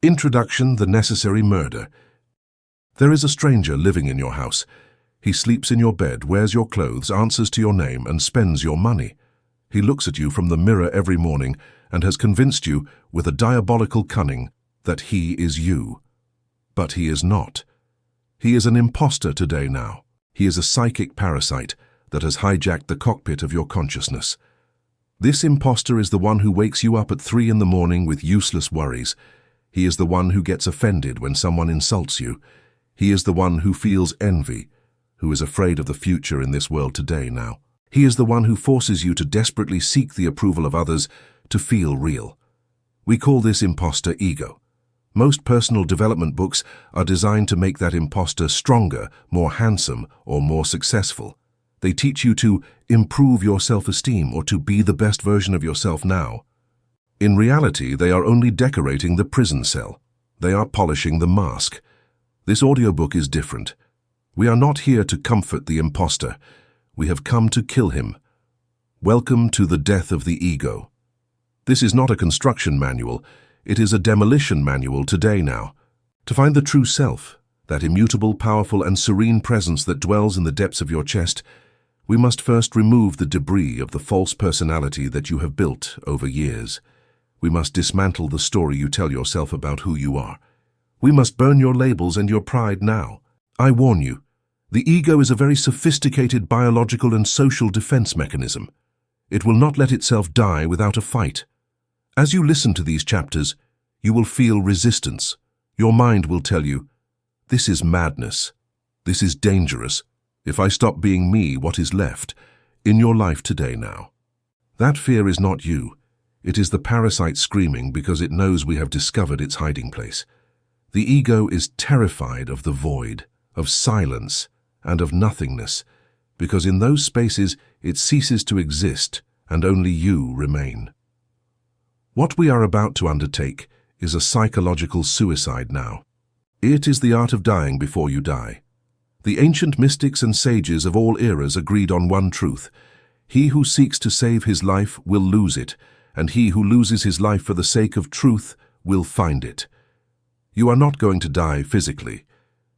Introduction: The Necessary Murder. There is a stranger living in your house. He sleeps in your bed, wears your clothes, answers to your name, and spends your money. He looks at you from the mirror every morning and has convinced you, with a diabolical cunning, that he is you. But he is not. He is an imposter today now. He is a psychic parasite that has hijacked the cockpit of your consciousness. This imposter is the one who wakes you up at 3 in the morning with useless worries. He is the one who gets offended when someone insults you. He is the one who feels envy, who is afraid of the future in this world today now. He is the one who forces you to desperately seek the approval of others to feel real. We call this imposter ego. Most personal development books are designed to make that imposter stronger, more handsome, or more successful. They teach you to improve your self-esteem or to be the best version of yourself now. In reality, they are only decorating the prison cell. They are polishing the mask. This audiobook is different. We are not here to comfort the imposter. We have come to kill him. Welcome to the death of the ego. This is not a construction manual. It is a demolition manual today now. To find the true self, that immutable, powerful, and serene presence that dwells in the depths of your chest, we must first remove the debris of the false personality that you have built over years. We must dismantle the story you tell yourself about who you are. We must burn your labels and your pride now. I warn you, the ego is a very sophisticated biological and social defense mechanism. It will not let itself die without a fight. As you listen to these chapters, you will feel resistance. Your mind will tell you, this is madness. This is dangerous. If I stop being me, what is left in your life today now? That fear is not you. It is the parasite screaming because it knows we have discovered its hiding place. The ego is terrified of the void, of silence, and of nothingness, because in those spaces it ceases to exist and only you remain. What we are about to undertake is a psychological suicide now. It is the art of dying before you die. The ancient mystics and sages of all eras agreed on one truth. He who seeks to save his life will lose it, and he who loses his life for the sake of truth will find it. You are not going to die physically.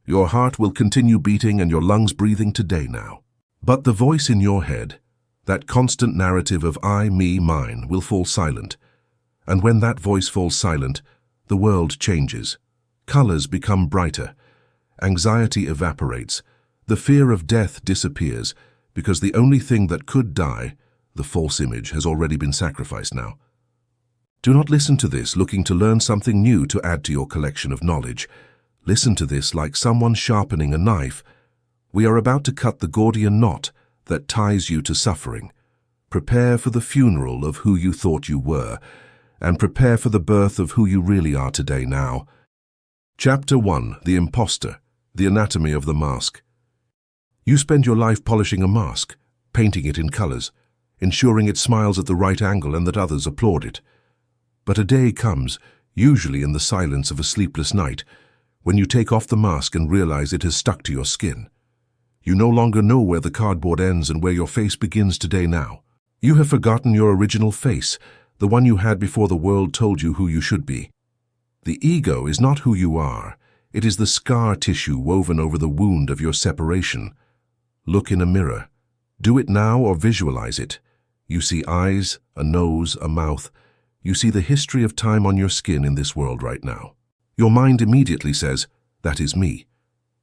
Your heart will continue beating and your lungs breathing today now. But the voice in your head, that constant narrative of I, me, mine, will fall silent. And when that voice falls silent, the world changes. Colors become brighter. Anxiety evaporates. The fear of death disappears, because the only thing that could die, the false image, has already been sacrificed now. Do not listen to this looking to learn something new to add to your collection of knowledge. Listen to this like someone sharpening a knife. We are about to cut the Gordian knot that ties you to suffering. Prepare for the funeral of who you thought you were, and prepare for the birth of who you really are today now. Chapter 1: The Imposter, the Anatomy of the Mask. You spend your life polishing a mask, painting it in colors, ensuring it smiles at the right angle and that others applaud it. But a day comes, usually in the silence of a sleepless night, when you take off the mask and realize it has stuck to your skin. You no longer know where the cardboard ends and where your face begins today now. You have forgotten your original face, the one you had before the world told you who you should be. The ego is not who you are. It is the scar tissue woven over the wound of your separation. Look in a mirror. Do it now or visualize it. You see eyes, a nose, a mouth. You see the history of time on your skin in this world right now. Your mind immediately says, that is me.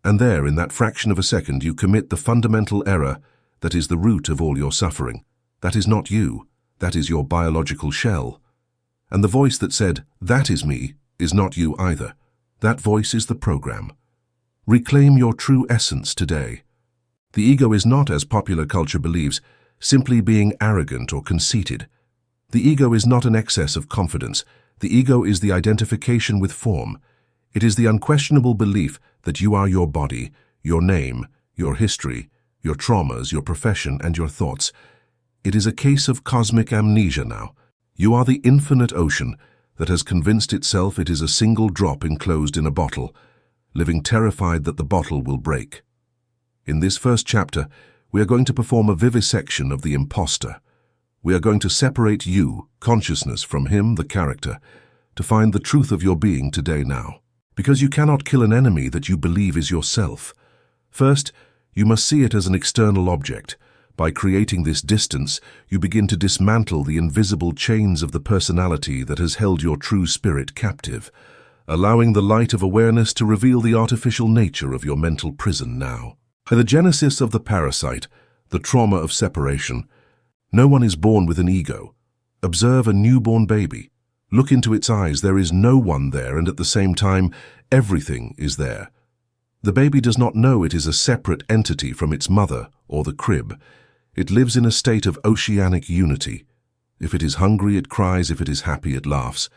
And there, in that fraction of a second, you commit the fundamental error that is the root of all your suffering. That is not you. That is your biological shell. And the voice that said, that is me, is not you either. That voice is the program. Reclaim your true essence today. The ego is not, as popular culture believes, simply being arrogant or conceited. The ego is not an excess of confidence. The ego is the identification with form. It is the unquestionable belief that you are your body, your name, your history, your traumas, your profession, and your thoughts. It is a case of cosmic amnesia now. You are the infinite ocean that has convinced itself it is a single drop enclosed in a bottle, living terrified that the bottle will break. In this first chapter, we are going to perform a vivisection of the imposter. We are going to separate you, consciousness, from him, the character, to find the truth of your being today now. Because you cannot kill an enemy that you believe is yourself. First, you must see it as an external object. By creating this distance, you begin to dismantle the invisible chains of the personality that has held your true spirit captive, allowing the light of awareness to reveal the artificial nature of your mental prison now. By the genesis of the parasite, the trauma of separation, no one is born with an ego. Observe a newborn baby. Look into its eyes. There is no one there, and at the same time, everything is there. The baby does not know it is a separate entity from its mother or the crib. It lives in a state of oceanic unity. If it is hungry, it cries. If it is happy, it laughs.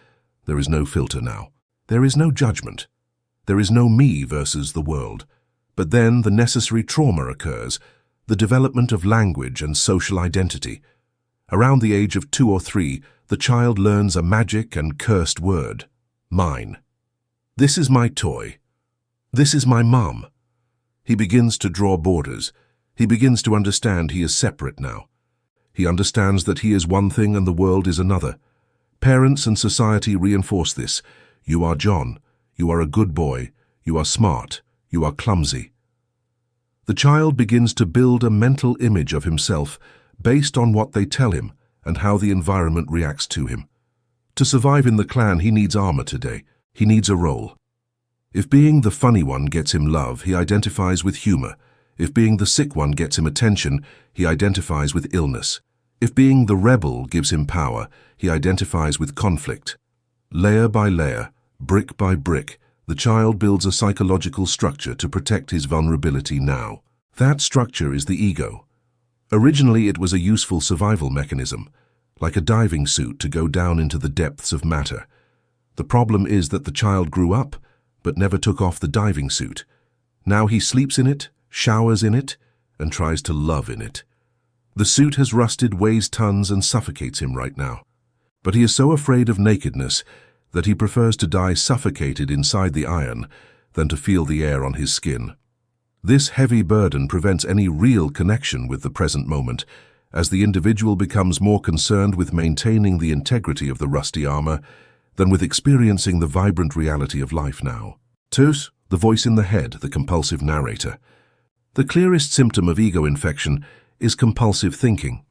There is no filter now. There is no judgment. There is no me versus the world. But then the necessary trauma occurs, the development of language and social identity. Around the age of 2 or 3, the child learns a magic and cursed word, mine. This is my toy. This is my mom. He begins to draw borders. He begins to understand he is separate now. He understands that he is one thing and the world is another. Parents and society reinforce this. You are John. You are a good boy. You are smart. You are clumsy. The child begins to build a mental image of himself based on what they tell him and how the environment reacts to him. To survive in the clan, he needs armor today. He needs a role. If being the funny one gets him love, he identifies with humor. If being the sick one gets him attention, he identifies with illness. If being the rebel gives him power, he identifies with conflict. Layer by layer, brick by brick, the child builds a psychological structure to protect his vulnerability now. That structure is the ego. Originally, it was a useful survival mechanism, like a diving suit to go down into the depths of matter. The problem is that the child grew up, but never took off the diving suit. Now he sleeps in it, showers in it, and tries to love in it. The suit has rusted, weighs tons, and suffocates him right now. But he is so afraid of nakedness that he prefers to die suffocated inside the iron than to feel the air on his skin. This heavy burden prevents any real connection with the present moment, as the individual becomes more concerned with maintaining the integrity of the rusty armor than with experiencing the vibrant reality of life now. 2. The voice in the head, the compulsive narrator. The clearest symptom of ego infection is compulsive thinking.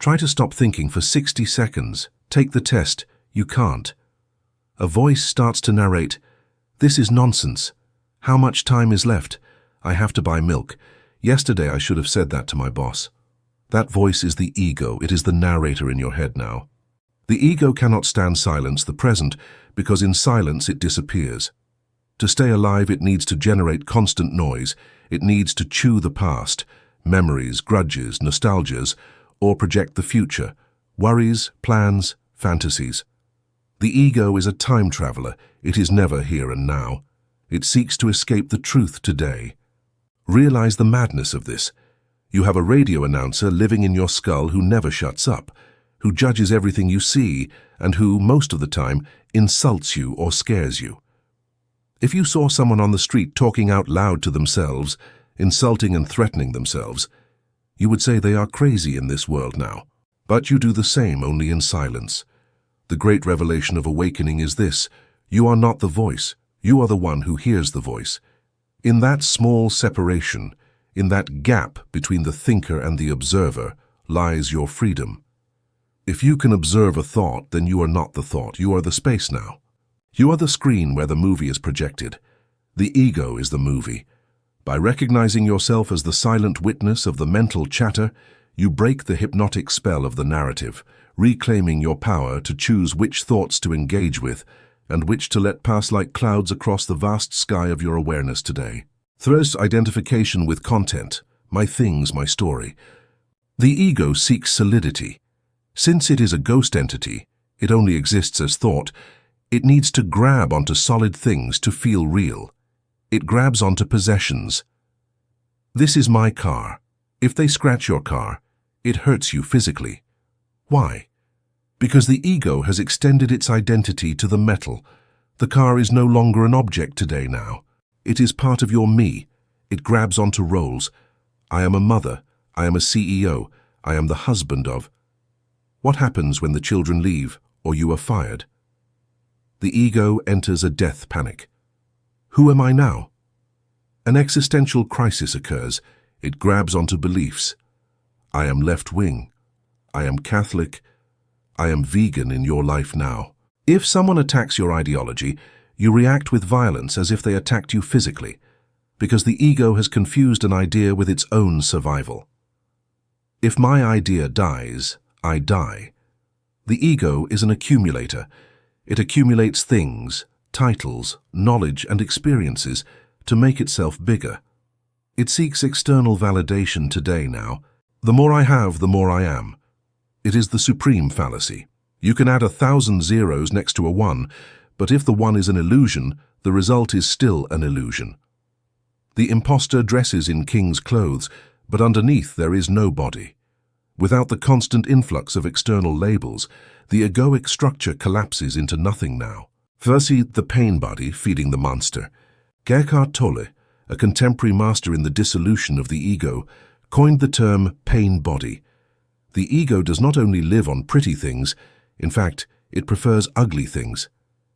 Try to stop thinking for 60 seconds. Take the test. You can't. A voice starts to narrate, "This is nonsense. How much time is left? I have to buy milk. Yesterday I should have said that to my boss." That voice is the ego. It is the narrator in your head now. The ego cannot stand silence, the present, because in silence it disappears. To stay alive, it needs to generate constant noise. It needs to chew the past, memories, grudges, nostalgias, or project the future, worries, plans, fantasies. The ego is a time traveler. It is never here and now. It seeks to escape the truth today. Realize the madness of this. You have a radio announcer living in your skull who never shuts up, who judges everything you see, and who, most of the time, insults you or scares you. If you saw someone on the street talking out loud to themselves, insulting and threatening themselves, you would say they are crazy in this world now. But you do the same, only in silence. The great revelation of awakening is this: you are not the voice, you are the one who hears the voice. In that small separation, in that gap between the thinker and the observer, lies your freedom. If you can observe a thought, then you are not the thought, you are the space now. You are the screen where the movie is projected. The ego is the movie. By recognizing yourself as the silent witness of the mental chatter, you break the hypnotic spell of the narrative, reclaiming your power to choose which thoughts to engage with and which to let pass like clouds across the vast sky of your awareness today. Thirst identification with content, my things, my story. The ego seeks solidity. Since it is a ghost entity, it only exists as thought, it needs to grab onto solid things to feel real. It grabs onto possessions. This is my car. If they scratch your car, it hurts you physically. Why? Because the ego has extended its identity to the metal. The car is no longer an object today now. It is part of your me. It grabs onto roles. I am a mother. I am a CEO. I am the husband of. What happens when the children leave or you are fired? The ego enters a death panic. Who am I now? An existential crisis occurs. It grabs onto beliefs. I am left-wing. I am Catholic. I am vegan in your life now. If someone attacks your ideology, you react with violence as if they attacked you physically, because the ego has confused an idea with its own survival. If my idea dies, I die. The ego is an accumulator. It accumulates things, titles, knowledge, and experiences to make itself bigger. It seeks external validation today now. The more I have, the more I am. It is the supreme fallacy. You can add 1,000 zeros next to a 1, but if the 1 is an illusion, the result is still an illusion. The imposter dresses in king's clothes, but underneath there is no body. Without the constant influx of external labels, the egoic structure collapses into nothing now. Versi the pain body feeding the monster. Eckhart Tolle, a contemporary master in the dissolution of the ego, coined the term pain body. The ego does not only live on pretty things, in fact, it prefers ugly things.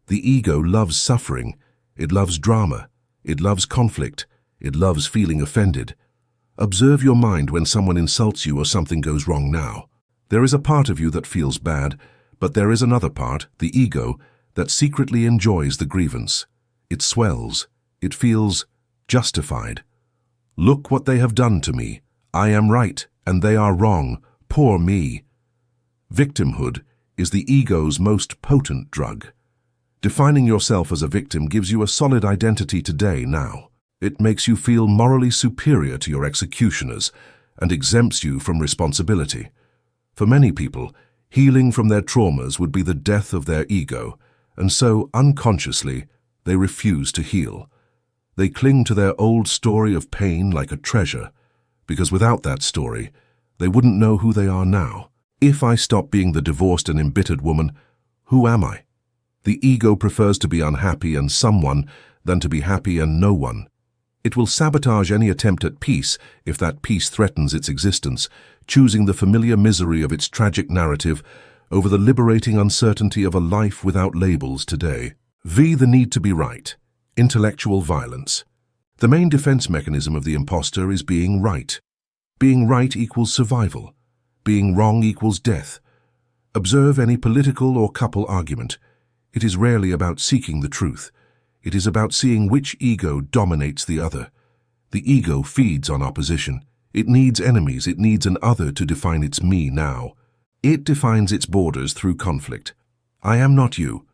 The ego loves suffering, it loves drama, it loves conflict, it loves feeling offended. Observe your mind when someone insults you or something goes wrong now. There is a part of you that feels bad, but there is another part, the ego, that secretly enjoys the grievance. It swells. It feels justified. Look what they have done to me. I am right, and they are wrong. Poor me. Victimhood is the ego's most potent drug. Defining yourself as a victim gives you a solid identity today now. It makes you feel morally superior to your executioners and exempts you from responsibility. For many people, healing from their traumas would be the death of their ego, and so, unconsciously, they refuse to heal. They cling to their old story of pain like a treasure, because without that story, they wouldn't know who they are now. If I stop being the divorced and embittered woman, who am I? The ego prefers to be unhappy and someone than to be happy and no one. It will sabotage any attempt at peace if that peace threatens its existence, choosing the familiar misery of its tragic narrative over the liberating uncertainty of a life without labels today. The need to be right. Intellectual violence. The main defense mechanism of the imposter is being right. Being right equals survival. Being wrong equals death. Observe any political or couple argument. It is rarely about seeking the truth. It is about seeing which ego dominates the other. The ego feeds on opposition. It needs enemies. It needs an other to define its me now. It defines its borders through conflict. I am not you.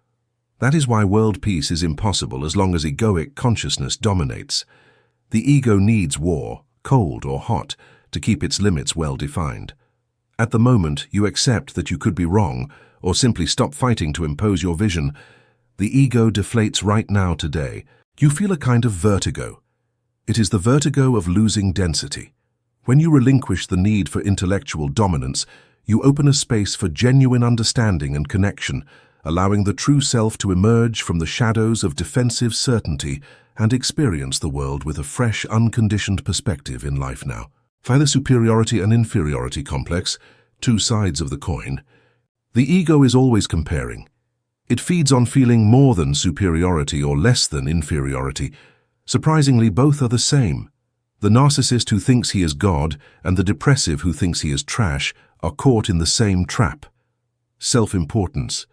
That is why world peace is impossible as long as egoic consciousness dominates. The ego needs war, cold or hot, to keep its limits well defined. At the moment you accept that you could be wrong, or simply stop fighting to impose your vision, the ego deflates right now today. You feel a kind of vertigo. It is the vertigo of losing density. When you relinquish the need for intellectual dominance, you open a space for genuine understanding and connection, allowing the true self to emerge from the shadows of defensive certainty and experience the world with a fresh, unconditioned perspective in life now. By the superiority and inferiority complex, two sides of the coin, the ego is always comparing. It feeds on feeling more than superiority or less than inferiority. Surprisingly, both are the same. The narcissist who thinks he is God and the depressive who thinks he is trash are caught in the same trap. Self-importance.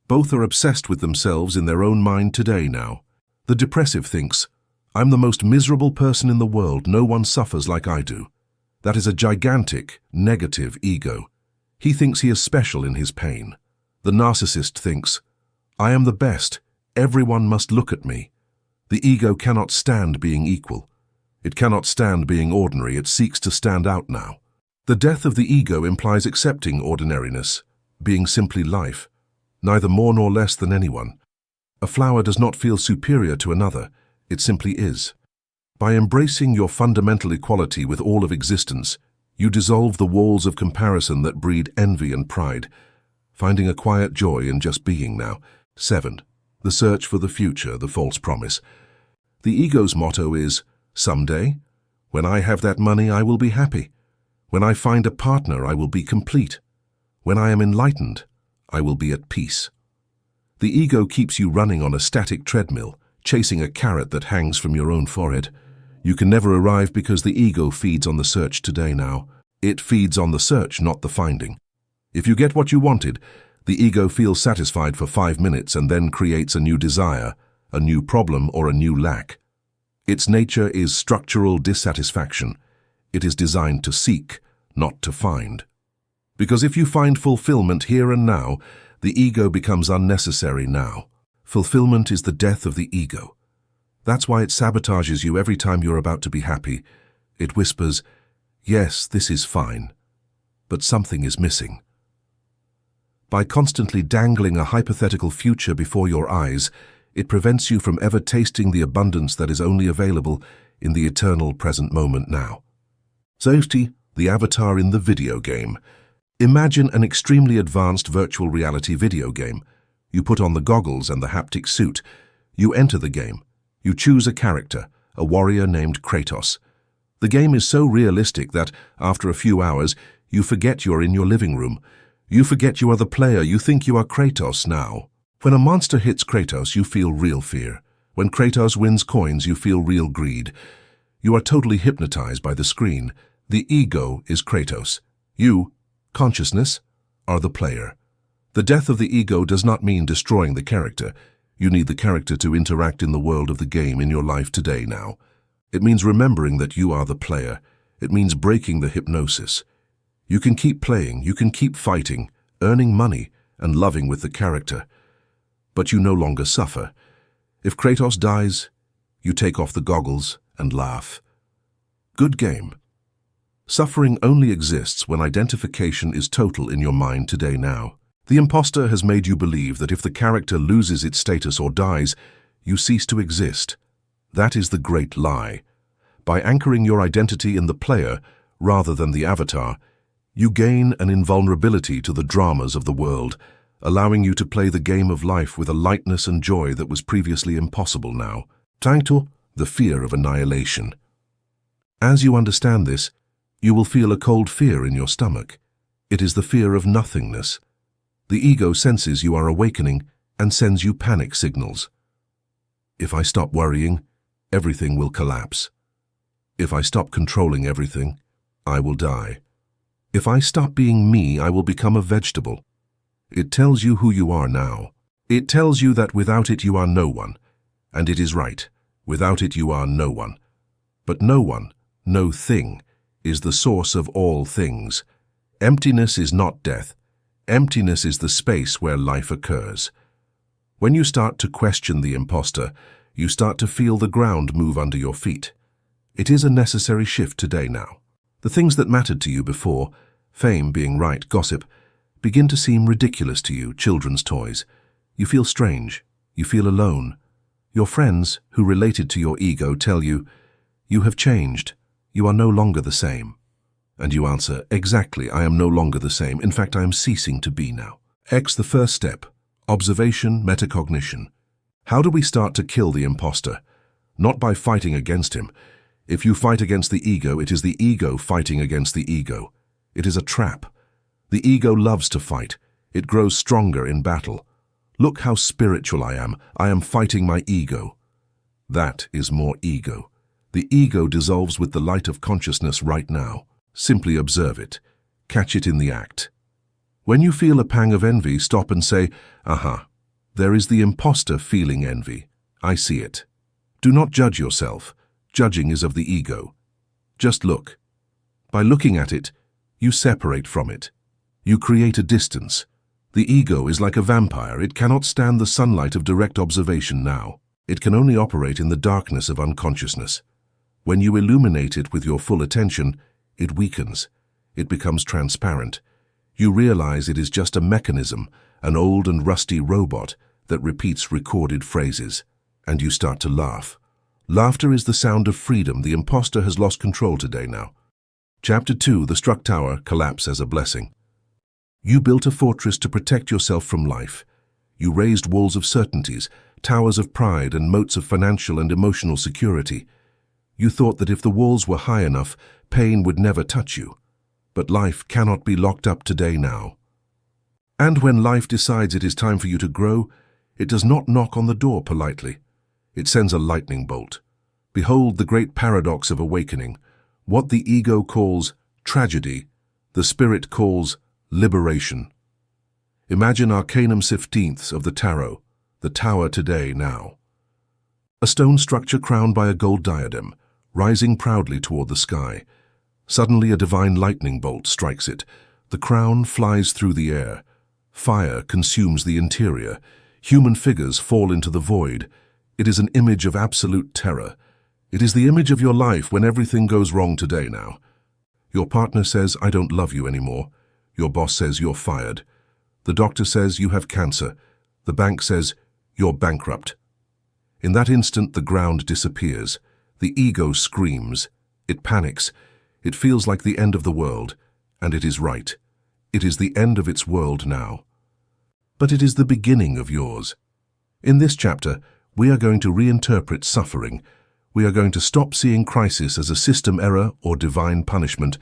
Both are obsessed with themselves in their own mind today now. The depressive thinks, I'm the most miserable person in the world, no one suffers like I do. That is a gigantic, negative ego. He thinks he is special in his pain. The narcissist thinks, I am the best, everyone must look at me. The ego cannot stand being equal. It cannot stand being ordinary, it seeks to stand out now. The death of the ego implies accepting ordinariness, being simply life, neither more nor less than anyone. A flower does not feel superior to another, it simply is. By embracing your fundamental equality with all of existence, you dissolve the walls of comparison that breed envy and pride, finding a quiet joy in just being now. 7. The search for the future, the false promise. The ego's motto is, someday, when I have that money, I will be happy. When I find a partner, I will be complete. When I am enlightened, I will be at peace. The ego keeps you running on a static treadmill, chasing a carrot that hangs from your own forehead. You can never arrive because the ego feeds on the search today now. It feeds on the search, not the finding. If you get what you wanted, the ego feels satisfied for 5 minutes and then creates a new desire, a new problem, or a new lack. Its nature is structural dissatisfaction. It is designed to seek, not to find. Because if you find fulfillment here and now, the ego becomes unnecessary now. Fulfillment is the death of the ego. That's why it sabotages you every time you're about to be happy. It whispers, "Yes, this is fine," but something is missing. By constantly dangling a hypothetical future before your eyes, it prevents you from ever tasting the abundance that is only available in the eternal present moment now. Safety, the avatar in the video game. Imagine an extremely advanced virtual reality video game. You put on the goggles and the haptic suit. You enter the game. You choose a character, a warrior named Kratos. The game is so realistic that, after a few hours, you forget you're in your living room. You forget you are the player. You think you are Kratos now. When a monster hits Kratos, you feel real fear. When Kratos wins coins, you feel real greed. You are totally hypnotized by the screen. The ego is Kratos. You, consciousness, are the player. The death of the ego does not mean destroying the character. You need the character to interact in the world of the game in your life today now. It means remembering that you are the player. It means breaking the hypnosis. You can keep playing, you can keep fighting, earning money, and loving with the character. But you no longer suffer. If Kratos dies, you take off the goggles and laugh. Good game. Suffering only exists when identification is total in your mind today now. The imposter has made you believe that if the character loses its status or dies, you cease to exist. That is the great lie. By anchoring your identity in the player rather than the avatar, you gain an invulnerability to the dramas of the world, allowing you to play the game of life with a lightness and joy that was previously impossible now. Title: The Fear of Annihilation. As you understand this, you will feel a cold fear in your stomach. It is the fear of nothingness. The ego senses you are awakening and sends you panic signals. If I stop worrying, everything will collapse. If I stop controlling everything, I will die. If I stop being me, I will become a vegetable. It tells you who you are now. It tells you that without it you are no one. And it is right. Without it you are no one. But no one, no thing, is the source of all things. Emptiness is not death. Emptiness is the space where life occurs. When you start to question the imposter, you start to feel the ground move under your feet. It is a necessary shift today now. The things that mattered to you before, fame, being right, gossip, begin to seem ridiculous to you, children's toys. You feel strange. You feel alone. Your friends, who related to your ego, tell you, "You have changed. You are no longer the same." And you answer, "Exactly, I am no longer the same. In fact, I am ceasing to be now." The first step: observation, metacognition. How do we start to kill the imposter? Not by fighting against him. If you fight against the ego, it is the ego fighting against the ego. It is a trap. The ego loves to fight. It grows stronger in battle. Look how spiritual I am. I am fighting my ego. That is more ego. The ego dissolves with the light of consciousness right now. Simply observe it. Catch it in the act. When you feel a pang of envy, stop and say, "Aha, there is the imposter feeling envy. I see it." Do not judge yourself. Judging is of the ego. Just look. By looking at it, you separate from it. You create a distance. The ego is like a vampire. It cannot stand the sunlight of direct observation now. It can only operate in the darkness of unconsciousness. When you illuminate it with your full attention, it weakens. It becomes transparent. You realize it is just a mechanism, an old and rusty robot that repeats recorded phrases. And you start to laugh. Laughter is the sound of freedom. The imposter has lost control today now. Chapter 2, The Struck Tower, Collapse as a Blessing. You built a fortress to protect yourself from life. You raised walls of certainties, towers of pride, and moats of financial and emotional security. You thought that if the walls were high enough, pain would never touch you. But life cannot be locked up today now. And when life decides it is time for you to grow, It does not knock on the door politely. It sends a lightning bolt. Behold the great paradox of awakening. What the ego calls tragedy, the spirit calls liberation. Imagine Arcanum 15th of the Tarot, the tower today, now. A stone structure crowned by a gold diadem, rising proudly toward the sky. Suddenly a divine lightning bolt strikes it. The crown flies through the air. Fire consumes the interior. Human figures fall into the void. It is an image of absolute terror. It is the image of your life when everything goes wrong today now. Your partner says, "I don't love you anymore." Your boss says, "You're fired." The doctor says, "You have cancer." The bank says, "You're bankrupt." In that instant, the ground disappears. The ego screams. It panics. It feels like the end of the world, and it is right. It is the end of its world now. But it is the beginning of yours. In this chapter, we are going to reinterpret suffering. We are going to stop seeing crisis as a system error or divine punishment,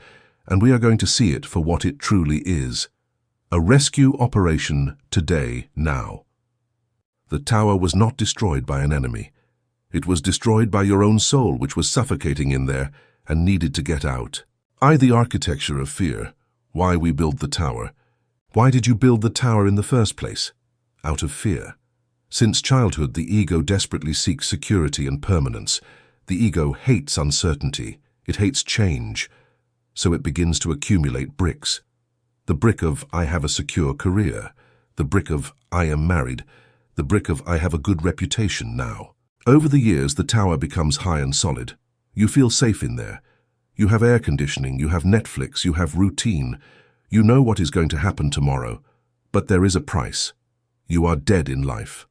and we are going to see it for what it truly is. A rescue operation today, now. The tower was not destroyed by an enemy. It was destroyed by your own soul, which was suffocating in there and needed to get out. The architecture of fear. Why we build the tower. Why did you build the tower in the first place? Out of fear. Since childhood, the ego desperately seeks security and permanence. The ego hates uncertainty. It hates change. So it begins to accumulate bricks. The brick of "I have a secure career." The brick of "I am married." The brick of "I have a good reputation now." Over the years, the tower becomes high and solid. You feel safe in there. You have air conditioning, you have Netflix, you have routine. You know what is going to happen tomorrow. But there is a price. You are dead in life.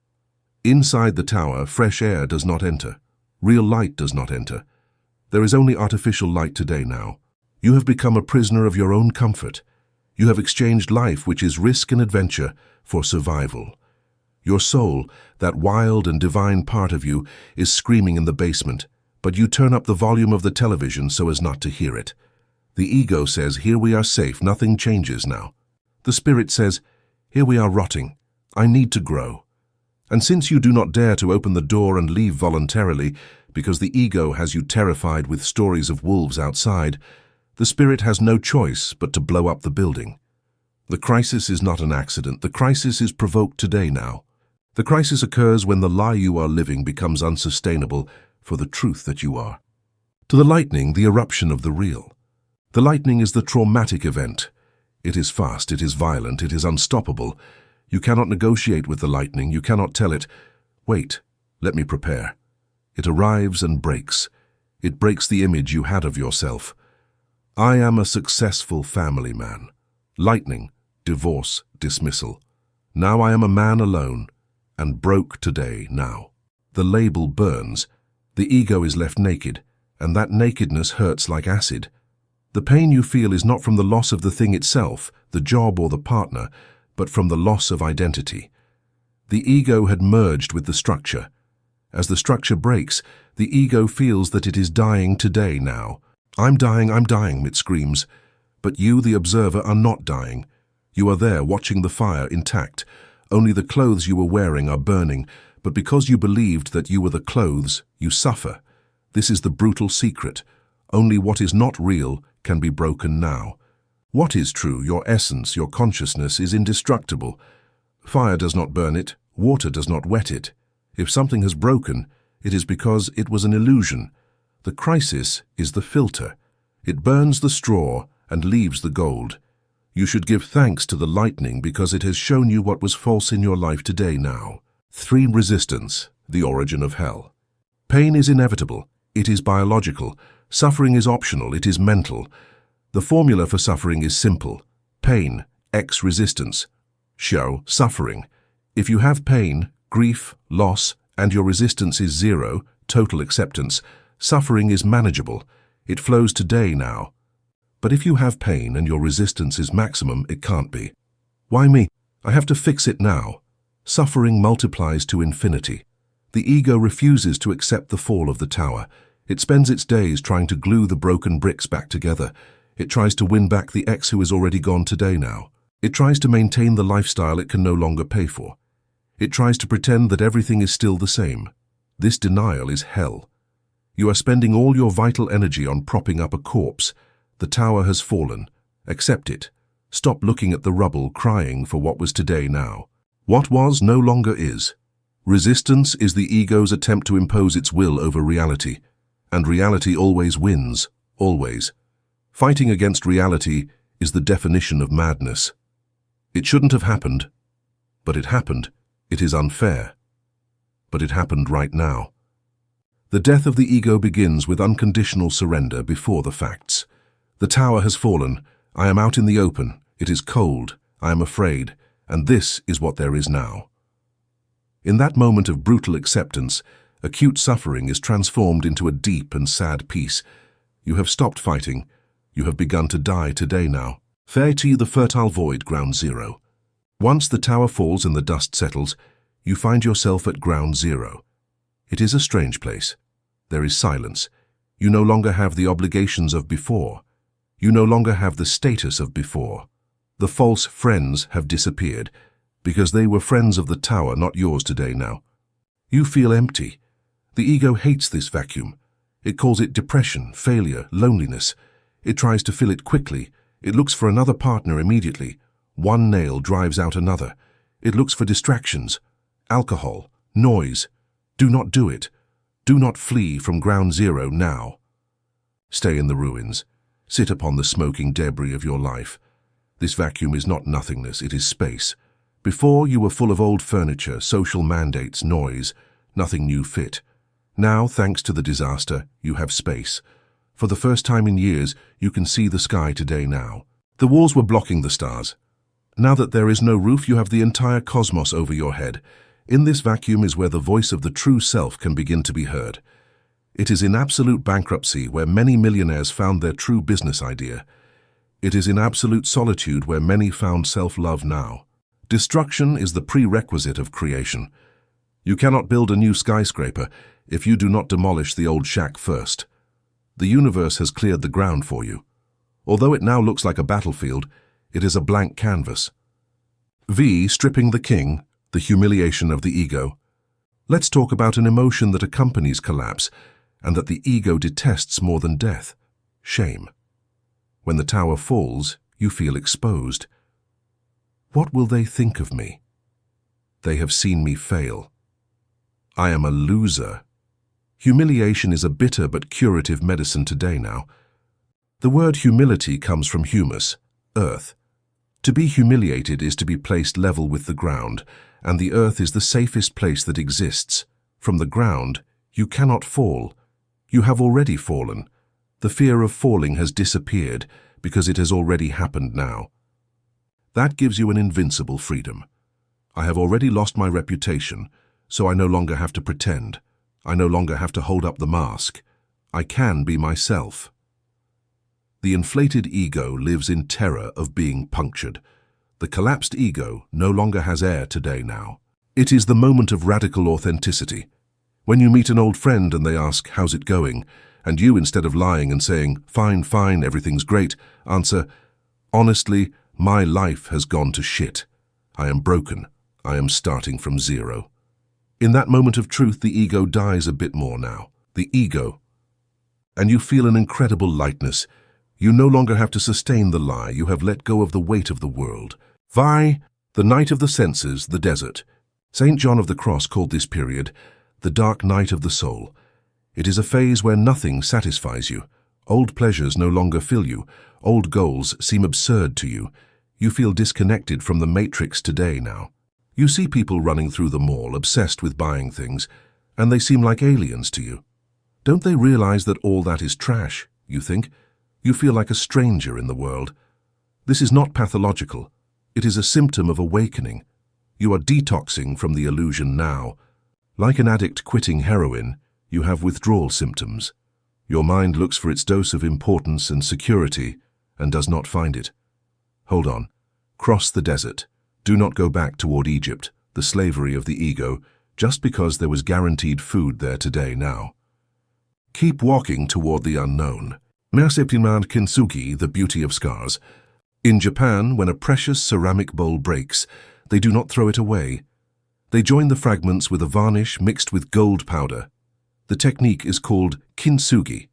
Inside the tower, fresh air does not enter. Real light does not enter. There is only artificial light today now. You have become a prisoner of your own comfort. You have exchanged life, which is risk and adventure, for survival. Your soul, that wild and divine part of you, is screaming in the basement, but you turn up the volume of the television so as not to hear it. The ego says, "Here we are safe, nothing changes now." The spirit says, "Here we are rotting. I need to grow." And since you do not dare to open the door and leave voluntarily, because the ego has you terrified with stories of wolves outside, the spirit has no choice but to blow up the building. The crisis is not an accident. The crisis is provoked today now. The crisis occurs when the lie you are living becomes unsustainable for the truth that you are. To the lightning, the eruption of the real. The lightning is the traumatic event. It is fast, it is violent, it is unstoppable. You cannot negotiate with the lightning. You cannot tell it, "Wait, let me prepare." It arrives and breaks. It breaks the image you had of yourself. "I am a successful family man." Lightning, divorce, dismissal. Now I am a man alone and broke today now. The label burns. The ego is left naked, and that nakedness hurts like acid. The pain you feel is not from the loss of the thing itself, the job or the partner, but from the loss of identity. The ego had merged with the structure. As the structure breaks, the ego feels that it is dying today now. I'm dying, it screams. But you, the observer, are not dying. You are there watching the fire intact. Only the clothes you were wearing are burning, but because you believed that you were the clothes, you suffer. This is the brutal secret. Only what is not real can be broken now. What is true, your essence, your consciousness, is indestructible. Fire does not burn it, water does not wet it. If something has broken, it is because it was an illusion. The crisis is the filter. It burns the straw and leaves the gold. You should give thanks to the lightning because it has shown you what was false in your life today now. 3. Resistance, the origin of hell. Pain is inevitable. It is biological. Suffering is optional. It is mental. The formula for suffering is simple. Pain, X resistance. Show suffering. If you have pain, grief, loss, and your resistance is 0, total acceptance, suffering is manageable. It flows today now. But if you have pain and your resistance is maximum, it can't be. Why me? I have to fix it now. Suffering multiplies to infinity. The ego refuses to accept the fall of the tower. It spends its days trying to glue the broken bricks back together. It tries to win back the ex who is already gone today now. It tries to maintain the lifestyle it can no longer pay for. It tries to pretend that everything is still the same. This denial is hell. You are spending all your vital energy on propping up a corpse. The tower has fallen. Accept it. Stop looking at the rubble, crying for what was today now. What was no longer is. Resistance is the ego's attempt to impose its will over reality. And reality always wins, always. Fighting against reality is the definition of madness. It shouldn't have happened, but it happened. It is unfair, but it happened right now. The death of the ego begins with unconditional surrender before the facts. The tower has fallen. I am out in the open. It is cold. I am afraid. And this is what there is now. In that moment of brutal acceptance, acute suffering is transformed into a deep and sad peace. You have stopped fighting. You have begun to die today now. Fare to you the fertile void, ground zero. Once the tower falls and the dust settles, you find yourself at ground zero. It is a strange place. There is silence. You no longer have the obligations of before. You no longer have the status of before. The false friends have disappeared, because they were friends of the tower, not yours today now. You feel empty. The ego hates this vacuum. It calls it depression, failure, loneliness. It tries to fill it quickly. It looks for another partner immediately. One nail drives out another. It looks for distractions, alcohol, noise. Do not do it. Do not flee from ground zero now. Stay in the ruins. Sit upon the smoking debris of your life. This vacuum is not nothingness, it is space. Before, you were full of old furniture, social mandates, noise. Nothing new fit. Now, thanks to the disaster, you have space. For the first time in years, you can see the sky today now. The walls were blocking the stars. Now that there is no roof, you have the entire cosmos over your head. In this vacuum is where the voice of the true self can begin to be heard. It is in absolute bankruptcy where many millionaires found their true business idea. It is in absolute solitude where many found self-love now. Destruction is the prerequisite of creation. You cannot build a new skyscraper if you do not demolish the old shack first. The universe has cleared the ground for you. Although it now looks like a battlefield, it is a blank canvas. V. Stripping the king, the humiliation of the ego. Let's talk about an emotion that accompanies collapse and that the ego detests more than death: shame. When the tower falls, you feel exposed. What will they think of me? They have seen me fail. I am a loser. Humiliation is a bitter but curative medicine today now. The word humility comes from humus, earth. To be humiliated is to be placed level with the ground, and the earth is the safest place that exists. From the ground, you cannot fall. You have already fallen. The fear of falling has disappeared because it has already happened now. That gives you an invincible freedom. I have already lost my reputation, so I no longer have to pretend. I no longer have to hold up the mask. I can be myself. The inflated ego lives in terror of being punctured. The collapsed ego no longer has air today now. It is the moment of radical authenticity. When you meet an old friend and they ask, "How's it going?" and you, instead of lying and saying, "Fine, fine, everything's great," answer, "Honestly, my life has gone to shit. I am broken. I am starting from zero." In that moment of truth, the ego dies a bit more now. The ego. And you feel an incredible lightness. You no longer have to sustain the lie. You have let go of the weight of the world. Vi, the night of the senses, the desert. St. John of the Cross called this period the dark night of the soul. It is a phase where nothing satisfies you. Old pleasures no longer fill you. Old goals seem absurd to you. You feel disconnected from the matrix today now. You see people running through the mall, obsessed with buying things, and they seem like aliens to you. Don't they realize that all that is trash, you think? You feel like a stranger in the world. This is not pathological. It is a symptom of awakening. You are detoxing from the illusion now. Like an addict quitting heroin, you have withdrawal symptoms. Your mind looks for its dose of importance and security and does not find it. Hold on. Cross the desert. Do not go back toward Egypt, the slavery of the ego, just because there was guaranteed food there today now. Keep walking toward the unknown. Merceptiman kintsugi, the beauty of scars. In Japan, when a precious ceramic bowl breaks, they do not throw it away. They join the fragments with a varnish mixed with gold powder. The technique is called kintsugi.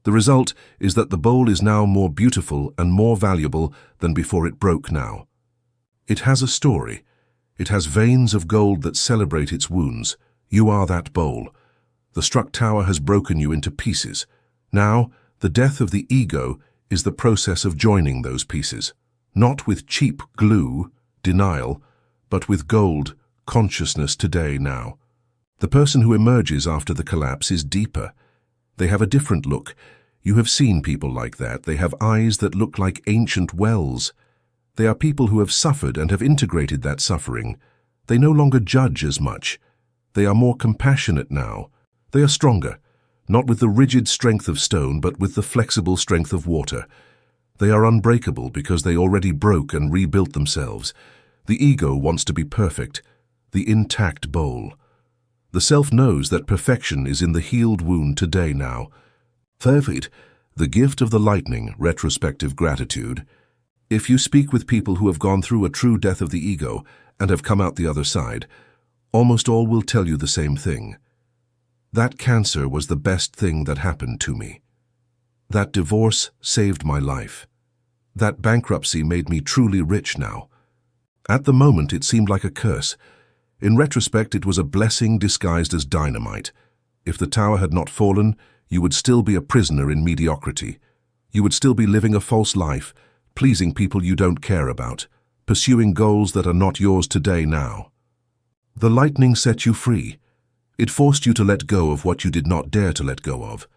The result is that the bowl is now more beautiful and more valuable than before it broke now. It has a story. It has veins of gold that celebrate its wounds. You are that bowl. The struck tower has broken you into pieces. Now, the death of the ego is the process of joining those pieces, not with cheap glue, denial, but with gold, consciousness today now. The person who emerges after the collapse is deeper. They have a different look. You have seen people like that. They have eyes that look like ancient wells. They are people who have suffered and have integrated that suffering. They no longer judge as much. They are more compassionate now. They are stronger, not with the rigid strength of stone, but with the flexible strength of water. They are unbreakable because they already broke and rebuilt themselves. The ego wants to be perfect, the intact bowl. The self knows that perfection is in the healed wound today now. Third, the gift of the lightning, retrospective gratitude. If you speak with people who have gone through a true death of the ego and have come out the other side, almost all will tell you the same thing. That cancer was the best thing that happened to me. That divorce saved my life. That bankruptcy made me truly rich now. At the moment, it seemed like a curse. In retrospect, it was a blessing disguised as dynamite. If the tower had not fallen, you would still be a prisoner in mediocrity. You would still be living a false life, pleasing people you don't care about, pursuing goals that are not yours today now. The lightning set you free. It forced you to let go of what you did not dare to let go of.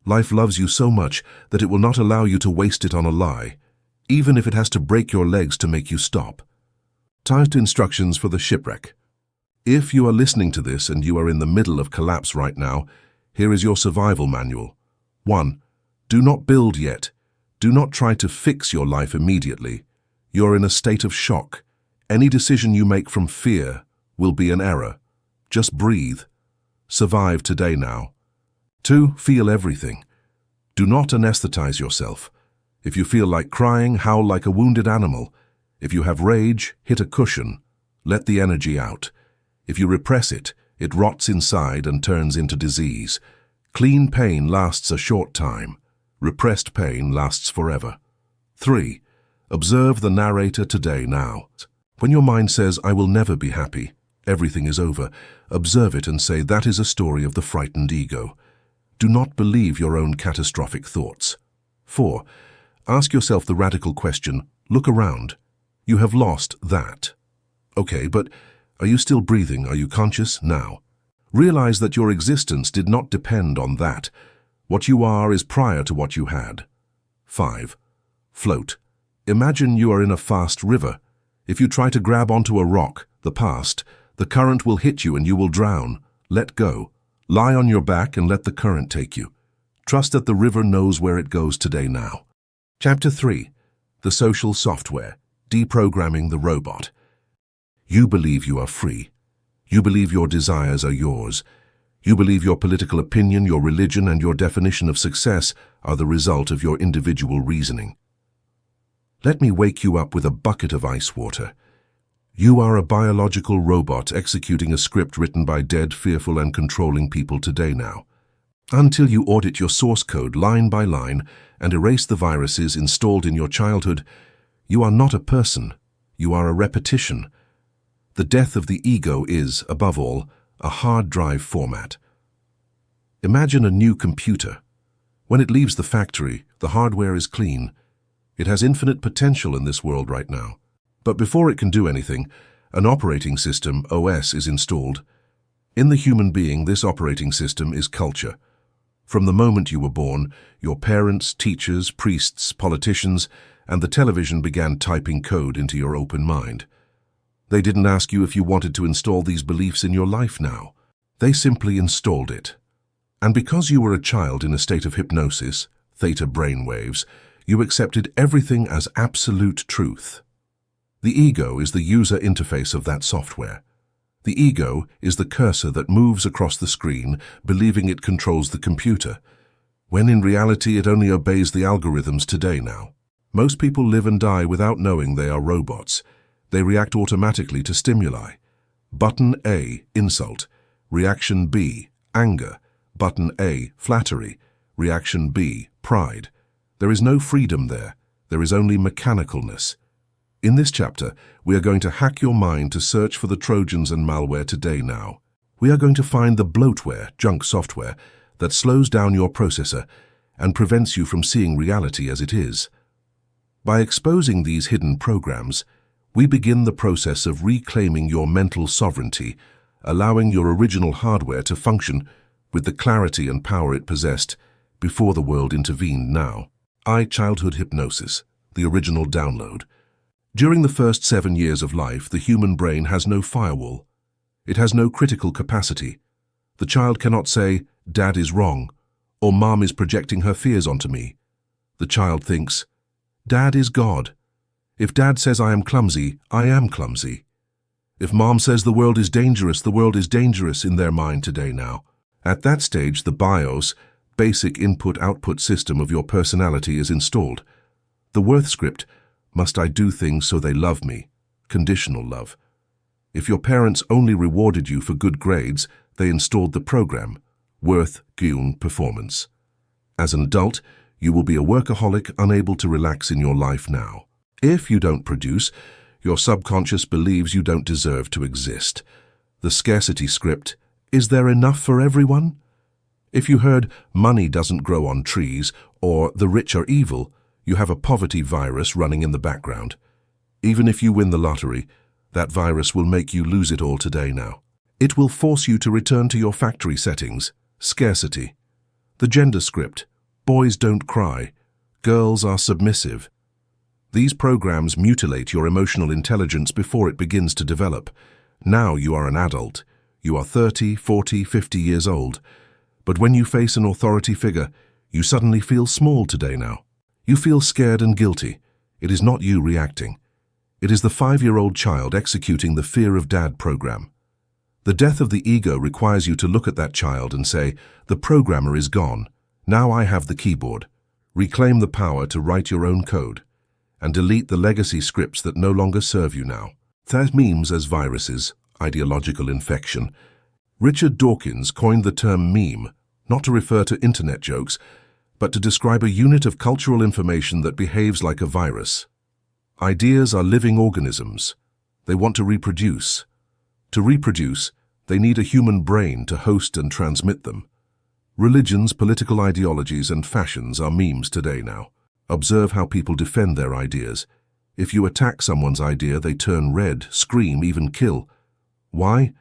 Life loves you so much that it will not allow you to waste it on a lie, even if it has to break your legs to make you stop. Tied to instructions for the shipwreck. If you are listening to this and you are in the middle of collapse right now, here is your survival manual. 1. Do not build yet. Do not try to fix your life immediately. You're in a state of shock. Any decision you make from fear will be an error. Just breathe. Survive today now. 2. Feel everything. Do not anesthetize yourself. If you feel like crying, howl like a wounded animal. If you have rage, hit a cushion. Let the energy out. If you repress it, it rots inside and turns into disease. Clean pain lasts a short time. Repressed pain lasts forever. 3. Observe the narrator today now. When your mind says, I will never be happy, everything is over, observe it and say, that is a story of the frightened ego. Do not believe your own catastrophic thoughts. 4. Ask yourself the radical question, look around. You have lost that. Okay, but are you still breathing? Are you conscious now? Realize that your existence did not depend on that. What you are is prior to what you had. 5. Float. Imagine you are in a fast river. If you try to grab onto a rock, the past, the current will hit you and you will drown. Let go. Lie on your back and let the current take you. Trust that the river knows where it goes today now. Chapter 3. The Social Software. Deprogramming the Robot. You believe you are free. You believe your desires are yours. You believe your political opinion, your religion, and your definition of success are the result of your individual reasoning. Let me wake you up with a bucket of ice water. You are a biological robot executing a script written by dead, fearful, and controlling people today now. Until you audit your source code line by line and erase the viruses installed in your childhood, you are not a person. You are a repetition. The death of the ego is, above all, a hard drive format. Imagine a new computer. When it leaves the factory, the hardware is clean. It has infinite potential in this world right now. But before it can do anything, an operating system, OS, is installed. In the human being, this operating system is culture. From the moment you were born, your parents, teachers, priests, politicians, and the television began typing code into your open mind. They didn't ask you if you wanted to install these beliefs in your life now. They simply installed it. And because you were a child in a state of hypnosis, theta brainwaves, you accepted everything as absolute truth. The ego is the user interface of that software. The ego is the cursor that moves across the screen, believing it controls the computer, when in reality it only obeys the algorithms today now. Most people live and die without knowing they are robots. They react automatically to stimuli. Button A, insult. Reaction B, anger. Button A, flattery. Reaction B, pride. There is no freedom there. There is only mechanicalness. In this chapter, we are going to hack your mind to search for the Trojans and malware today now. We are going to find the bloatware, junk software, that slows down your processor and prevents you from seeing reality as it is. By exposing these hidden programs, we begin the process of reclaiming your mental sovereignty, allowing your original hardware to function with the clarity and power it possessed before the world intervened now. Childhood hypnosis, the original download. During the first 7 years of life, the human brain has no firewall. It has no critical capacity. The child cannot say, "Dad is wrong," or "Mom is projecting her fears onto me." The child thinks, "Dad is God. If Dad says I am clumsy, I am clumsy." If Mom says the world is dangerous in their mind today now. At that stage, the BIOS, basic input-output system of your personality, is installed. The worth script, must I do things so they love me? Conditional love. If your parents only rewarded you for good grades, they installed the program, worth gyun performance. As an adult, you will be a workaholic unable to relax in your life now. If you don't produce, your subconscious believes you don't deserve to exist. The scarcity script, is there enough for everyone? If you heard money doesn't grow on trees or the rich are evil, you have a poverty virus running in the background. Even if you win the lottery, that virus will make you lose it all today now. It will force you to return to your factory settings, scarcity. The gender script, boys don't cry, girls are submissive. These programs mutilate your emotional intelligence before it begins to develop. Now you are an adult. You are 30, 40, 50 years old. But when you face an authority figure, you suddenly feel small today now. You feel scared and guilty. It is not you reacting. It is the 5-year-old child executing the fear of dad program. The death of the ego requires you to look at that child and say, the programmer is gone. Now I have the keyboard. Reclaim the power to write your own code and delete the legacy scripts that no longer serve you now. That memes as viruses, ideological infection. Richard Dawkins coined the term meme, not to refer to internet jokes, but to describe a unit of cultural information that behaves like a virus. Ideas are living organisms. They want to reproduce. To reproduce, they need a human brain to host and transmit them. Religions, political ideologies, and fashions are memes today now. Observe how people defend their ideas. If you attack someone's idea, they turn red, scream, even kill. Why?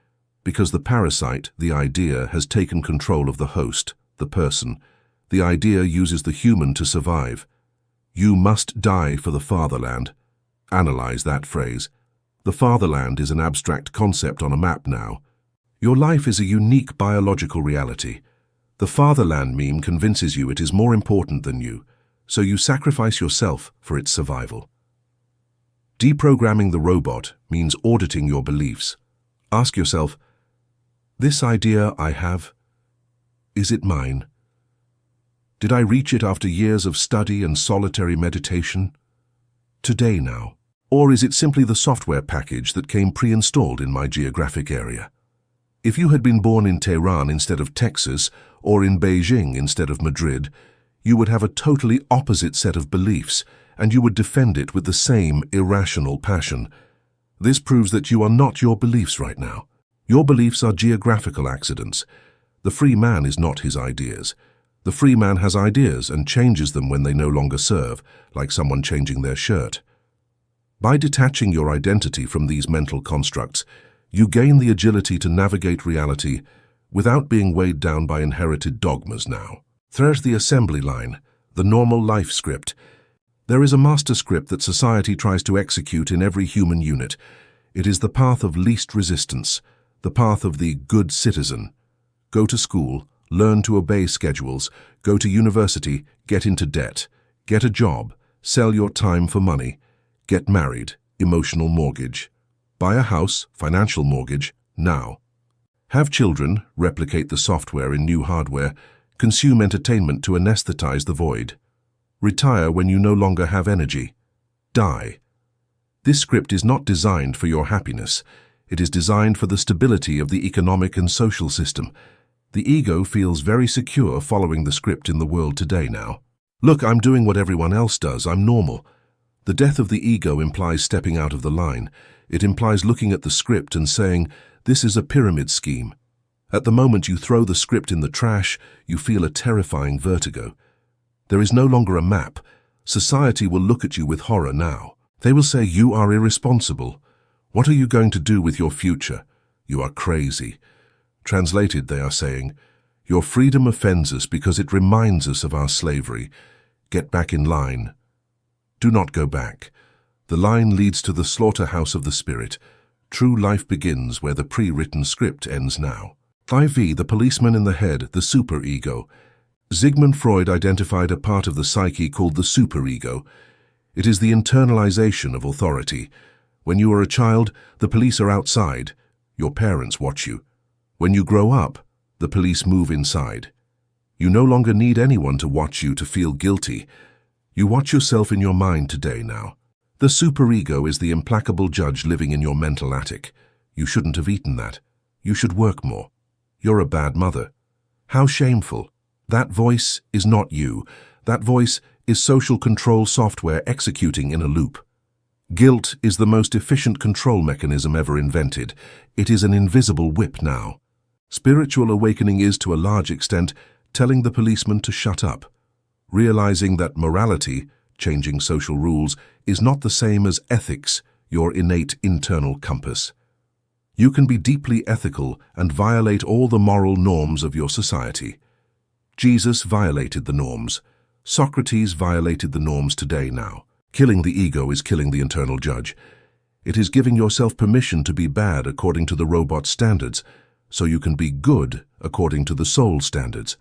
Because the parasite, the idea, has taken control of the host, the person. The idea uses the human to survive. You must die for the fatherland. Analyze that phrase. The fatherland is an abstract concept on a map now. Your life is a unique biological reality. The fatherland meme convinces you it is more important than you, so you sacrifice yourself for its survival. Deprogramming the robot means auditing your beliefs. Ask yourself, this idea I have, is it mine? Did I reach it after years of study and solitary meditation? Today now. Or is it simply the software package that came pre-installed in my geographic area? If you had been born in Tehran instead of Texas, or in Beijing instead of Madrid, you would have a totally opposite set of beliefs, and you would defend it with the same irrational passion. This proves that you are not your beliefs right now. Your beliefs are geographical accidents. The free man is not his ideas. The free man has ideas and changes them when they no longer serve, like someone changing their shirt. By detaching your identity from these mental constructs, you gain the agility to navigate reality without being weighed down by inherited dogmas now. There's the assembly line, the normal life script. There is a master script that society tries to execute in every human unit. It is the path of least resistance, the path of the good citizen. Go to school, learn to obey schedules, go to university, get into debt, get a job, sell your time for money, get married, emotional mortgage, buy a house, financial mortgage, now. Have children, replicate the software in new hardware, consume entertainment to anesthetize the void. Retire when you no longer have energy. Die. This script is not designed for your happiness. It is designed for the stability of the economic and social system. The ego feels very secure following the script in the world today now. Look, I'm doing what everyone else does. I'm normal. The death of the ego implies stepping out of the line. It implies looking at the script and saying, this is a pyramid scheme. At the moment you throw the script in the trash, you feel a terrifying vertigo. There is no longer a map. Society will look at you with horror now. They will say, you are irresponsible. What are you going to do with your future? You are crazy. Translated, they are saying, your freedom offends us because it reminds us of our slavery. Get back in line. Do not go back. The line leads to the slaughterhouse of the spirit. True life begins where the pre-written script ends now. IV, the policeman in the head, the superego. Sigmund Freud identified a part of the psyche called the superego. It is the internalization of authority. When you are a child, the police are outside. Your parents watch you. When you grow up, the police move inside. You no longer need anyone to watch you to feel guilty. You watch yourself in your mind today now. The superego is the implacable judge living in your mental attic. You shouldn't have eaten that. You should work more. You're a bad mother. How shameful. That voice is not you. That voice is social control software executing in a loop. Guilt is the most efficient control mechanism ever invented. It is an invisible whip now. Spiritual awakening is, to a large extent, telling the policeman to shut up, realizing that morality, changing social rules, is not the same as ethics, your innate internal compass. You can be deeply ethical and violate all the moral norms of your society. Jesus violated the norms. Socrates violated the norms today now. Killing the ego is killing the internal judge. It is giving yourself permission to be bad according to the robot standards, so you can be good according to the soul standards.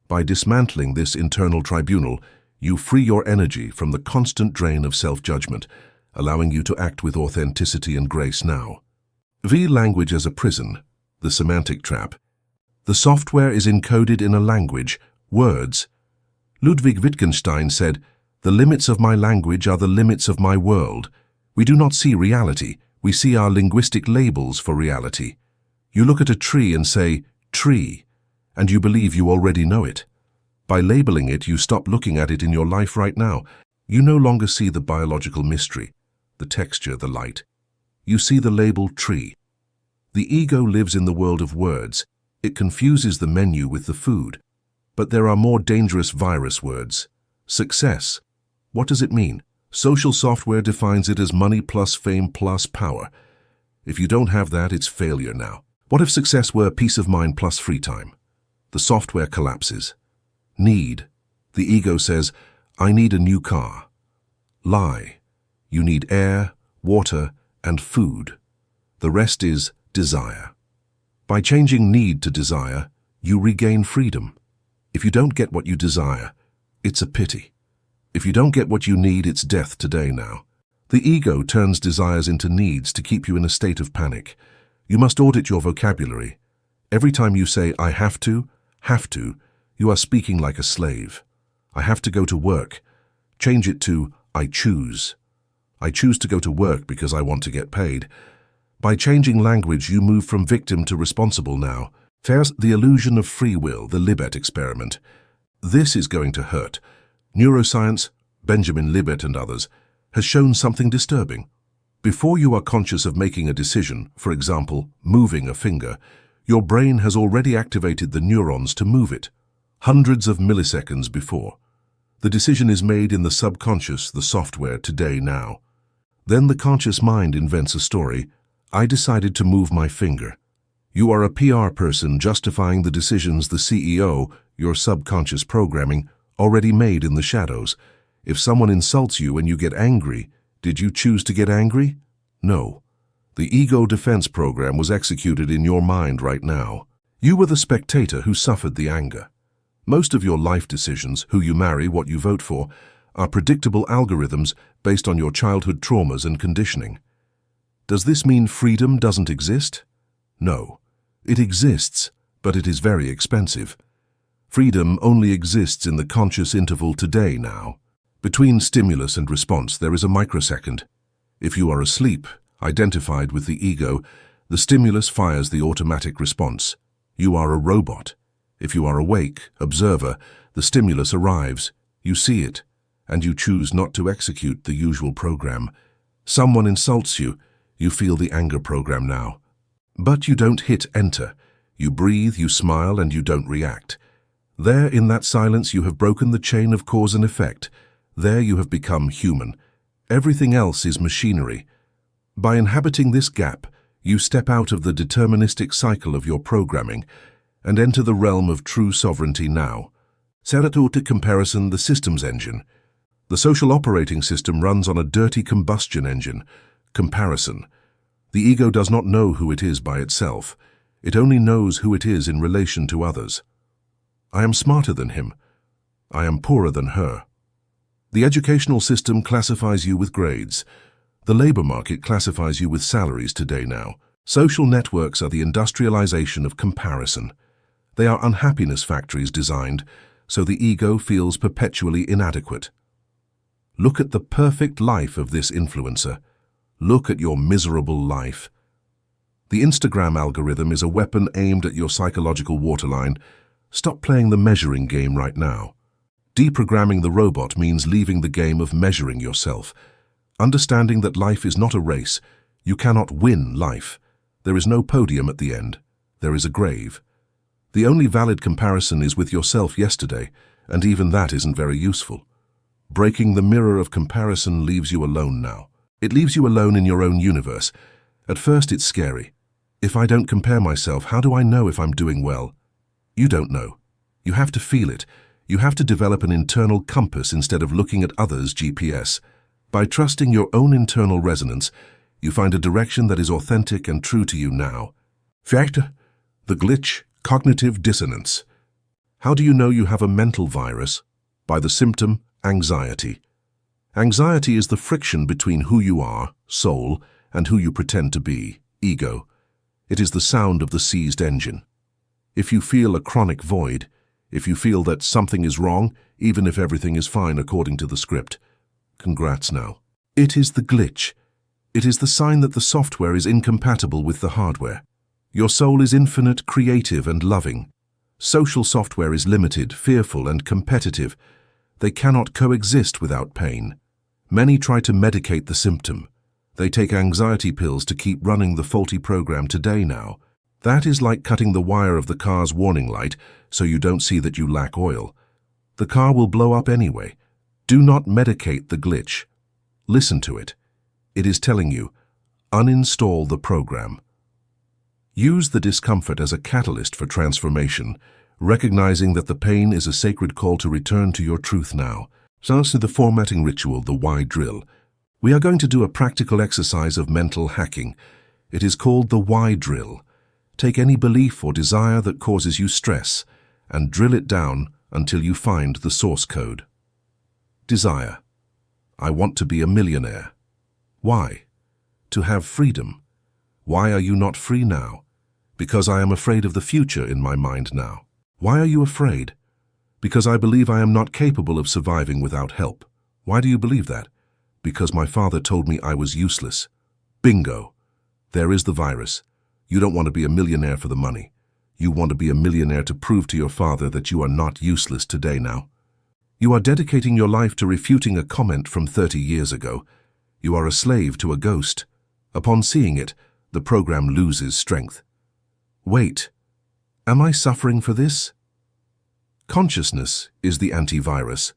By dismantling this internal tribunal, you free your energy from the constant drain of self-judgment, allowing you to act with authenticity and grace now. V, language as a prison, the semantic trap. The software is encoded in a language, words. Ludwig Wittgenstein said, "The limits of my language are the limits of my world." We do not see reality, we see our linguistic labels for reality. You look at a tree and say, tree, and you believe you already know it. By labeling it, you stop looking at it in your life right now. You no longer see the biological mystery, the texture, the light. You see the label tree. The ego lives in the world of words. It confuses the menu with the food. But there are more dangerous virus words. Success. What does it mean? Social software defines it as money plus fame plus power. If you don't have that, it's failure now. What if success were peace of mind plus free time? The software collapses. Need. The ego says, I need a new car. Lie. You need air, water, and food. The rest is desire. By changing need to desire, you regain freedom. If you don't get what you desire, it's a pity. If you don't get what you need, it's death today now. The ego turns desires into needs to keep you in a state of panic. You must audit your vocabulary. Every time you say, I have to, you are speaking like a slave. I have to go to work. Change it to, I choose. I choose to go to work because I want to get paid. By changing language, you move from victim to responsible now. There's the illusion of free will, the Libet experiment. This is going to hurt. Neuroscience, Benjamin Libet and others, has shown something disturbing. Before you are conscious of making a decision, for example, moving a finger, your brain has already activated the neurons to move it, hundreds of milliseconds before. The decision is made in the subconscious, the software, today now. Then the conscious mind invents a story. I decided to move my finger. You are a PR person justifying the decisions the CEO, your subconscious programming, already made in the shadows. If someone insults you and you get angry, did you choose to get angry? No. The ego defense program was executed in your mind right now. You were the spectator who suffered the anger. Most of your life decisions, who you marry, what you vote for, are predictable algorithms based on your childhood traumas and conditioning. Does this mean freedom doesn't exist? No. It exists, but it is very expensive. Freedom only exists in the conscious interval today now. Between stimulus and response, there is a microsecond. If you are asleep, identified with the ego, The stimulus fires the automatic response. You are a robot. If you are awake, observer, the stimulus arrives. You see it, and you choose not to execute the usual program. Someone insults you. You feel the anger program now. But you don't hit enter. You breathe, you smile, and you don't react. There, in that silence, you have broken the chain of cause and effect. There you have become human. Everything else is machinery. By inhabiting this gap, you step out of the deterministic cycle of your programming and enter the realm of true sovereignty now. Seratote comparison, the systems engine. The social operating system runs on a dirty combustion engine, comparison. The ego does not know who it is by itself. It only knows who it is in relation to others. I am smarter than him. I am poorer than her. The educational system classifies you with grades. The labor market classifies you with salaries today now. Social networks are the industrialization of comparison. They are unhappiness factories designed so the ego feels perpetually inadequate. Look at the perfect life of this influencer. Look at your miserable life. The Instagram algorithm is a weapon aimed at your psychological waterline. Stop playing the measuring game right now. Deprogramming the robot means leaving the game of measuring yourself. Understanding that life is not a race. You cannot win life. There is no podium at the end. There is a grave. The only valid comparison is with yourself yesterday, and even that isn't very useful. Breaking the mirror of comparison leaves you alone now. It leaves you alone in your own universe. At first it's scary. If I don't compare myself, how do I know if I'm doing well? You don't know. You have to feel it. You have to develop an internal compass instead of looking at others' GPS. By trusting your own internal resonance, you find a direction that is authentic and true to you now. Fact, the glitch, cognitive dissonance. How do you know you have a mental virus? By the symptom, anxiety. Anxiety is the friction between who you are, soul, and who you pretend to be, ego. It is the sound of the seized engine. If you feel a chronic void, if you feel that something is wrong, even if everything is fine according to the script, congrats now. It is the glitch. It is the sign that the software is incompatible with the hardware. Your soul is infinite, creative, and loving. Social software is limited, fearful, and competitive. They cannot coexist without pain. Many try to medicate the symptom. They take anxiety pills to keep running the faulty program today now. That is like cutting the wire of the car's warning light so you don't see that you lack oil. The car will blow up anyway. Do not medicate the glitch. Listen to it. It is telling you, uninstall the program. Use the discomfort as a catalyst for transformation, recognizing that the pain is a sacred call to return to your truth now. Starts with the formatting ritual, the why drill. We are going to do a practical exercise of mental hacking. It is called the why drill. Take any belief or desire that causes you stress and drill it down until you find the source code. Desire. I want to be a millionaire. Why? To have freedom. Why are you not free now? Because I am afraid of the future in my mind now. Why are you afraid? Because I believe I am not capable of surviving without help. Why do you believe that? Because my father told me I was useless. Bingo. There is the virus. You don't want to be a millionaire for the money. You want to be a millionaire to prove to your father that you are not useless today now. You are dedicating your life to refuting a comment from 30 years ago. You are a slave to a ghost. Upon seeing it, the program loses strength. Wait, am I suffering for this? Consciousness is the antivirus.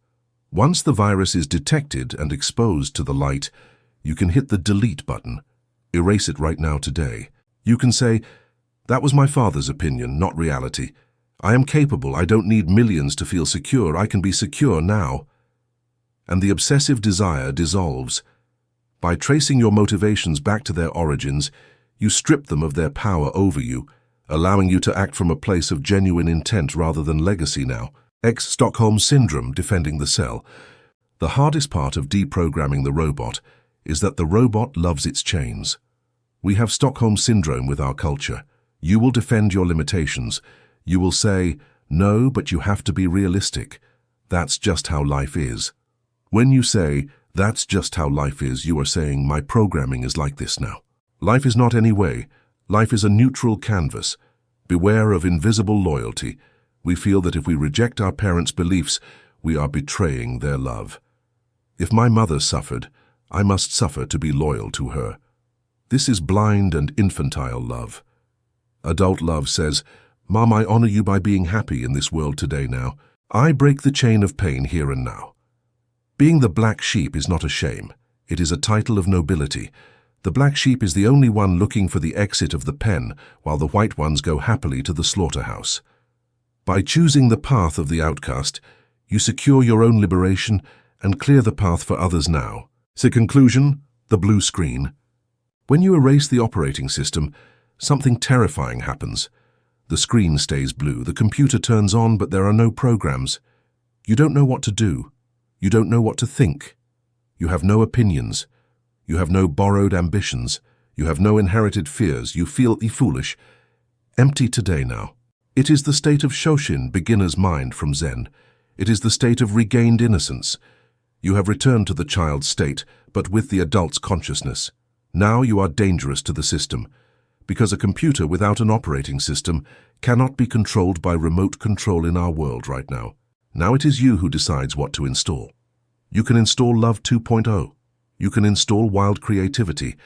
Once the virus is detected and exposed to the light, you can hit the delete button. Erase it right now today. You can say, that was my father's opinion, not reality. I am capable. I don't need millions to feel secure. I can be secure now. And the obsessive desire dissolves. By tracing your motivations back to their origins, you strip them of their power over you, allowing you to act from a place of genuine intent rather than legacy now. Stockholm Syndrome, defending the cell. The hardest part of deprogramming the robot is that the robot loves its chains. We have Stockholm Syndrome with our culture. You will defend your limitations. You will say, no, but you have to be realistic. That's just how life is. When you say, that's just how life is, you are saying, my programming is like this now. Life is not any way. Life is a neutral canvas. Beware of invisible loyalty. We feel that if we reject our parents' beliefs, we are betraying their love. If my mother suffered, I must suffer to be loyal to her. This is blind and infantile love. Adult love says, Mom, I honor you by being happy in this world today now. I break the chain of pain here and now. Being the black sheep is not a shame. It is a title of nobility. The black sheep is the only one looking for the exit of the pen, while the white ones go happily to the slaughterhouse. By choosing the path of the outcast, you secure your own liberation and clear the path for others now. So conclusion, the blue screen. When you erase the operating system, something terrifying happens. The screen stays blue, the computer turns on, but there are no programs. You don't know what to do. You don't know what to think. You have no opinions. You have no borrowed ambitions. You have no inherited fears. You feel foolish. Empty today now. It is the state of Shoshin, beginner's mind from Zen. It is the state of regained innocence. You have returned to the child's state, but with the adult's consciousness. Now you are dangerous to the system, because a computer without an operating system cannot be controlled by remote control in our world right now. Now it is you who decides what to install. You can install Love 2.0. You can install wild creativity,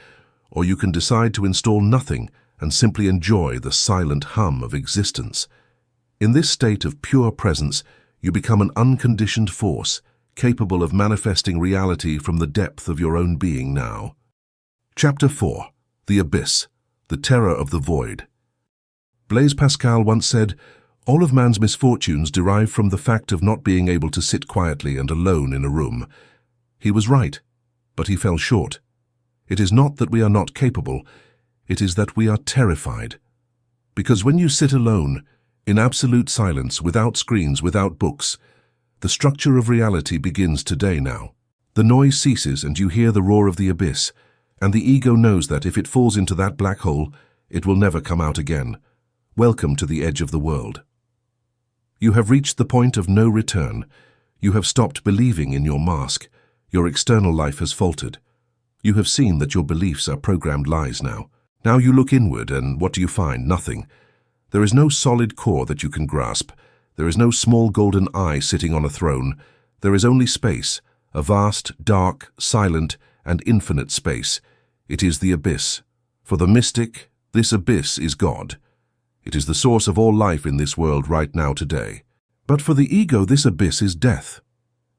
or you can decide to install nothing and simply enjoy the silent hum of existence. In this state of pure presence, you become an unconditioned force, capable of manifesting reality from the depth of your own being now. Chapter 4. The Abyss, the Terror of the Void. Blaise Pascal once said, "All of man's misfortunes derive from the fact of not being able to sit quietly and alone in a room." He was right, but he fell short. It is not that we are not capable, it is that we are terrified. Because when you sit alone, in absolute silence, without screens, without books, the structure of reality begins today now. The noise ceases and you hear the roar of the abyss, and the ego knows that if it falls into that black hole, it will never come out again. Welcome to the edge of the world. You have reached the point of no return. You have stopped believing in your mask. Your external life has faltered. You have seen that your beliefs are programmed lies now. Now you look inward, and what do you find? Nothing. There is no solid core that you can grasp. There is no small golden eye sitting on a throne. There is only space, a vast, dark, silent, and infinite space. It is the abyss. For the mystic, this abyss is God. It is the source of all life in this world right now today. But for the ego, this abyss is death.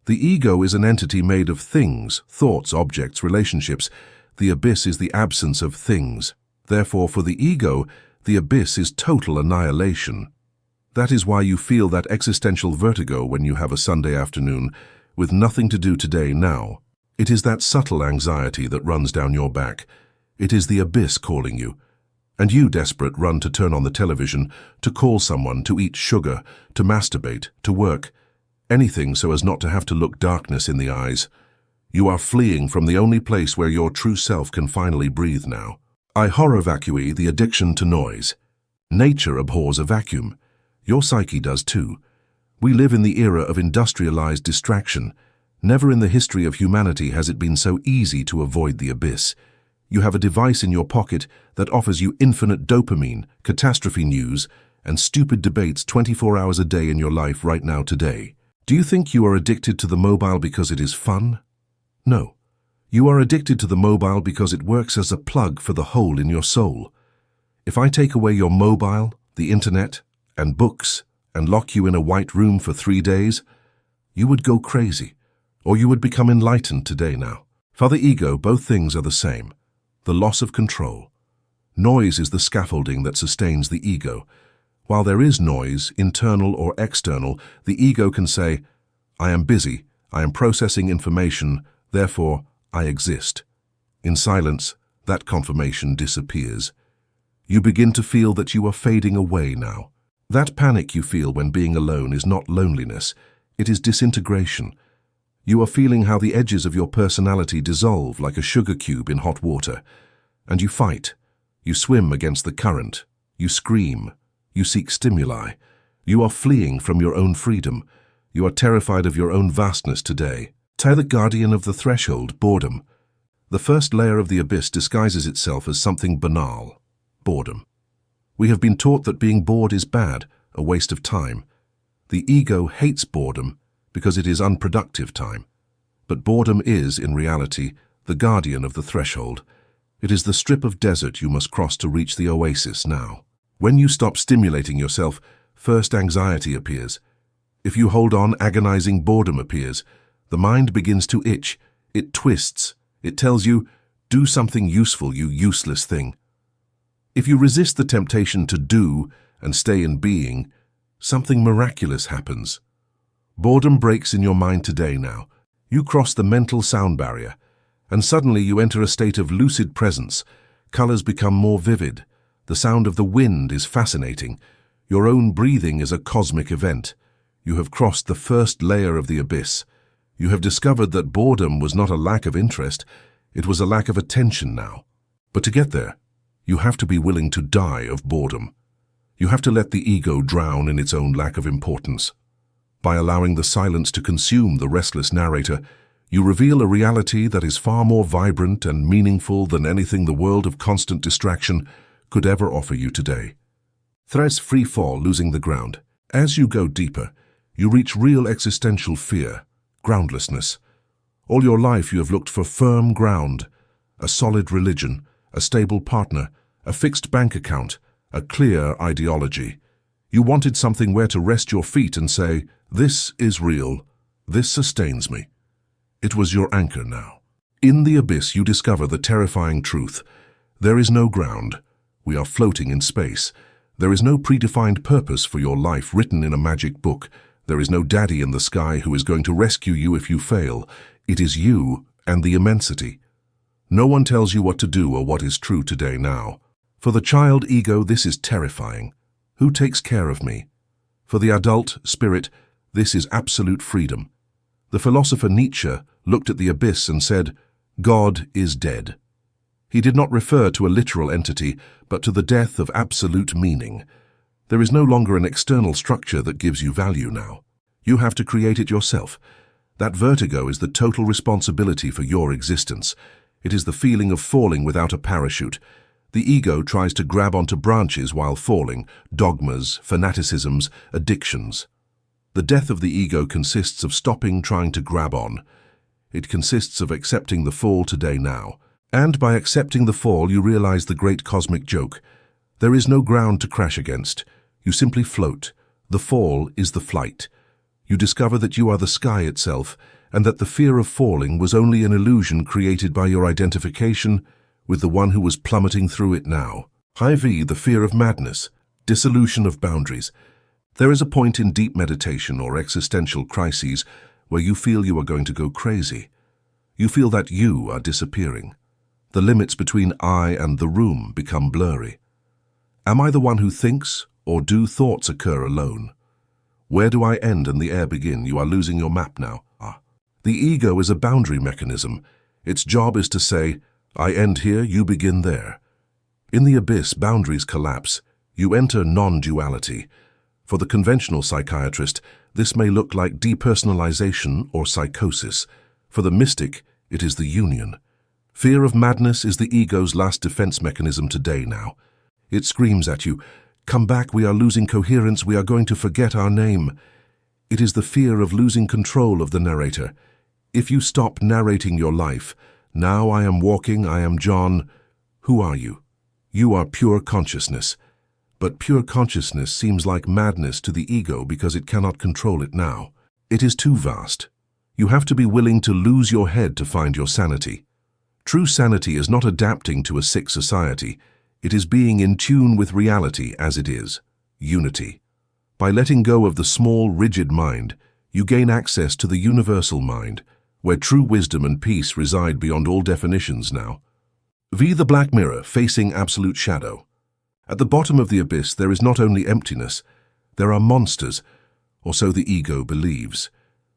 The ego is an entity made of things, thoughts, objects, relationships. The abyss is the absence of things. Therefore, for the ego, the abyss is total annihilation. That is why you feel that existential vertigo when you have a Sunday afternoon with nothing to do today now. It is that subtle anxiety that runs down your back. It is the abyss calling you. And you, desperate, run to turn on the television, to call someone, to eat sugar, to masturbate, to work. Anything so as not to have to look darkness in the eyes. You are fleeing from the only place where your true self can finally breathe now. I horror vacui the addiction to noise. Nature abhors a vacuum. Your psyche does too. We live in the era of industrialized distraction. Never in the history of humanity has it been so easy to avoid the abyss. You have a device in your pocket that offers you infinite dopamine, catastrophe news, and stupid debates 24 hours a day in your life right now today. Do you think you are addicted to the mobile because it is fun? No. You are addicted to the mobile because it works as a plug for the hole in your soul. If I take away your mobile, the internet, and books, and lock you in a white room for 3 days, you would go crazy, or you would become enlightened today now. For the ego, both things are the same. The loss of control. Noise is the scaffolding that sustains the ego. While there is noise, internal or external, the ego can say, I am busy, I am processing information, therefore I exist. In silence, that confirmation disappears. You begin to feel that you are fading away now. That panic you feel when being alone is not loneliness, it is disintegration. You are feeling how the edges of your personality dissolve like a sugar cube in hot water. And you fight. You swim against the current. You scream. You seek stimuli. You are fleeing from your own freedom. You are terrified of your own vastness today. Tie the guardian of the threshold, boredom. The first layer of the abyss disguises itself as something banal. boredom. We have been taught that being bored is bad, a waste of time. The ego hates boredom because it is unproductive time. But boredom is, in reality, the guardian of the threshold. It is the strip of desert you must cross to reach the oasis now. When you stop stimulating yourself, first anxiety appears. If you hold on, agonizing boredom appears. The mind begins to itch. It twists. It tells you, do something useful, you useless thing. If you resist the temptation to do and stay in being, something miraculous happens. Boredom breaks in your mind today now. You cross the mental sound barrier, and suddenly you enter a state of lucid presence. Colors become more vivid. The sound of the wind is fascinating. Your own breathing is a cosmic event. You have crossed the first layer of the abyss. You have discovered that boredom was not a lack of interest, it was a lack of attention now. But to get there, you have to be willing to die of boredom. You have to let the ego drown in its own lack of importance. By allowing the silence to consume the restless narrator, you reveal a reality that is far more vibrant and meaningful than anything the world of constant distraction could ever offer you today. Threats free fall, losing the ground. As you go deeper, you reach real existential fear, groundlessness. All your life you have looked for firm ground, a solid religion, a stable partner, a fixed bank account, a clear ideology. You wanted something where to rest your feet and say, this is real, this sustains me. It was your anchor now. In the abyss you discover the terrifying truth. There is no ground. We are floating in space. There is no predefined purpose for your life written in a magic book. There is no daddy in the sky who is going to rescue you if you fail. It is you and the immensity. No one tells you what to do or what is true today now. For the child ego, this is terrifying. Who takes care of me? For the adult spirit, this is absolute freedom. The philosopher Nietzsche looked at the abyss and said, God is dead. He did not refer to a literal entity, but to the death of absolute meaning. There is no longer an external structure that gives you value now. You have to create it yourself. That vertigo is the total responsibility for your existence. It is the feeling of falling without a parachute. The ego tries to grab onto branches while falling, dogmas, fanaticisms, addictions. The death of the ego consists of stopping trying to grab on. It consists of accepting the fall today now. And by accepting the fall, you realize the great cosmic joke. There is no ground to crash against. You simply float. The fall is the flight. You discover that you are the sky itself, and that the fear of falling was only an illusion created by your identification with the one who was plummeting through it now. IV, the fear of madness, dissolution of boundaries. There is a point in deep meditation or existential crises where you feel you are going to go crazy. You feel that you are disappearing. The limits between I and the room become blurry. Am I the one who thinks, or do thoughts occur alone? Where do I end and the air begin? You are losing your map now. The ego is a boundary mechanism. Its job is to say, I end here, you begin there. In the abyss, boundaries collapse. You enter non-duality. For the conventional psychiatrist, this may look like depersonalization or psychosis. For the mystic, it is the union. Fear of madness is the ego's last defense mechanism today now. It screams at you, come back, we are losing coherence, we are going to forget our name. It is the fear of losing control of the narrator. If you stop narrating your life, now I am walking, I am John, who are you? You are pure consciousness. But pure consciousness seems like madness to the ego because it cannot control it now. It is too vast. You have to be willing to lose your head to find your sanity. True sanity is not adapting to a sick society. It is being in tune with reality as it is, unity. By letting go of the small, rigid mind, you gain access to the universal mind, where true wisdom and peace reside beyond all definitions now. V, the black mirror, facing absolute shadow. At the bottom of the abyss, there is not only emptiness, there are monsters, or so the ego believes.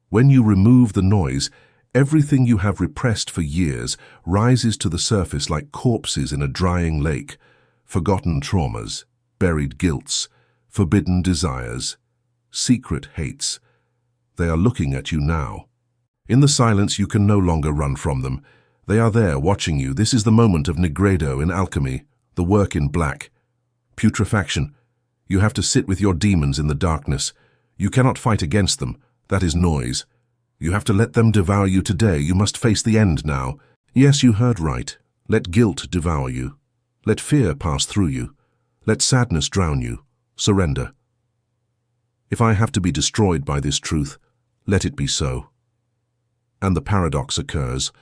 When you remove the noise, everything you have repressed for years rises to the surface like corpses in a drying lake, forgotten traumas, buried guilts, forbidden desires, secret hates. They are looking at you now. In the silence, you can no longer run from them. They are there watching you. This is the moment of Nigredo in alchemy, the work in black. Putrefaction. You have to sit with your demons in the darkness. You cannot fight against them. That is noise. You have to let them devour you today. You must face the end now. Yes, you heard right. Let guilt devour you. Let fear pass through you. Let sadness drown you. Surrender. If I have to be destroyed by this truth, let it be so. And the paradox occurs.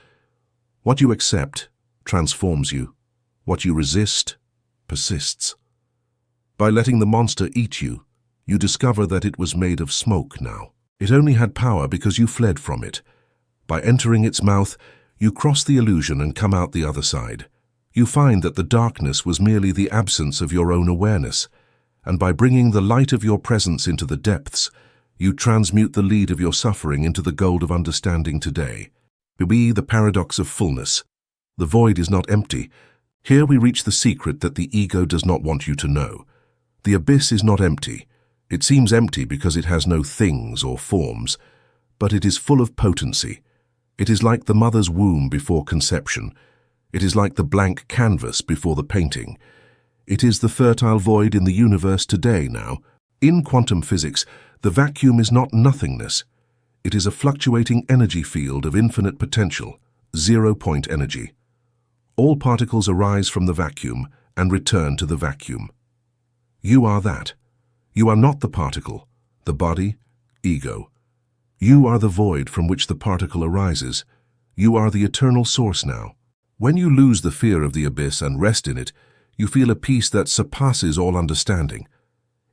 What you accept transforms you. What you resist persists. By letting the monster eat you, you discover that it was made of smoke now. It only had power because you fled from it. By entering its mouth, you cross the illusion and come out the other side. You find that the darkness was merely the absence of your own awareness, and by bringing the light of your presence into the depths, you transmute the lead of your suffering into the gold of understanding today. Be the paradox of fullness. The void is not empty. Here we reach the secret that the ego does not want you to know. The abyss is not empty. It seems empty because it has no things or forms, but it is full of potency. It is like the mother's womb before conception. It is like the blank canvas before the painting. It is the fertile void in the universe today now. In quantum physics, the vacuum is not nothingness. It is a fluctuating energy field of infinite potential, zero-point energy. All particles arise from the vacuum and return to the vacuum. You are that. You are not the particle, the body, ego. You are the void from which the particle arises. You are the eternal source now. When you lose the fear of the abyss and rest in it, you feel a peace that surpasses all understanding.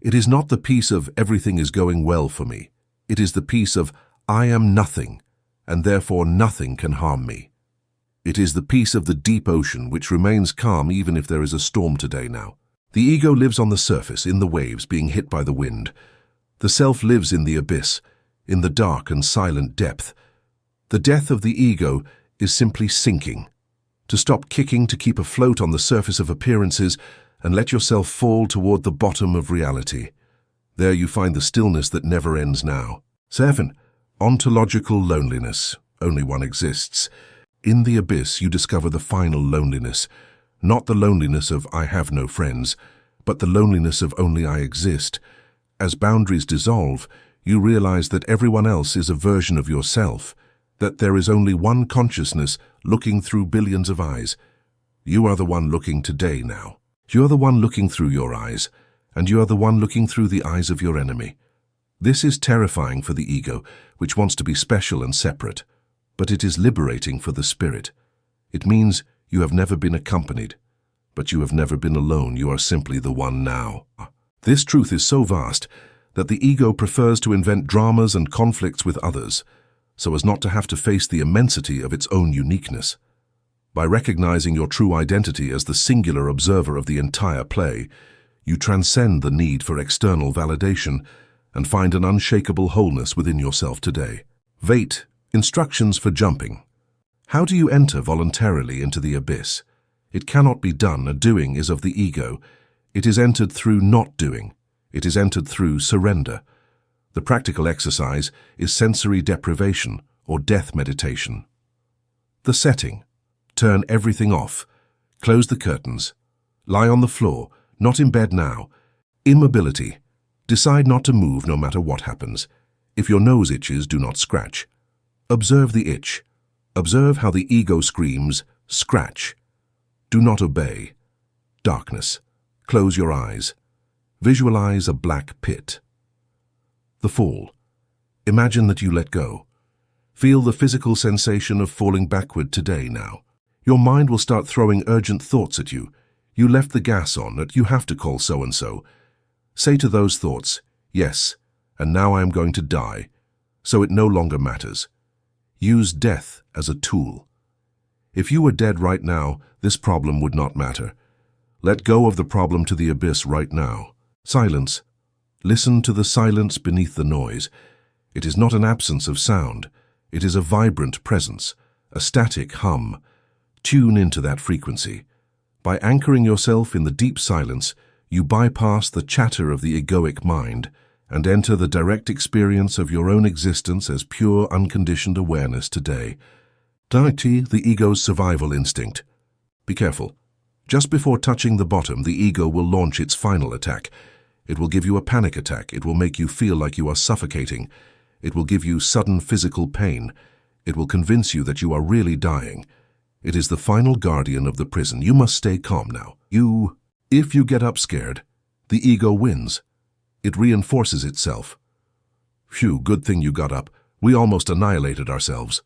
It is not the peace of everything is going well for me. It is the peace of I am nothing, and therefore nothing can harm me. It is the peace of the deep ocean which remains calm even if there is a storm today now. The ego lives on the surface, in the waves, being hit by the wind. The self lives in the abyss, in the dark and silent depth. The death of the ego is simply sinking. To stop kicking, to keep afloat on the surface of appearances, and let yourself fall toward the bottom of reality. There you find the stillness that never ends now. 7. Ontological loneliness. Only one exists. In the abyss you discover the final loneliness. Not the loneliness of I have no friends, but the loneliness of only I exist. As boundaries dissolve, you realize that everyone else is a version of yourself, that there is only one consciousness looking through billions of eyes. You are the one looking today now. You are the one looking through your eyes, and you are the one looking through the eyes of your enemy. This is terrifying for the ego, which wants to be special and separate, but it is liberating for the spirit. It means you have never been accompanied, but you have never been alone. You are simply the one now. This truth is so vast that the ego prefers to invent dramas and conflicts with others, so as not to have to face the immensity of its own uniqueness. By recognizing your true identity as the singular observer of the entire play, you transcend the need for external validation and find an unshakable wholeness within yourself today. Vait, instructions for jumping. How do you enter voluntarily into the abyss? It cannot be done. A doing is of the ego. It is entered through not doing. It is entered through surrender. The practical exercise is sensory deprivation or death meditation. The setting. Turn everything off. Close the curtains. Lie on the floor, not in bed now. Immobility. Decide not to move no matter what happens. If your nose itches, do not scratch. Observe the itch. Observe how the ego screams, scratch. Do not obey. Darkness. Close your eyes. Visualize a black pit. The fall. Imagine that you let go. Feel the physical sensation of falling backward today now. Your mind will start throwing urgent thoughts at you. You left the gas on, that you have to call so-and-so. Say to those thoughts, yes, and now I am going to die, so it no longer matters. Use death as a tool. If you were dead right now, this problem would not matter. Let go of the problem to the abyss right now. Silence. Listen to the silence beneath the noise. It is not an absence of sound. It is a vibrant presence, a static hum. Tune into that frequency. By anchoring yourself in the deep silence, you bypass the chatter of the egoic mind and enter the direct experience of your own existence as pure, unconditioned awareness today. Daiti, the ego's survival instinct. Be careful. Just before touching the bottom, the ego will launch its final attack. It will give you a panic attack. It will make you feel like you are suffocating. It will give you sudden physical pain. It will convince you that you are really dying. It is the final guardian of the prison. You must stay calm now. If you get up scared, the ego wins. It reinforces itself. Phew, good thing you got up. We almost annihilated ourselves.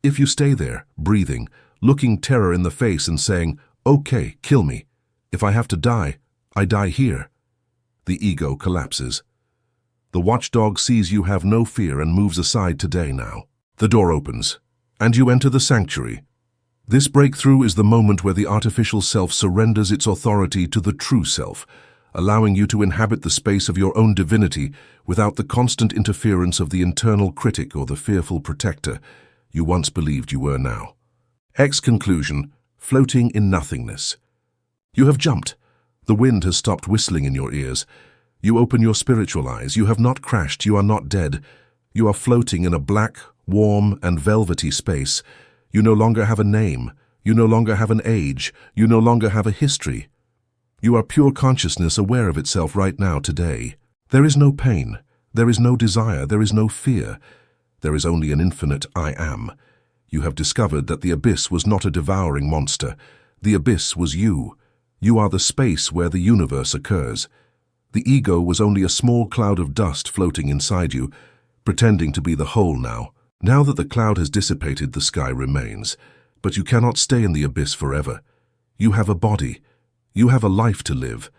If you stay there, breathing, looking terror in the face and saying, "Okay, kill me. If I have to die, I die here," the ego collapses. The watchdog sees you have no fear and moves aside today now. The door opens, and you enter the sanctuary. This breakthrough is the moment where the artificial self surrenders its authority to the true self, allowing you to inhabit the space of your own divinity without the constant interference of the internal critic or the fearful protector you once believed you were now. Conclusion, floating in nothingness. You have jumped. The wind has stopped whistling in your ears. You open your spiritual eyes. You have not crashed. You are not dead. You are floating in a black, warm, and velvety space. You no longer have a name. You no longer have an age. You no longer have a history. You are pure consciousness aware of itself right now, today. There is no pain. There is no desire. There is no fear. There is only an infinite I am. You have discovered that the abyss was not a devouring monster. The abyss was you. You are the space where the universe occurs. The ego was only a small cloud of dust floating inside you, pretending to be the whole now. Now that the cloud has dissipated, the sky remains. But you cannot stay in the abyss forever. You have a body. You have a life to live.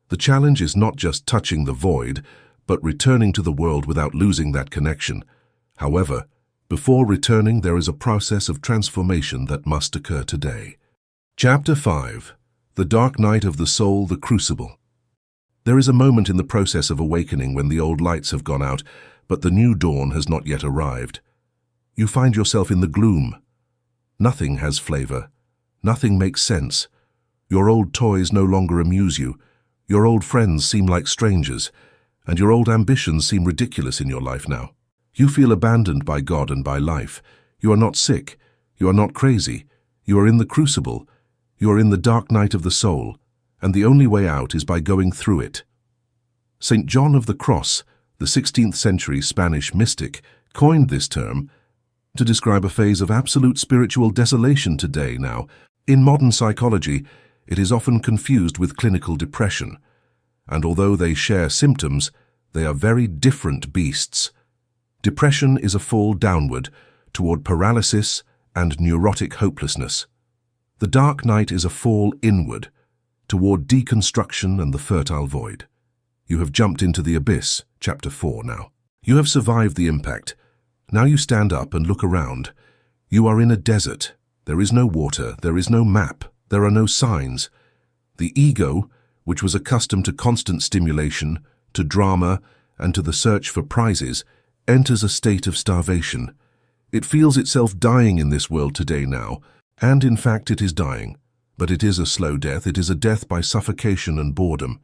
The challenge is not just touching the void, but returning to the world without losing that connection. However, before returning, there is a process of transformation that must occur today. Chapter 5. The Dark Night of the Soul, the Crucible. There is a moment in the process of awakening when the old lights have gone out, but the new dawn has not yet arrived. You find yourself in the gloom. Nothing has flavor. Nothing makes sense. Your old toys no longer amuse you. Your old friends seem like strangers, and your old ambitions seem ridiculous in your life now. You feel abandoned by God and by life. You are not sick. You are not crazy. You are in the crucible. You are in the dark night of the soul, and the only way out is by going through it. St. John of the Cross, the 16th century Spanish mystic, coined this term to describe a phase of absolute spiritual desolation today now. In modern psychology, it is often confused with clinical depression, and although they share symptoms, they are very different beasts. Depression is a fall downward toward paralysis and neurotic hopelessness. The dark night is a fall inward toward deconstruction and the fertile void. You have jumped into the abyss, chapter 4 now. You have survived the impact. Now you stand up and look around. You are in a desert. There is no water. There is no map. There are no signs. The ego, which was accustomed to constant stimulation, to drama, and to the search for prizes, enters a state of starvation. It feels itself dying in this world today now, and in fact it is dying. But it is a slow death. It is a death by suffocation and boredom.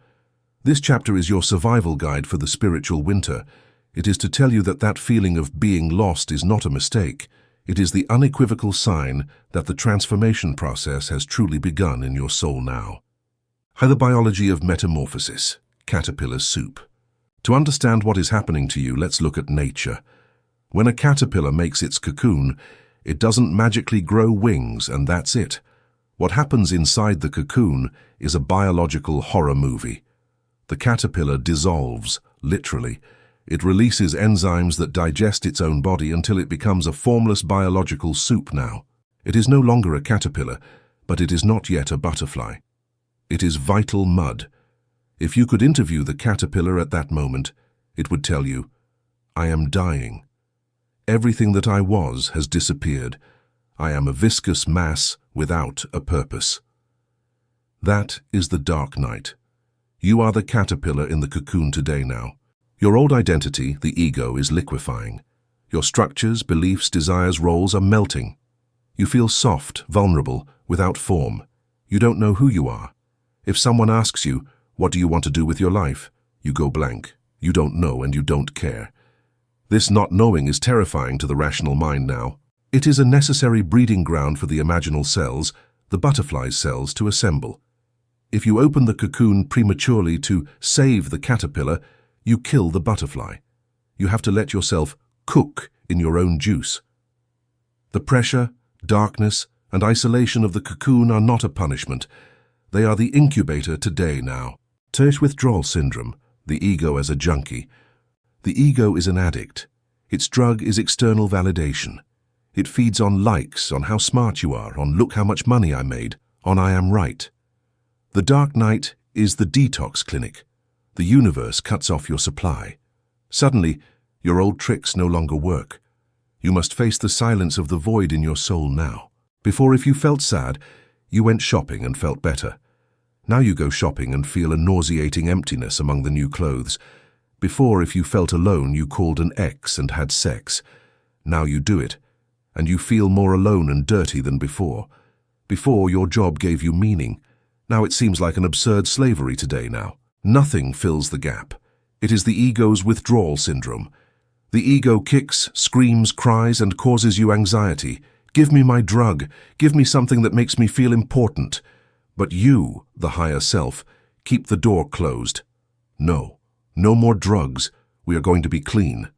This chapter is your survival guide for the spiritual winter. It is to tell you that that feeling of being lost is not a mistake. It is the unequivocal sign that the transformation process has truly begun in your soul now. The biology of metamorphosis, caterpillar soup. To understand what is happening to you, let's look at nature. When a caterpillar makes its cocoon, it doesn't magically grow wings, and that's it. What happens inside the cocoon is a biological horror movie. The caterpillar dissolves, literally. It releases enzymes that digest its own body until it becomes a formless biological soup now. It is no longer a caterpillar, but it is not yet a butterfly. It is vital mud. If you could interview the caterpillar at that moment, it would tell you, "I am dying. Everything that I was has disappeared. I am a viscous mass without a purpose." That is the dark night. You are the caterpillar in the cocoon today now. Your old identity, the ego, is liquefying. Your structures, beliefs, desires, roles are melting. You feel soft, vulnerable, without form. You don't know who you are. If someone asks you, "What do you want to do with your life?" you go blank. You don't know and you don't care. This not knowing is terrifying to the rational mind now. It is a necessary breeding ground for the imaginal cells, the butterfly's cells to assemble. If you open the cocoon prematurely to save the caterpillar, you kill the butterfly. You have to let yourself cook in your own juice. The pressure, darkness, and isolation of the cocoon are not a punishment. They are the incubator today now. Search withdrawal syndrome, the ego as a junkie. The ego is an addict. Its drug is external validation. It feeds on likes, on how smart you are, on look how much money I made, on I am right. The dark night is the detox clinic. The universe cuts off your supply. Suddenly, your old tricks no longer work. You must face the silence of the void in your soul now. Before, if you felt sad, you went shopping and felt better. Now you go shopping and feel a nauseating emptiness among the new clothes. Before, if you felt alone, you called an ex and had sex. Now you do it, and you feel more alone and dirty than before. Before, your job gave you meaning. Now it seems like an absurd slavery today now. Nothing fills the gap. It is the ego's withdrawal syndrome. The ego kicks, screams, cries, and causes you anxiety. Give me my drug. Give me something that makes me feel important. But you, the higher self, keep the door closed. No, no more drugs. We are going to be clean.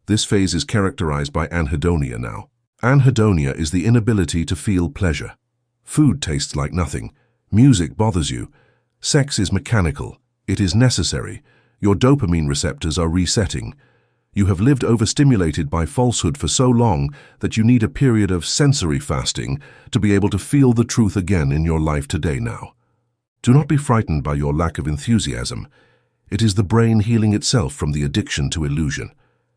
This phase is characterized by anhedonia now. Anhedonia is the inability to feel pleasure. Food tastes like nothing. Music bothers you. Sex is mechanical. It is necessary. Your dopamine receptors are resetting. You have lived overstimulated by falsehood for so long that you need a period of sensory fasting to be able to feel the truth again in your life today now. Do not be frightened by your lack of enthusiasm. It is the brain healing itself from the addiction to illusion.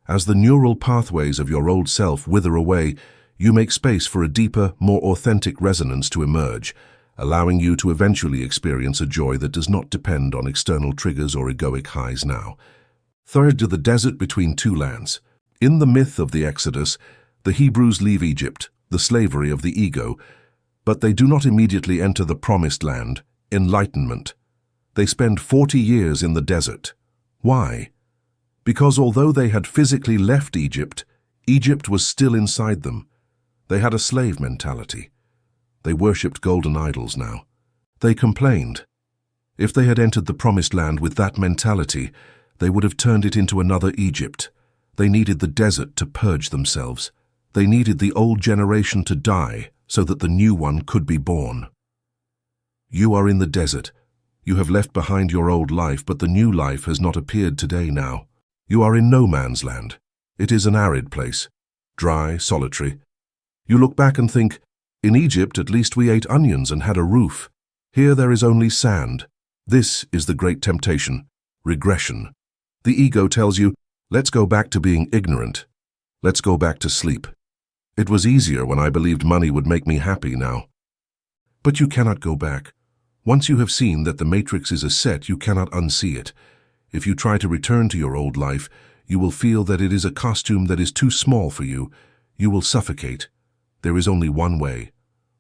As the neural pathways of your old self wither away, you make space for a deeper, more authentic resonance to emerge, allowing you to eventually experience a joy that does not depend on external triggers or egoic highs now. Third, to the desert between two lands. In the myth of the Exodus, the Hebrews leave Egypt, the slavery of the ego, but they do not immediately enter the promised land, enlightenment. They spend 40 years in the desert. Why? Because although they had physically left Egypt, Egypt was still inside them. They had a slave mentality. They worshipped golden idols now. They complained. If they had entered the promised land with that mentality, they would have turned it into another Egypt. They needed the desert to purge themselves. They needed the old generation to die so that the new one could be born. You are in the desert. You have left behind your old life, but the new life has not appeared today now. You are in no man's land. It is an arid place, dry, solitary. You look back and think, in Egypt at least we ate onions and had a roof. Here there is only sand. This is the great temptation, regression. The ego tells you, let's go back to being ignorant. Let's go back to sleep. It was easier when I believed money would make me happy now. But you cannot go back. Once you have seen that the matrix is a set, you cannot unsee it. If you try to return to your old life, you will feel that it is a costume that is too small for you. You will suffocate. There is only one way,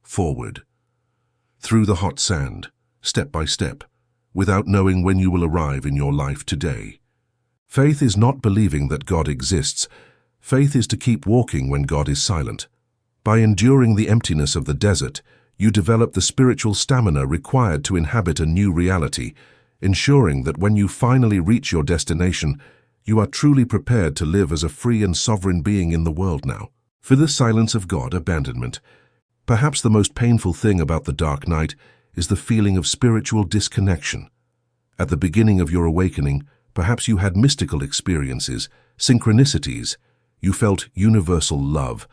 forward. Through the hot sand, step by step, without knowing when you will arrive in your life today. Faith is not believing that God exists. Faith is to keep walking when God is silent. By enduring the emptiness of the desert, you develop the spiritual stamina required to inhabit a new reality, ensuring that when you finally reach your destination, you are truly prepared to live as a free and sovereign being in the world now. For the silence of God, abandonment. Perhaps the most painful thing about the dark night is the feeling of spiritual disconnection. At the beginning of your awakening, perhaps you had mystical experiences, synchronicities. You felt universal love.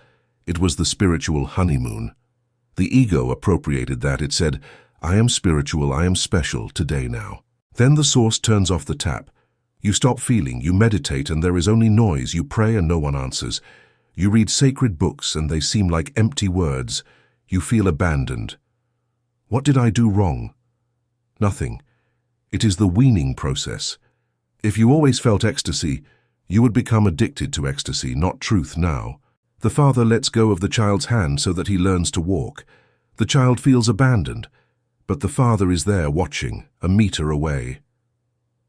It was the spiritual honeymoon. The ego appropriated that. It said, I am spiritual, I am special today now. Then the source turns off the tap. You stop feeling, you meditate, and there is only noise. You pray and no one answers. You read sacred books and they seem like empty words. You feel abandoned. What did I do wrong? Nothing. It is the weaning process. If you always felt ecstasy, you would become addicted to ecstasy, not truth now. The father lets go of the child's hand so that he learns to walk. The child feels abandoned, but the father is there watching, a meter away.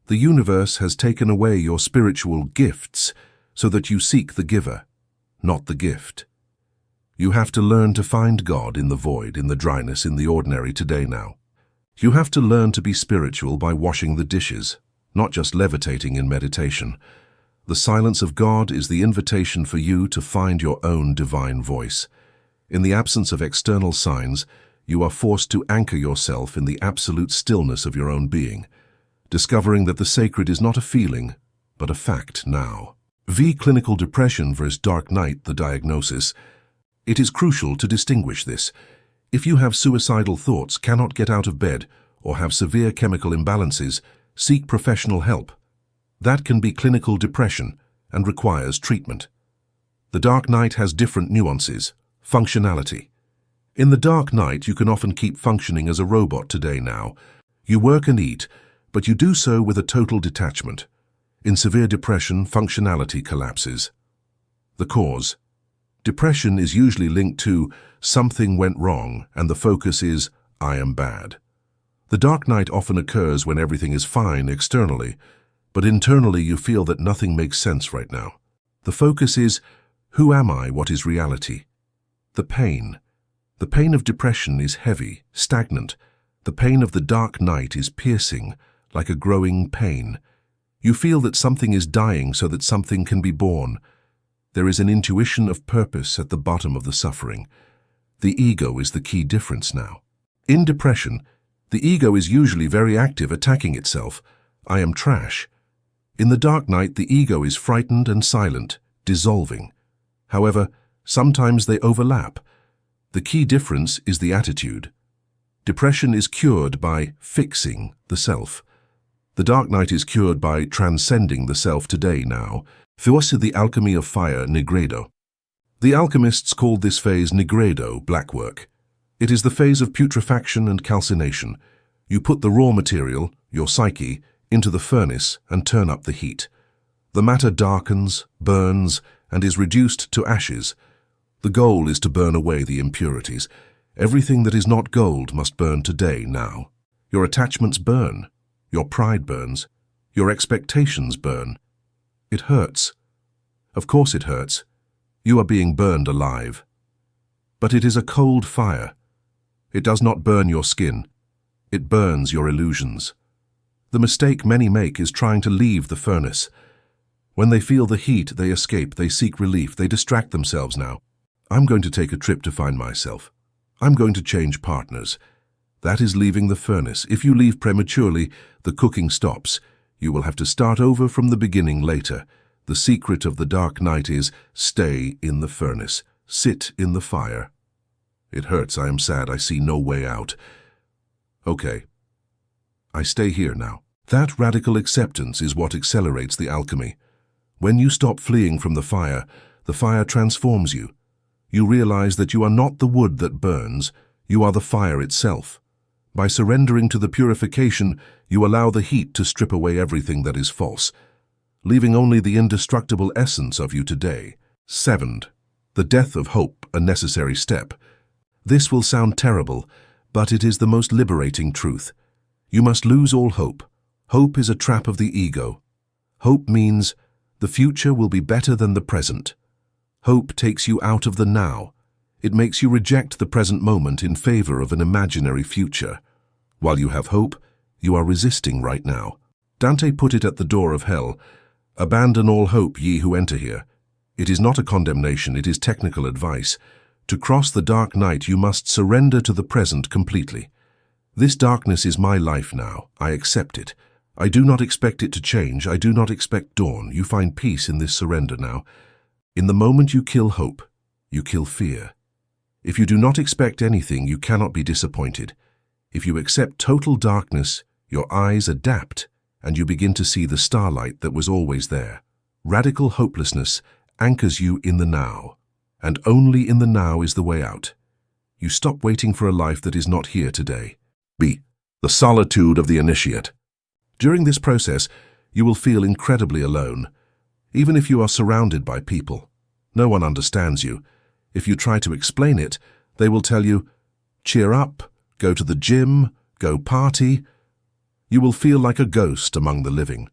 The universe has taken away your spiritual gifts so that you seek the giver, not the gift. You have to learn to find God in the void, in the dryness, in the ordinary today now. You have to learn to be spiritual by washing the dishes, not just levitating in meditation. The silence of God is the invitation for you to find your own divine voice. In the absence of external signs, you are forced to anchor yourself in the absolute stillness of your own being, discovering that the sacred is not a feeling, but a fact now. Clinical depression versus dark night, the diagnosis. It is crucial to distinguish this. If you have suicidal thoughts, cannot get out of bed, or have severe chemical imbalances, seek professional help. That can be clinical depression and requires treatment. The dark night has different nuances. Functionality. In the dark night, you can often keep functioning as a robot today now. You work and eat, but you do so with a total detachment. In severe depression, functionality collapses. The cause. Depression is usually linked to something went wrong, and the focus is, I am bad. The dark night often occurs when everything is fine externally, but internally you feel that nothing makes sense right now. The focus is, who am I, what is reality? The pain. The pain of depression is heavy, stagnant. The pain of the dark night is piercing, like a growing pain. You feel that something is dying so that something can be born. There is an intuition of purpose at the bottom of the suffering. The ego is the key difference now. In depression, the ego is usually very active, attacking itself. I am trash. In the dark night, the ego is frightened and silent, dissolving. However, sometimes they overlap. The key difference is the attitude. Depression is cured by fixing the self. The dark night is cured by transcending the self today now. Thus the alchemy of fire, nigredo. The alchemists called this phase nigredo, black work. It is the phase of putrefaction and calcination. You put the raw material, your psyche, into the furnace and turn up the heat. The matter darkens, burns, and is reduced to ashes. The goal is to burn away the impurities. Everything that is not gold must burn today, now. Your attachments burn. Your pride burns. Your expectations burn. It hurts. Of course it hurts. You are being burned alive. But it is a cold fire. It does not burn your skin. It burns your illusions. The mistake many make is trying to leave the furnace. When they feel the heat, they escape, they seek relief, they distract themselves now. I'm going to take a trip to find myself. I'm going to change partners. That is leaving the furnace. If you leave prematurely, the cooking stops. You will have to start over from the beginning later. The secret of the dark night is stay in the furnace. Sit in the fire. It hurts, I am sad, I see no way out. Okay. I stay here now. That radical acceptance is what accelerates the alchemy. When you stop fleeing from the fire transforms you. You realize that you are not the wood that burns, you are the fire itself. By surrendering to the purification, you allow the heat to strip away everything that is false, leaving only the indestructible essence of you today. 7. The death of hope, a necessary step. This will sound terrible, but it is the most liberating truth. You must lose all hope. Hope is a trap of the ego. Hope means the future will be better than the present. Hope takes you out of the now. It makes you reject the present moment in favor of an imaginary future. While you have hope, you are resisting right now. Dante put it at the door of hell. Abandon all hope, ye who enter here. It is not a condemnation, it is technical advice. To cross the dark night, you must surrender to the present completely. This darkness is my life now. I accept it. I do not expect it to change. I do not expect dawn. You find peace in this surrender now. In the moment you kill hope, you kill fear. If you do not expect anything, you cannot be disappointed. If you accept total darkness, your eyes adapt, and you begin to see the starlight that was always there. Radical hopelessness anchors you in the now, and only in the now is the way out. You stop waiting for a life that is not here today. B. The solitude of the initiate. During this process, you will feel incredibly alone. Even if you are surrounded by people, no one understands you. If you try to explain it, they will tell you, cheer up, go to the gym, go party. You will feel like a ghost among the living.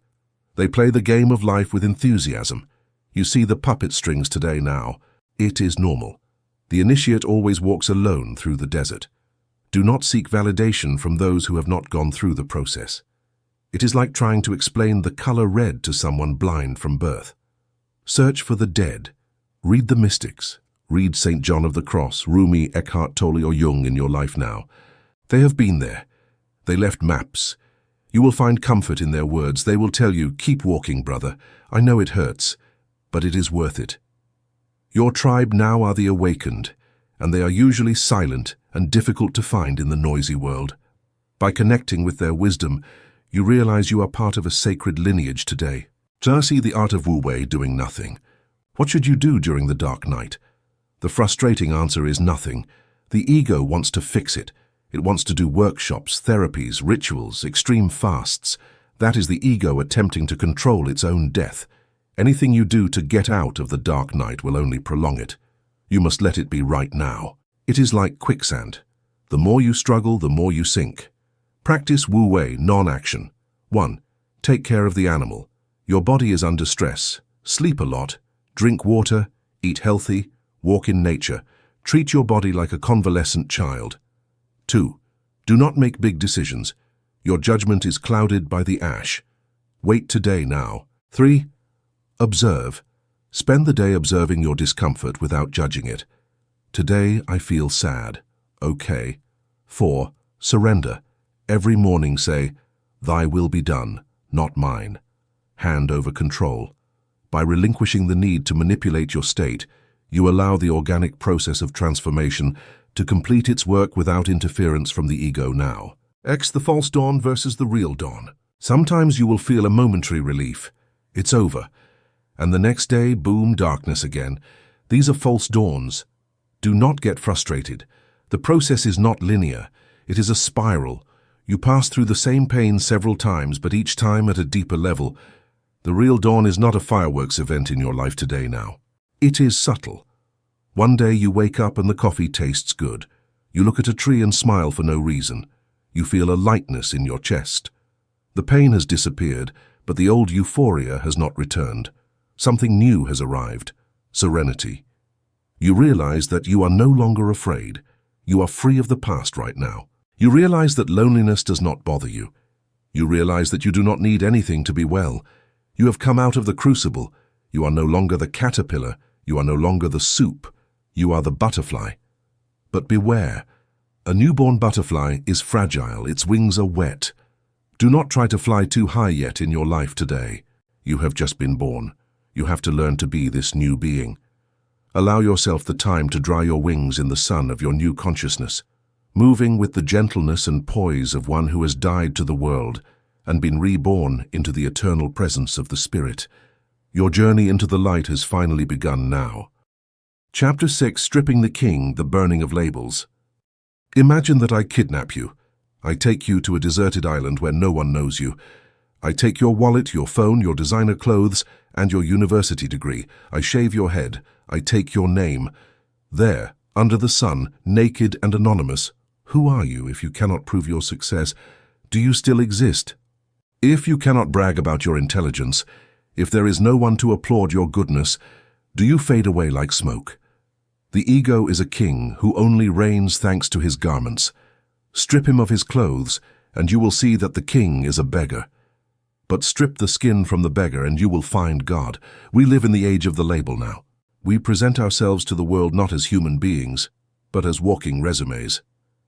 They play the game of life with enthusiasm. You see the puppet strings today now. It is normal. The initiate always walks alone through the desert. Do not seek validation from those who have not gone through the process. It is like trying to explain the color red to someone blind from birth. Search for the dead. Read the mystics. Read St. John of the Cross, Rumi, Eckhart Tolle or Jung in your life now. They have been there. They left maps. You will find comfort in their words. They will tell you, keep walking, brother. I know it hurts, but it is worth it. Your tribe now are the awakened, and they are usually silent and difficult to find in the noisy world. By connecting with their wisdom, you realize you are part of a sacred lineage today. See the art of Wu Wei doing nothing. What should you do during the dark night? The frustrating answer is nothing. The ego wants to fix it. It wants to do workshops, therapies, rituals, extreme fasts. That is the ego attempting to control its own death. Anything you do to get out of the dark night will only prolong it. You must let it be right now. It is like quicksand. The more you struggle, the more you sink. Practice Wu Wei, non-action. 1. Take care of the animal. Your body is under stress. Sleep a lot. Drink water. Eat healthy. Walk in nature. Treat your body like a convalescent child. 2. Do not make big decisions. Your judgment is clouded by the ash. Wait today now. 3. Observe. Spend the day observing your discomfort without judging it. Today I feel sad. Okay. 4. Surrender. Every morning say, Thy will be done, not mine. Hand over control. By relinquishing the need to manipulate your state, you allow the organic process of transformation to complete its work without interference from the ego now. X the false dawn versus the real dawn. Sometimes you will feel a momentary relief. It's over. And the next day, boom, darkness again. These are false dawns. Do not get frustrated. The process is not linear. It is a spiral. You pass through the same pain several times, but each time at a deeper level. The real dawn is not a fireworks event in your life today now. It is subtle. One day you wake up and the coffee tastes good. You look at a tree and smile for no reason. You feel a lightness in your chest. The pain has disappeared, but the old euphoria has not returned. Something new has arrived. Serenity. You realize that you are no longer afraid. You are free of the past right now. You realize that loneliness does not bother you. You realize that you do not need anything to be well. You have come out of the crucible. You are no longer the caterpillar. You are no longer the soup. You are the butterfly. But beware. A newborn butterfly is fragile. Its wings are wet. Do not try to fly too high yet in your life today. You have just been born. You have to learn to be this new being. Allow yourself the time to dry your wings in the sun of your new consciousness, moving with the gentleness and poise of one who has died to the world and been reborn into the eternal presence of the Spirit. Your journey into the light has finally begun now. Chapter 6, Stripping the King, the Burning of Labels. Imagine that I kidnap you. I take you to a deserted island where no one knows you. I take your wallet, your phone, your designer clothes, and your university degree. I shave your head. I take your name. There, under the sun, naked and anonymous. Who are you if you cannot prove your success? Do you still exist? If you cannot brag about your intelligence, if there is no one to applaud your goodness, do you fade away like smoke? The ego is a king who only reigns thanks to his garments. Strip him of his clothes, and you will see that the king is a beggar. But strip the skin from the beggar and you will find God. We live in the age of the label now. We present ourselves to the world not as human beings, but as walking resumes.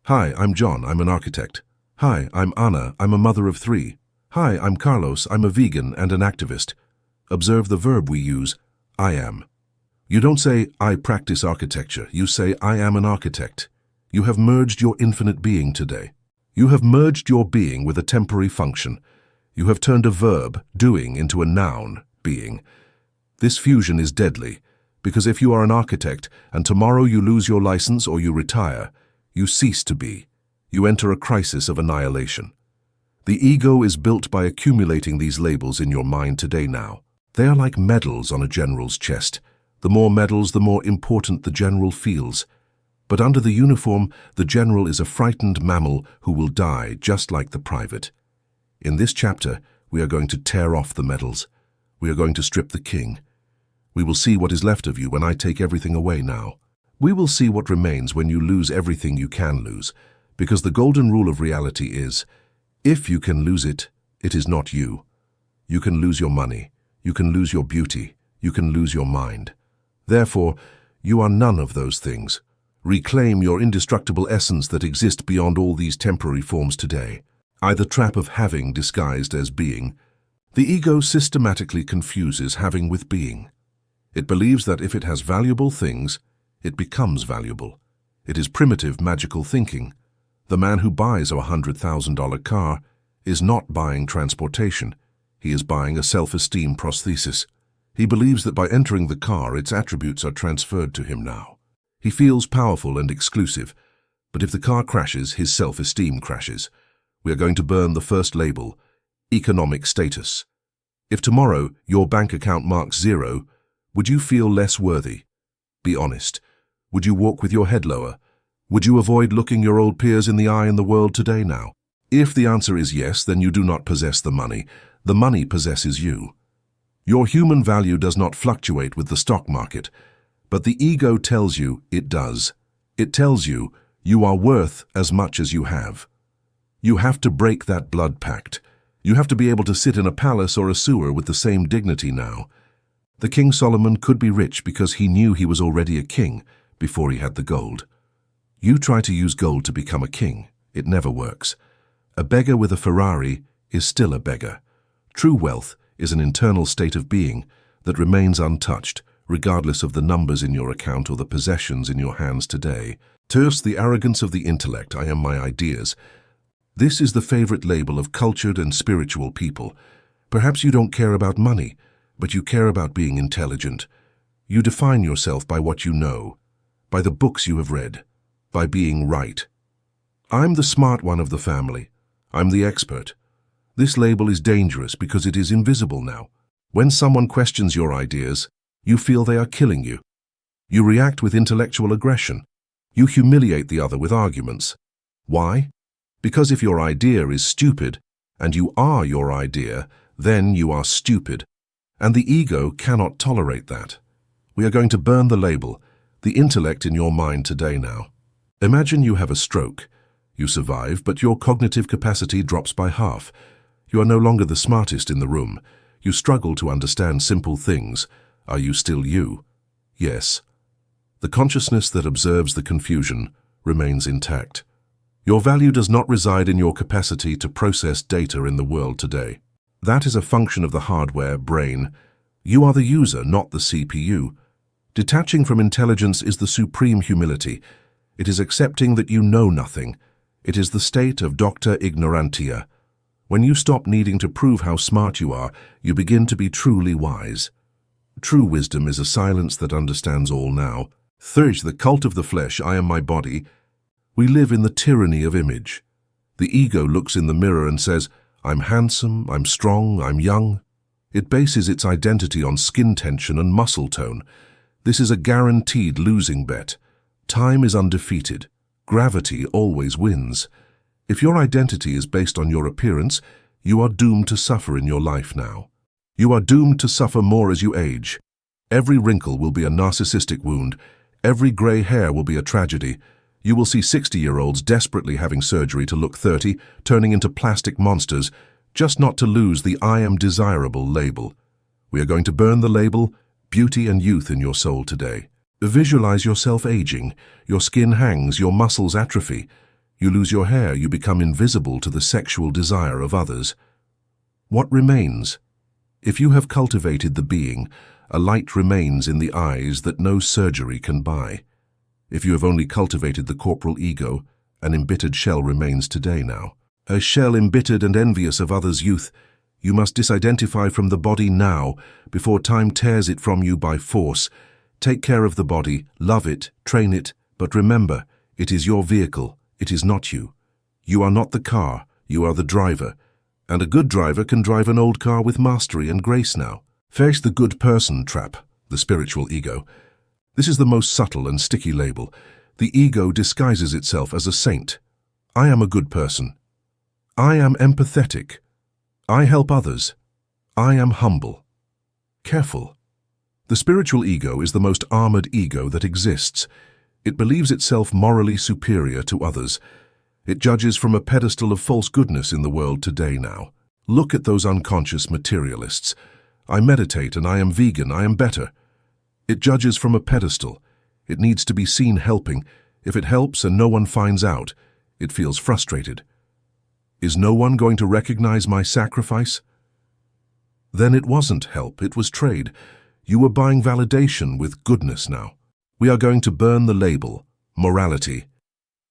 Hi, I'm John, I'm an architect. Hi, I'm Anna, I'm a mother of 3. Hi, I'm Carlos, I'm a vegan and an activist. Observe the verb we use, I am. You don't say, I practice architecture. You say, I am an architect. You have merged your infinite being today. You have merged your being with a temporary function. You have turned a verb, doing, into a noun, being. This fusion is deadly, because if you are an architect and tomorrow you lose your license or you retire, you cease to be. You enter a crisis of annihilation. The ego is built by accumulating these labels in your mind today now. They are like medals on a general's chest. The more medals, the more important the general feels. But under the uniform, the general is a frightened mammal who will die just like the private. In this chapter, we are going to tear off the medals. We are going to strip the king. We will see what is left of you when I take everything away now. We will see what remains when you lose everything you can lose, because the golden rule of reality is, if you can lose it, it is not you. You can lose your money, you can lose your beauty, you can lose your mind. Therefore, you are none of those things. Reclaim your indestructible essence that exists beyond all these temporary forms today. The trap of having disguised as being. The ego systematically confuses having with being. It believes that if it has valuable things, it becomes valuable. It is primitive, magical thinking. The man who buys a $100,000 car is not buying transportation. He is buying a self-esteem prosthesis. He believes that by entering the car, its attributes are transferred to him now. He feels powerful and exclusive, but if the car crashes, his self-esteem crashes. We are going to burn the first label, economic status. If tomorrow your bank account marks 0, would you feel less worthy? Be honest. Would you walk with your head lower? Would you avoid looking your old peers in the eye in the world today now? If the answer is yes, then you do not possess the money possesses you. Your human value does not fluctuate with the stock market, but the ego tells you it does. It tells you you are worth as much as you have. You have to break that blood pact. You have to be able to sit in a palace or a sewer with the same dignity now. The King Solomon could be rich because he knew he was already a king before he had the gold. You try to use gold to become a king. It never works. A beggar with a Ferrari is still a beggar. True wealth is an internal state of being that remains untouched, regardless of the numbers in your account or the possessions in your hands today. Terse the arrogance of the intellect, I am my ideas. This is the favorite label of cultured and spiritual people. Perhaps you don't care about money, but you care about being intelligent. You define yourself by what you know, by the books you have read, by being right. I'm the smart one of the family. I'm the expert. This label is dangerous because it is invisible now. When someone questions your ideas, you feel they are killing you. You react with intellectual aggression. You humiliate the other with arguments. Why? Because if your idea is stupid, and you are your idea, then you are stupid. And the ego cannot tolerate that. We are going to burn the label, the intellect in your mind today now. Imagine you have a stroke. You survive, but your cognitive capacity drops by half. You are no longer the smartest in the room. You struggle to understand simple things. Are you still you? Yes. The consciousness that observes the confusion remains intact. Your value does not reside in your capacity to process data in the world today. That is a function of the hardware, brain. You are the user, not the CPU. Detaching from intelligence is the supreme humility. It is accepting that you know nothing. It is the state of Doctor Ignorantia. When you stop needing to prove how smart you are, you begin to be truly wise. True wisdom is a silence that understands all now. Third, the cult of the flesh, I am my body. We live in the tyranny of image. The ego looks in the mirror and says, I'm handsome, I'm strong, I'm young. It bases its identity on skin tension and muscle tone. This is a guaranteed losing bet. Time is undefeated. Gravity always wins. If your identity is based on your appearance, you are doomed to suffer in your life now. You are doomed to suffer more as you age. Every wrinkle will be a narcissistic wound. Every gray hair will be a tragedy. You will see 60-year-olds desperately having surgery to look 30, turning into plastic monsters, just not to lose the I am desirable label. We are going to burn the label, beauty and youth in your soul today. Visualize yourself aging. Your skin hangs, your muscles atrophy. You lose your hair, you become invisible to the sexual desire of others. What remains? If you have cultivated the being, a light remains in the eyes that no surgery can buy. If you have only cultivated the corporal ego, an embittered shell remains today now. A shell embittered and envious of others' youth. You must disidentify from the body now, before time tears it from you by force. Take care of the body, love it, train it, but remember, it is your vehicle, it is not you. You are not the car, you are the driver. And a good driver can drive an old car with mastery and grace now. Face the good person trap, the spiritual ego. This is the most subtle and sticky label. The ego disguises itself as a saint. I am a good person. I am empathetic. I help others. I am humble. Careful. The spiritual ego is the most armored ego that exists. It believes itself morally superior to others. It judges from a pedestal of false goodness in the world today now. Look at those unconscious materialists. I meditate and I am vegan, I am better. It judges from a pedestal. It needs to be seen helping. If it helps and no one finds out, it feels frustrated. Is no one going to recognize my sacrifice? Then it wasn't help, it was trade. You were buying validation with goodness now. We are going to burn the label, morality.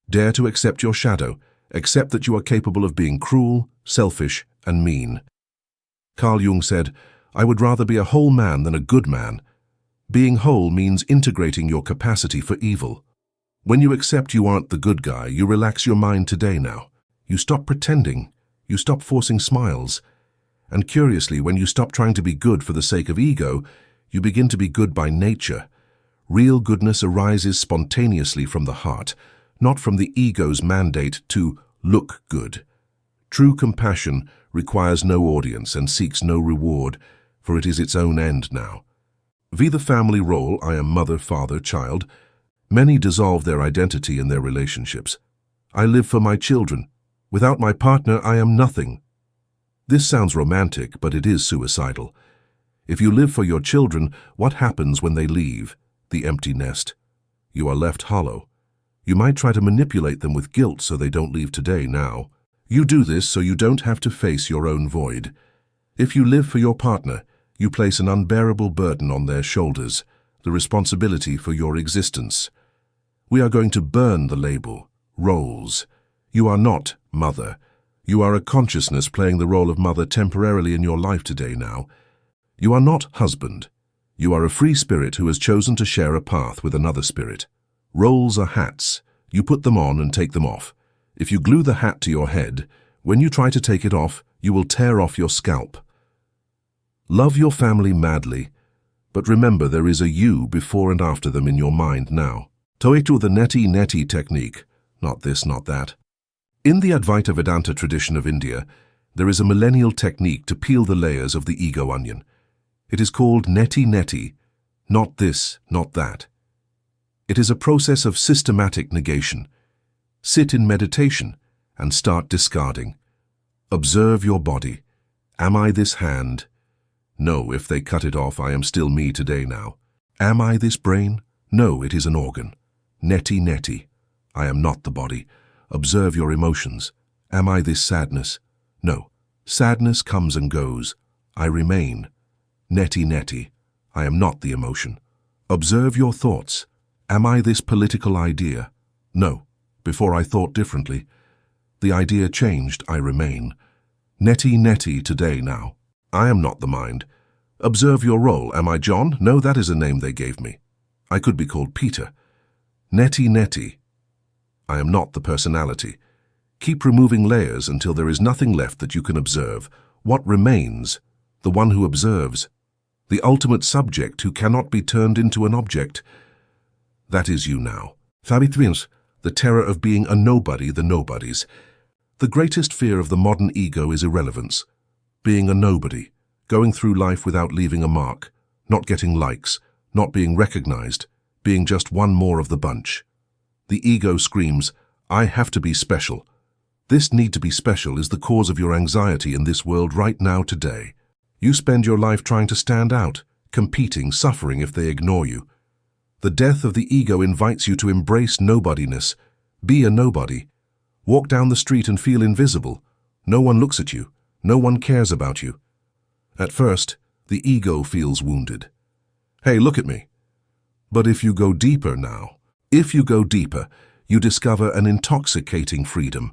Dare to accept your shadow. Accept that you are capable of being cruel, selfish, and mean. Carl Jung said, "I would rather be a whole man than a good man." Being whole means integrating your capacity for evil. When you accept you aren't the good guy, you relax your mind today now. You stop pretending. You stop forcing smiles. And curiously, when you stop trying to be good for the sake of ego, you begin to be good by nature. Real goodness arises spontaneously from the heart, not from the ego's mandate to look good. True compassion requires no audience and seeks no reward, for it is its own end now. Via the family role, I am mother, father, child, many dissolve their identity in their relationships. I live for my children. Without my partner, I am nothing. This sounds romantic, but it is suicidal. If you live for your children, what happens when they leave? The empty nest. You are left hollow. You might try to manipulate them with guilt so they don't leave today now. You do this so you don't have to face your own void. If you live for your partner, you place an unbearable burden on their shoulders, the responsibility for your existence. We are going to burn the label, roles. You are not mother. You are a consciousness playing the role of mother temporarily in your life today now. You are not husband. You are a free spirit who has chosen to share a path with another spirit. Roles are hats. You put them on and take them off. If you glue the hat to your head, when you try to take it off, you will tear off your scalp. Love your family madly, but remember there is a you before and after them in your mind now. Toetu the neti technique, not this, not that. In the Advaita Vedanta tradition of India, there is a millennial technique to peel the layers of the ego onion. It is called neti, not this, not that. It is a process of systematic negation. Sit in meditation and start discarding. Observe your body. Am I this hand? No, if they cut it off, I am still me today now. Am I this brain? No, it is an organ. Neti. I am not the body. Observe your emotions. Am I this sadness? No. Sadness comes and goes. I remain. Neti. I am not the emotion. Observe your thoughts. Am I this political idea? No. Before I thought differently. The idea changed, I remain. Neti today now. I am not the mind. Observe your role. Am I John? No, that is a name they gave me. I could be called Peter. Neti. I am not the personality. Keep removing layers until there is nothing left that you can observe. What remains? The one who observes. The ultimate subject who cannot be turned into an object. That is you now. Fabitrians, the terror of being a nobody, the nobodies. The greatest fear of the modern ego is irrelevance. Being a nobody, going through life without leaving a mark, not getting likes, not being recognized, being just one more of the bunch. The ego screams, I have to be special. This need to be special is the cause of your anxiety in this world right now today. You spend your life trying to stand out, competing, suffering if they ignore you. The death of the ego invites you to embrace nobodiness. Be a nobody. Walk down the street and feel invisible. No one looks at you. No one cares about you. At first, the ego feels wounded. Hey, look at me. But if you go deeper now, you discover an intoxicating freedom.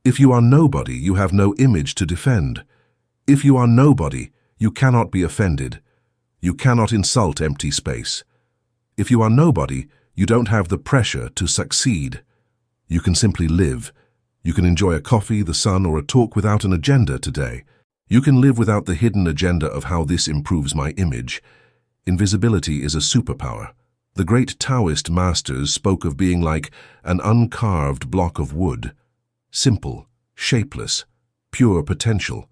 If you are nobody, you have no image to defend. If you are nobody, you cannot be offended. You cannot insult empty space. If you are nobody, you don't have the pressure to succeed. You can simply live. You can enjoy a coffee, the sun, or a talk without an agenda today. You can live without the hidden agenda of how this improves my image. Invisibility is a superpower. The great Taoist masters spoke of being like an uncarved block of wood. Simple, shapeless, pure potential.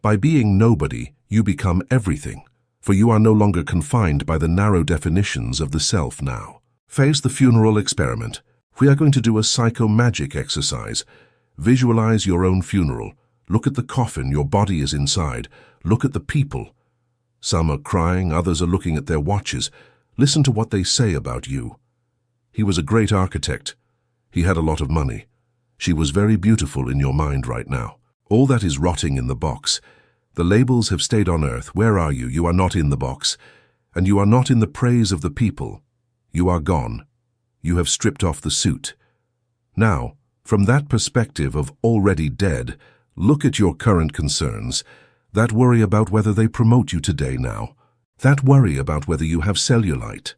By being nobody, you become everything, for you are no longer confined by the narrow definitions of the self now. Face the funeral experiment. We are going to do a psycho-magic exercise. Visualize your own funeral. Look at the coffin, your body is inside. Look at the people. Some are crying, others are looking at their watches. Listen to what they say about you. He was a great architect. He had a lot of money. She was very beautiful in your mind right now. All that is rotting in the box. The labels have stayed on earth. Where are you? You are not in the box. And you are not in the praise of the people. You are gone. You have stripped off the suit. Now, from that perspective of already dead, look at your current concerns. That worry about whether they promote you today now. That worry about whether you have cellulite.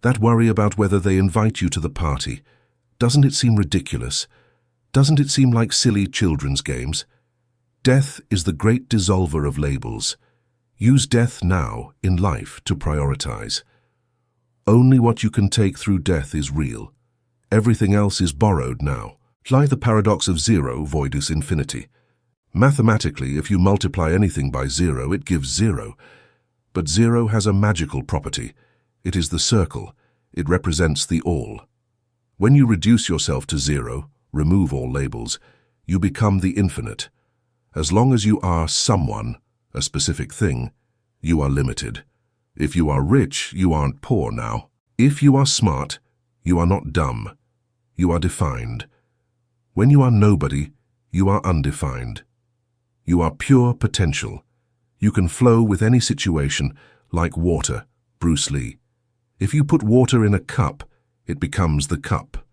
That worry about whether they invite you to the party. Doesn't it seem ridiculous? Doesn't it seem like silly children's games? Death is the great dissolver of labels. Use death now in life to prioritize. Only what you can take through death is real. Everything else is borrowed now. Apply the paradox of zero voidus infinity. Mathematically, if you multiply anything by zero, it gives zero. But zero has a magical property. It is the circle. It represents the all. When you reduce yourself to zero, remove all labels, you become the infinite. As long as you are someone, a specific thing, you are limited. If you are rich, you aren't poor now. If you are smart, you are not dumb. You are defined. When you are nobody, you are undefined. You are pure potential. You can flow with any situation, like water, Bruce Lee. If you put water in a cup, it becomes the cup.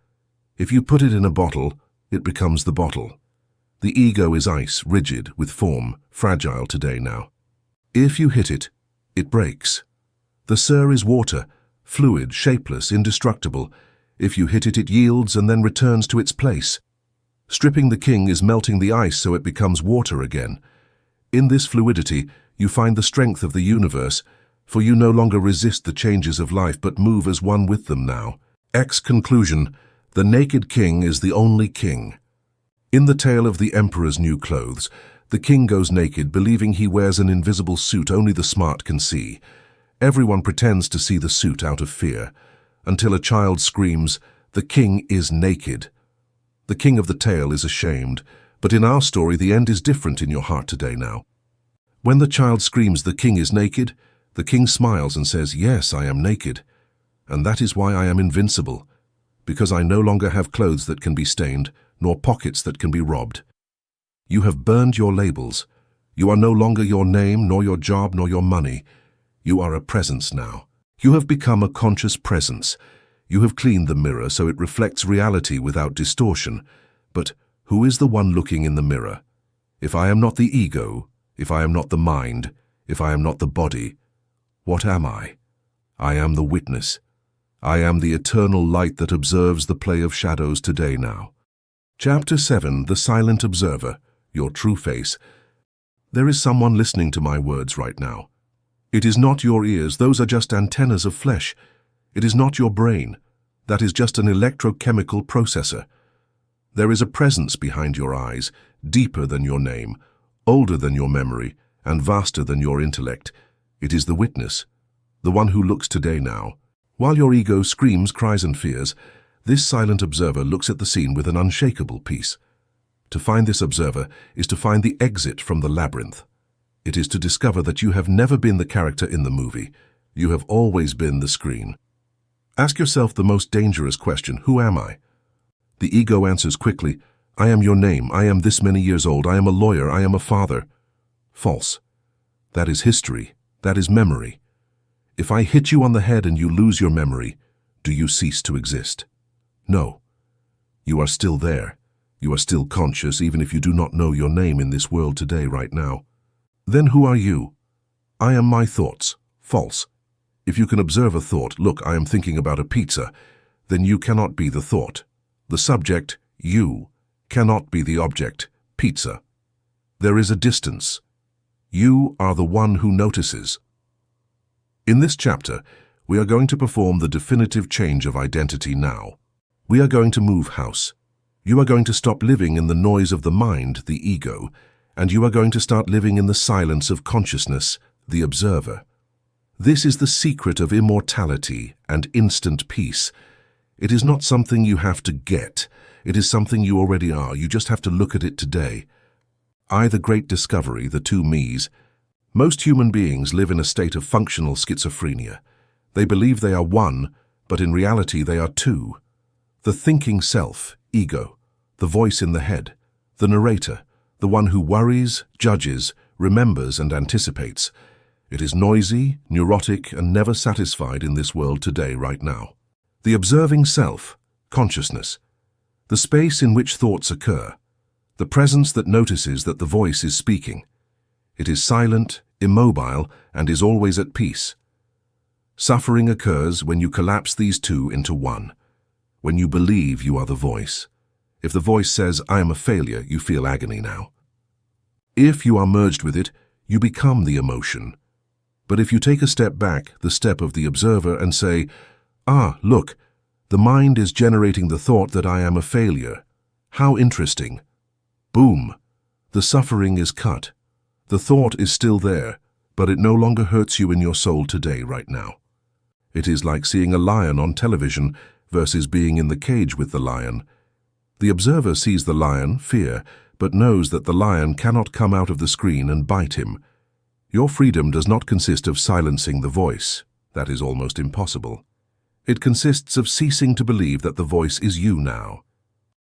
If you put it in a bottle, it becomes the bottle. The ego is ice, rigid, with form, fragile today now. If you hit it, it breaks. The Sir is water, fluid, shapeless, indestructible. If you hit it, it yields and then returns to its place. Stripping the king is melting the ice so it becomes water again. In this fluidity, you find the strength of the universe, for you no longer resist the changes of life but move as one with them now. Conclusion, the naked king is the only king. In the tale of the emperor's new clothes, the king goes naked, believing he wears an invisible suit only the smart can see. Everyone pretends to see the suit out of fear, until a child screams, "The king is naked." The king of the tale is ashamed, but in our story the end is different in your heart today now. When the child screams, "The king is naked," the king smiles and says, "Yes, I am naked. And that is why I am invincible, because I no longer have clothes that can be stained, nor pockets that can be robbed. You have burned your labels. You are no longer your name, nor your job, nor your money. You are a presence now. You have become a conscious presence. You have cleaned the mirror so it reflects reality without distortion. But who is the one looking in the mirror? If I am not the ego, if I am not the mind, if I am not the body, what am I? I am the witness. I am the eternal light that observes the play of shadows today now. Chapter 7, The Silent Observer, Your True Face. There is someone listening to my words right now. It is not your ears, those are just antennas of flesh. It is not your brain, that is just an electrochemical processor. There is a presence behind your eyes, deeper than your name, older than your memory, and vaster than your intellect. It is the witness, the one who looks today now. While your ego screams, cries, and fears, this silent observer looks at the scene with an unshakable peace. To find this observer is to find the exit from the labyrinth. It is to discover that you have never been the character in the movie. You have always been the screen. Ask yourself the most dangerous question, who am I? The ego answers quickly, I am your name, I am this many years old, I am a lawyer, I am a father. False. That is history, that is memory. If I hit you on the head and you lose your memory, do you cease to exist? No. You are still there. You are still conscious even if you do not know your name in this world today right now. Then who are you? I am my thoughts. False. If you can observe a thought, look, I am thinking about a pizza, then you cannot be the thought. The subject, you, cannot be the object, pizza. There is a distance. You are the one who notices. In this chapter, we are going to perform the definitive change of identity now. We are going to move house. You are going to stop living in the noise of the mind, the ego, and you are going to start living in the silence of consciousness, the observer. This is the secret of immortality and instant peace, It is not something you have to get. It is something you already are. You just have to look at it today. I, the great discovery, the two me's. Most human beings live in a state of functional schizophrenia. They believe they are one, but in reality they are two. The thinking self, ego, the voice in the head, the narrator, the one who worries, judges, remembers and anticipates. It is noisy, neurotic and never satisfied in this world today, right now. The observing self, consciousness, the space in which thoughts occur, the presence that notices that the voice is speaking. It is silent, immobile, and is always at peace. Suffering occurs when you collapse these two into one, when you believe you are the voice. If the voice says, "I am a failure," you feel agony now. If you are merged with it, you become the emotion. But if you take a step back, the step of the observer, and say, look, the mind is generating the thought that I am a failure. How interesting. Boom. The suffering is cut. The thought is still there, but it no longer hurts you in your soul today, right now. It is like seeing a lion on television versus being in the cage with the lion. The observer sees the lion, fear, but knows that the lion cannot come out of the screen and bite him. Your freedom does not consist of silencing the voice. That is almost impossible. It consists of ceasing to believe that the voice is you now.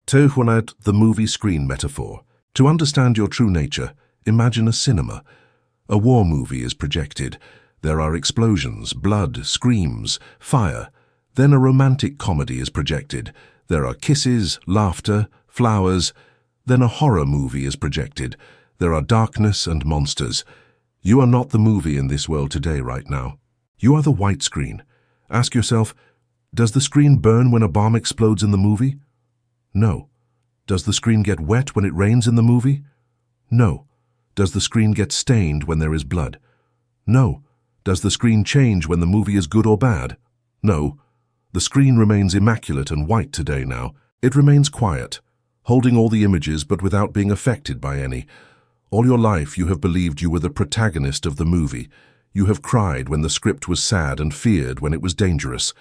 Terhunat, the movie screen metaphor. To understand your true nature, imagine a cinema. A war movie is projected. There are explosions, blood, screams, fire. Then a romantic comedy is projected. There are kisses, laughter, flowers. Then a horror movie is projected. There are darkness and monsters. You are not the movie in this world today, right now. You are the white screen. Ask yourself, does the screen burn when a bomb explodes in the movie? No. Does the screen get wet when it rains in the movie? No. Does the screen get stained when there is blood? No. Does the screen change when the movie is good or bad? No. The screen remains immaculate and white today now. It remains quiet, holding all the images but without being affected by any. All your life you have believed you were the protagonist of the movie. You have cried when the script was sad and feared when it was dangerous.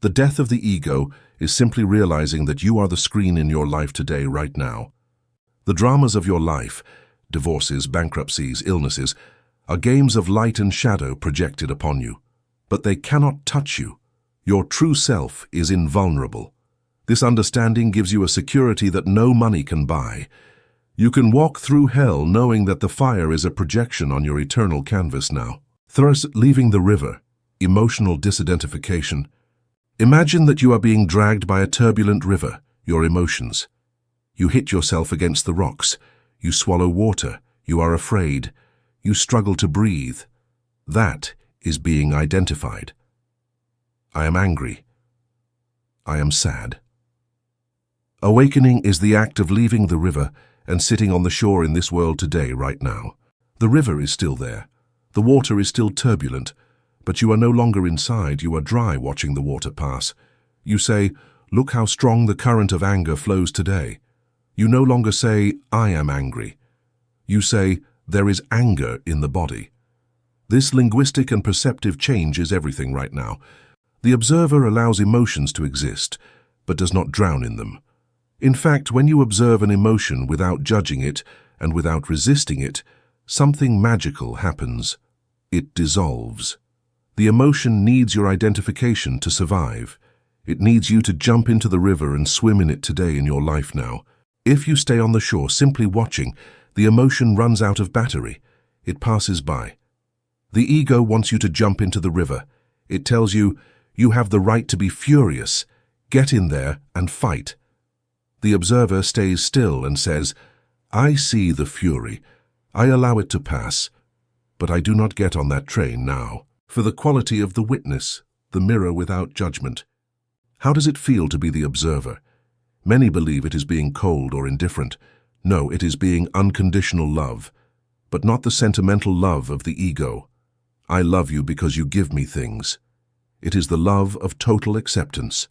The death of the ego is simply realizing that you are the screen in your life today, right now. The dramas of your life, divorces, bankruptcies, illnesses, are games of light and shadow projected upon you. But they cannot touch you. Your true self is invulnerable. This understanding gives you a security that no money can buy. You can walk through hell knowing that the fire is a projection on your eternal canvas now. Thus, leaving the river, emotional disidentification. Imagine that you are being dragged by a turbulent river, your emotions. You hit yourself against the rocks. You swallow water. You are afraid. You struggle to breathe. That is being identified. I am angry. I am sad. Awakening is the act of leaving the river and sitting on the shore in this world today, right now. The river is still there. The water is still turbulent, but you are no longer inside. You are dry watching the water pass. You say, "Look how strong the current of anger flows today." You no longer say, "I am angry." You say, "There is anger in the body." This linguistic and perceptive change is everything right now. The observer allows emotions to exist, but does not drown in them. In fact, when you observe an emotion without judging it and without resisting it, something magical happens. It dissolves. The emotion needs your identification to survive. It needs you to jump into the river and swim in it today in your life now. If you stay on the shore simply watching, the emotion runs out of battery. It passes by. The ego wants you to jump into the river. It tells you, you have the right to be furious. Get in there and fight. The observer stays still and says, "I see the fury. I allow it to pass. But I do not get on that train now." For the quality of the witness, the mirror without judgment. How does it feel to be the observer? Many believe it is being cold or indifferent. No, it is being unconditional love, but not the sentimental love of the ego. I love you because you give me things. It is the love of total acceptance.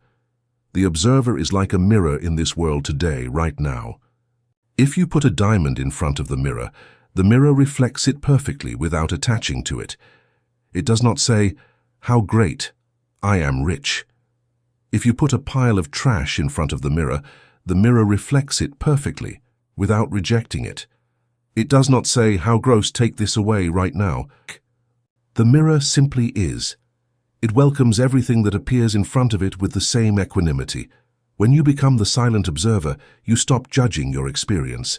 The observer is like a mirror in this world today, right now. If you put a diamond in front of the mirror reflects it perfectly without attaching to it. It does not say, "How great, I am rich." If you put a pile of trash in front of the mirror reflects it perfectly, without rejecting it. It does not say, "How gross, take this away right now." The mirror simply is. It welcomes everything that appears in front of it with the same equanimity. When you become the silent observer, you stop judging your experience.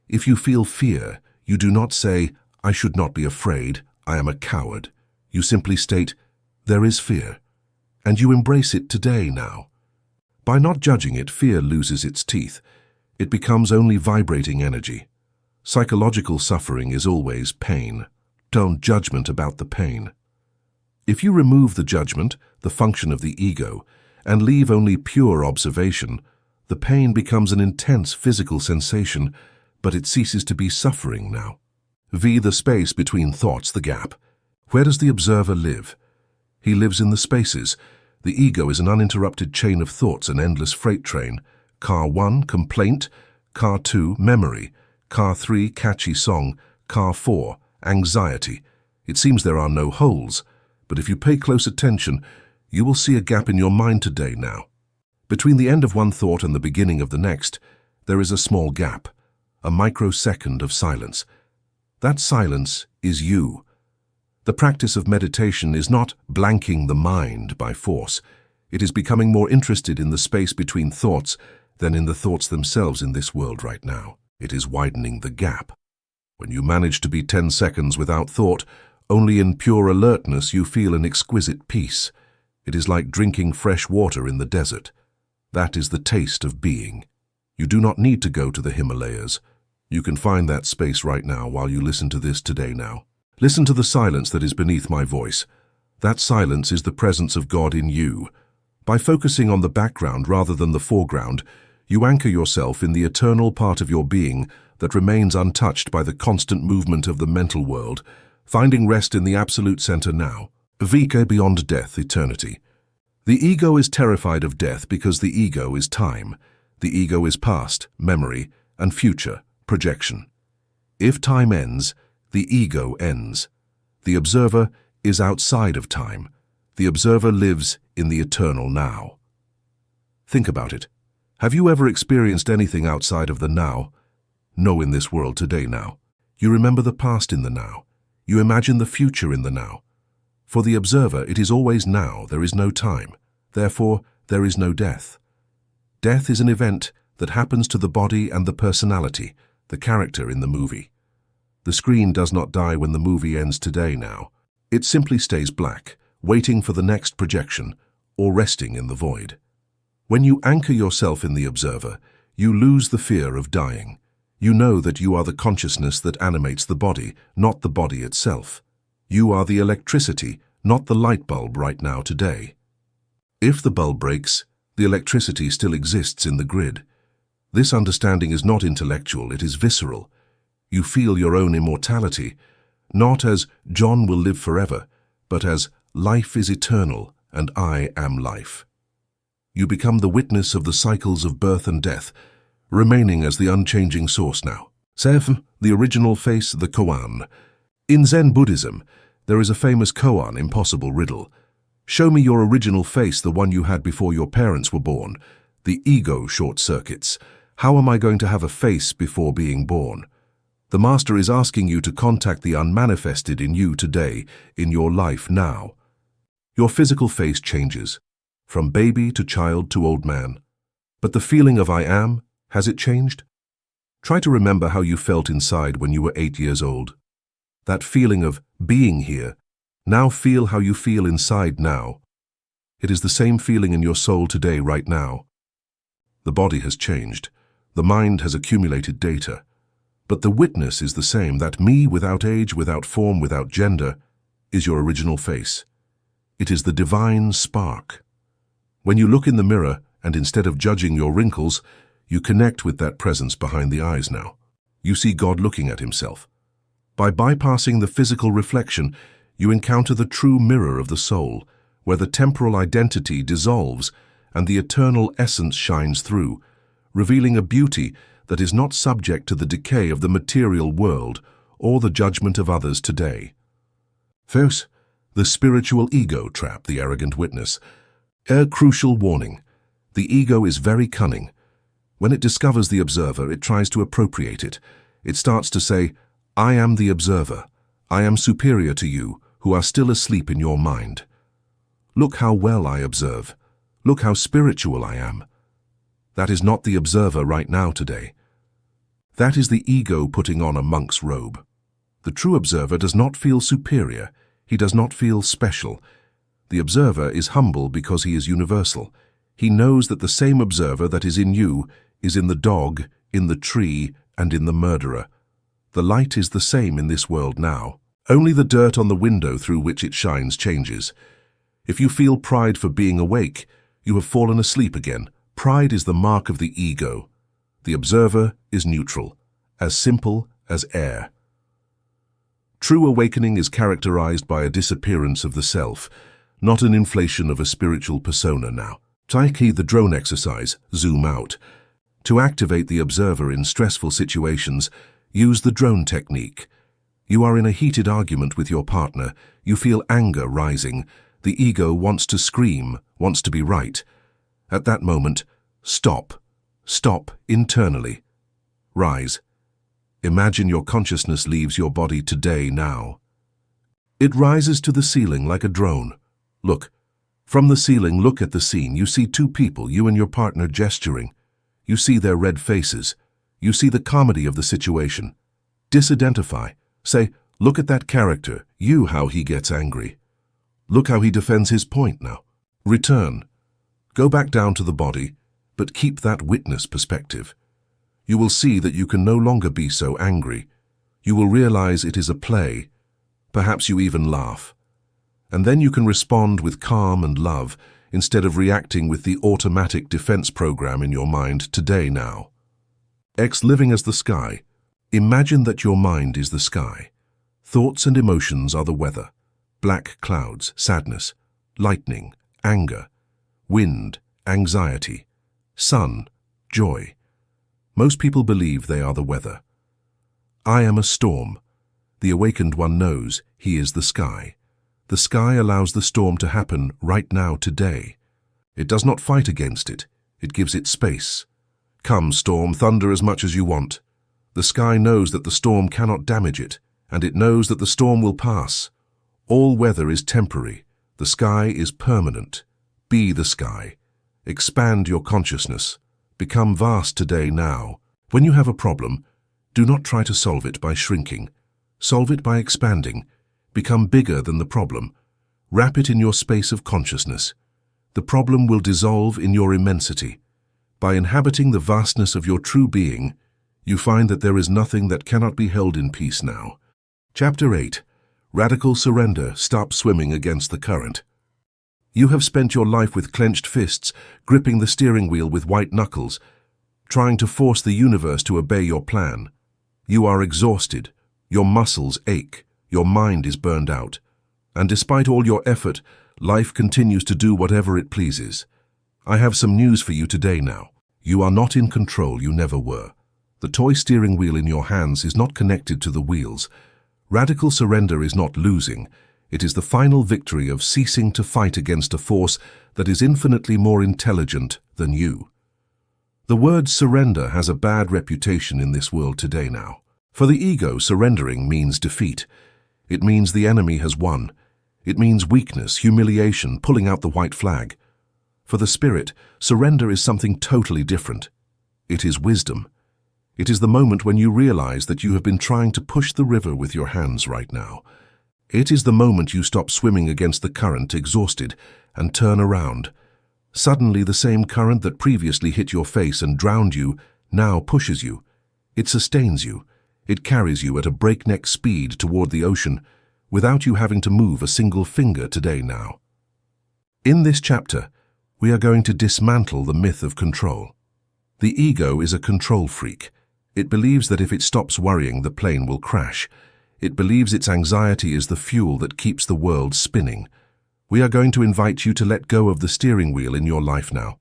If you feel fear, you do not say, "I should not be afraid, I am a coward." You simply state, "There is fear," and you embrace it today now. By not judging it, fear loses its teeth. It becomes only vibrating energy. Psychological suffering is always pain. Don't judgment about the pain. If you remove the judgment, the function of the ego, and leave only pure observation, the pain becomes an intense physical sensation, but it ceases to be suffering now. The space between thoughts, the gap. Where does the observer live? He lives in the spaces. The ego is an uninterrupted chain of thoughts, an endless freight train. Car 1, complaint. Car 2, memory. Car 3, catchy song. Car 4, anxiety. It seems there are no holes, but if you pay close attention, you will see a gap in your mind today now. Between the end of one thought and the beginning of the next, there is a small gap, a microsecond of silence. That silence is you. The practice of meditation is not blanking the mind by force. It is becoming more interested in the space between thoughts than in the thoughts themselves in this world right now. It is widening the gap. When you manage to be 10 seconds without thought, only in pure alertness, you feel an exquisite peace. It is like drinking fresh water in the desert. That is the taste of being. You do not need to go to the Himalayas. You can find that space right now while you listen to this today now. Listen to the silence that is beneath my voice. That silence is the presence of God in you. By focusing on the background rather than the foreground, you anchor yourself in the eternal part of your being that remains untouched by the constant movement of the mental world, finding rest in the absolute center now. Vika beyond death, eternity. The ego is terrified of death because the ego is time. The ego is past, memory, and future, projection. If time ends, the ego ends. The observer is outside of time. The observer lives in the eternal now. Think about it. Have you ever experienced anything outside of the now? No, in this world today now. You remember the past in the now. You imagine the future in the now. For the observer, it is always now. There is no time. Therefore, there is no death. Death is an event that happens to the body and the personality, the character in the movie. The screen does not die when the movie ends today now. It simply stays black, waiting for the next projection, or resting in the void. When you anchor yourself in the observer, you lose the fear of dying. You know that you are the consciousness that animates the body, not the body itself. You are the electricity, not the light bulb right now today. If the bulb breaks, the electricity still exists in the grid. This understanding is not intellectual, it is visceral. You feel your own immortality, not as John will live forever, but as life is eternal and I am life. You become the witness of the cycles of birth and death, remaining as the unchanging source now. Self, the original face, the koan. In Zen Buddhism, there is a famous koan, impossible riddle. Show me your original face, the one you had before your parents were born. The ego short circuits. How am I going to have a face before being born? The Master is asking you to contact the unmanifested in you today, in your life now. Your physical face changes, from baby to child to old man. But the feeling of I am, has it changed? Try to remember how you felt inside when you were 8 years old. That feeling of being here, now feel how you feel inside now. It is the same feeling in your soul today, right now. The body has changed. The mind has accumulated data. But the witness is the same, that me without age, without form, without gender, is your original face. It is the divine spark. When you look in the mirror, and instead of judging your wrinkles, you connect with that presence behind the eyes now. You see God looking at himself. By bypassing the physical reflection, you encounter the true mirror of the soul, where the temporal identity dissolves and the eternal essence shines through, revealing a beauty that is not subject to the decay of the material world or the judgment of others today. First, the spiritual ego trap, the arrogant witness. A crucial warning. The ego is very cunning. When it discovers the observer, it tries to appropriate it. It starts to say, I am the observer. I am superior to you, who are still asleep in your mind. Look how well I observe. Look how spiritual I am. That is not the observer right now today. That is the ego putting on a monk's robe. The true observer does not feel superior. He does not feel special. The observer is humble because he is universal. He knows that the same observer that is in you is in the dog, in the tree, and in the murderer. The light is the same in this world now. Only the dirt on the window through which it shines changes. If you feel pride for being awake, you have fallen asleep again. Pride is the mark of the ego. The observer is neutral, as simple as air. True awakening is characterized by a disappearance of the self, not an inflation of a spiritual persona now. Taiki the drone exercise, zoom out. To activate the observer in stressful situations, use the drone technique. You are in a heated argument with your partner. You feel anger rising. The ego wants to scream, wants to be right. At that moment, stop. Stop internally. Rise. Imagine your consciousness leaves your body today, now. It rises to the ceiling like a drone. Look. From the ceiling, look at the scene. You see two people, you and your partner, gesturing. You see their red faces. You see the comedy of the situation. Disidentify. Say, look at that character. You, how he gets angry. Look how he defends his point now. Return. Go back down to the body, but keep that witness perspective. You will see that you can no longer be so angry. You will realize it is a play. Perhaps you even laugh. And then you can respond with calm and love instead of reacting with the automatic defense program in your mind today, now. X living as the sky. Imagine that your mind is the sky. Thoughts and emotions are the weather. Black clouds, sadness, lightning, anger, wind, anxiety, sun, joy. Most people believe they are the weather. I am a storm. The awakened one knows he is the sky. The sky allows the storm to happen right now, today. It does not fight against it. It gives it space. Come, storm, thunder as much as you want. The sky knows that the storm cannot damage it, and it knows that the storm will pass. All weather is temporary. The sky is permanent. Be the sky. Expand your consciousness. Become vast today, now. When you have a problem, do not try to solve it by shrinking. Solve it by expanding. Become bigger than the problem. Wrap it in your space of consciousness. The problem will dissolve in your immensity. By inhabiting the vastness of your true being, you find that there is nothing that cannot be held in peace now. Chapter 8. Radical Surrender. Stop swimming against the current. You have spent your life with clenched fists, gripping the steering wheel with white knuckles, trying to force the universe to obey your plan. You are exhausted. Your muscles ache. Your mind is burned out. And despite all your effort, life continues to do whatever it pleases. I have some news for you today, now. You are not in control. You never were. The toy steering wheel in your hands is not connected to the wheels. Radical surrender is not losing. It is the final victory of ceasing to fight against a force that is infinitely more intelligent than you. The word surrender has a bad reputation in this world today, now. For the ego, surrendering means defeat. It means the enemy has won. It means weakness, humiliation, pulling out the white flag. For the spirit, surrender is something totally different. It is wisdom. It is the moment when you realize that you have been trying to push the river with your hands right now. It is the moment you stop swimming against the current, exhausted, and turn around. Suddenly, the same current that previously hit your face and drowned you now pushes you. It sustains you. It carries you at a breakneck speed toward the ocean, without you having to move a single finger today, now. In this chapter, we are going to dismantle the myth of control. The ego is a control freak. It believes that if it stops worrying, the plane will crash. It believes its anxiety is the fuel that keeps the world spinning. We are going to invite you to let go of the steering wheel in your life now.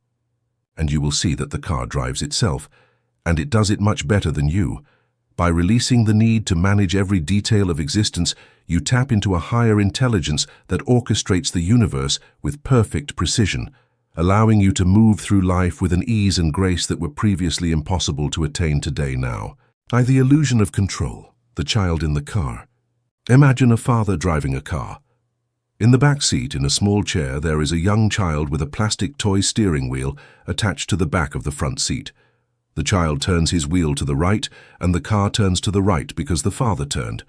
And you will see that the car drives itself, and it does it much better than you. By releasing the need to manage every detail of existence, you tap into a higher intelligence that orchestrates the universe with perfect precision. allowing you to move through life with an ease and grace that were previously impossible to attain today now. By the illusion of control, the child in the car. Imagine a father driving a car. In the back seat, in a small chair, there is a young child with a plastic toy steering wheel attached to the back of the front seat. The child turns his wheel to the right, and the car turns to the right because the father turned.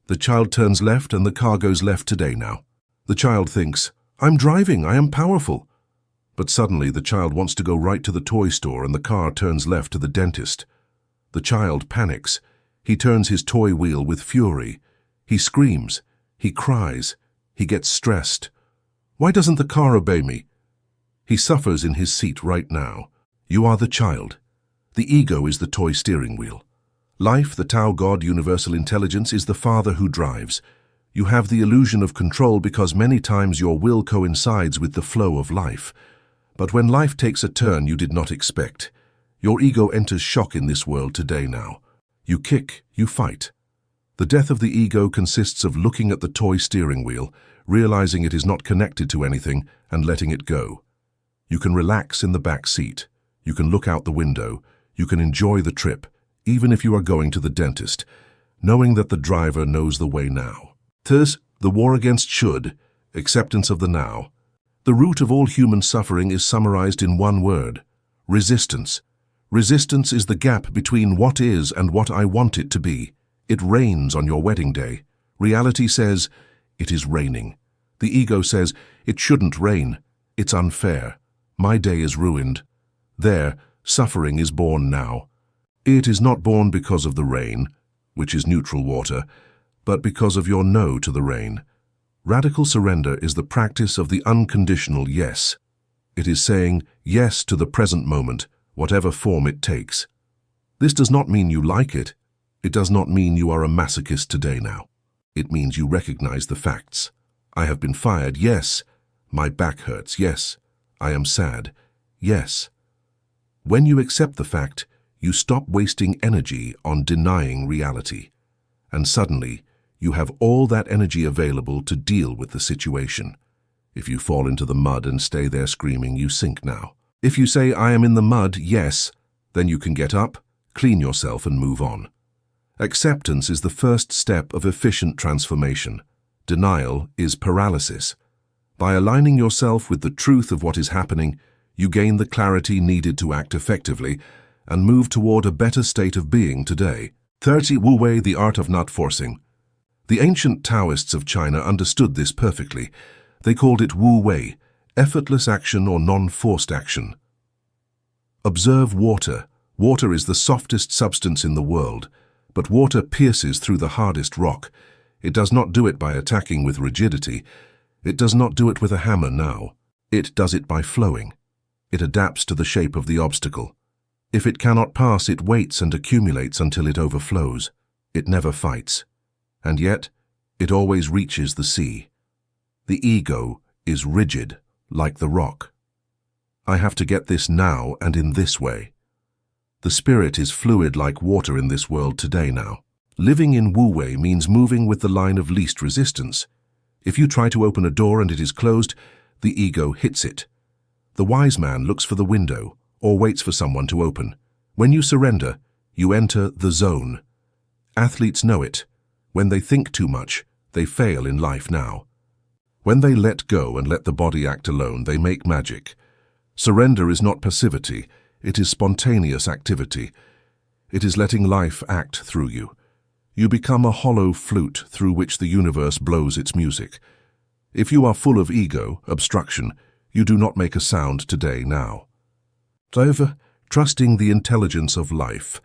The child turns left, and the car goes left today now. The child thinks, "I'm driving, I am powerful." But suddenly the child wants to go right to the toy store, and the car turns left to the dentist. The child panics. He turns his toy wheel with fury. He screams. He cries. He gets stressed. Why doesn't the car obey me? He suffers in his seat right now. You are the child. The ego is the toy steering wheel. Life, the Tao God, universal intelligence, is the father who drives. You have the illusion of control because many times your will coincides with the flow of life. But when life takes a turn you did not expect, your ego enters shock in this world today now. You kick, you fight. The death of the ego consists of looking at the toy steering wheel, realizing it is not connected to anything, and letting it go. You can relax in the back seat. You can look out the window. You can enjoy the trip, even if you are going to the dentist, knowing that the driver knows the way now. Thus, the war against should, acceptance of the now. The root of all human suffering is summarized in one word: resistance. Resistance is the gap between what is and what I want it to be. It rains on your wedding day. Reality says, it is raining. The ego says, it shouldn't rain. It's unfair. My day is ruined. There, suffering is born now. It is not born because of the rain, which is neutral water, but because of your no to the rain. Radical surrender is the practice of the unconditional yes. It is saying yes to the present moment, whatever form it takes. This does not mean you like it. It does not mean you are a masochist today now. It means you recognize the facts. I have been fired, yes. My back hurts, yes. I am sad, yes. When you accept the fact, you stop wasting energy on denying reality. And suddenly, you have all that energy available to deal with the situation. If you fall into the mud and stay there screaming, you sink now. If you say, I am in the mud, yes, then you can get up, clean yourself and move on. Acceptance is the first step of efficient transformation. Denial is paralysis. By aligning yourself with the truth of what is happening, you gain the clarity needed to act effectively and move toward a better state of being today. 30. Wu Wei, the art of not forcing. The ancient Taoists of China understood this perfectly. They called it Wu Wei, effortless action or non-forced action. Observe water. Water is the softest substance in the world, but water pierces through the hardest rock. It does not do it by attacking with rigidity. It does not do it with a hammer now. It does it by flowing. It adapts to the shape of the obstacle. If it cannot pass, it waits and accumulates until it overflows. It never fights. And yet, it always reaches the sea. The ego is rigid, like the rock. I have to get this now and in this way. The spirit is fluid like water in this world today now. Living in Wu Wei means moving with the line of least resistance. If you try to open a door and it is closed, the ego hits it. The wise man looks for the window or waits for someone to open. When you surrender, you enter the zone. Athletes know it. When they think too much, they fail in life now. When they let go and let the body act alone, they make magic. Surrender is not passivity. It is spontaneous activity. It is letting life act through you. You become a hollow flute through which the universe blows its music. If you are full of ego, obstruction, you do not make a sound today now. However, trusting the intelligence of life.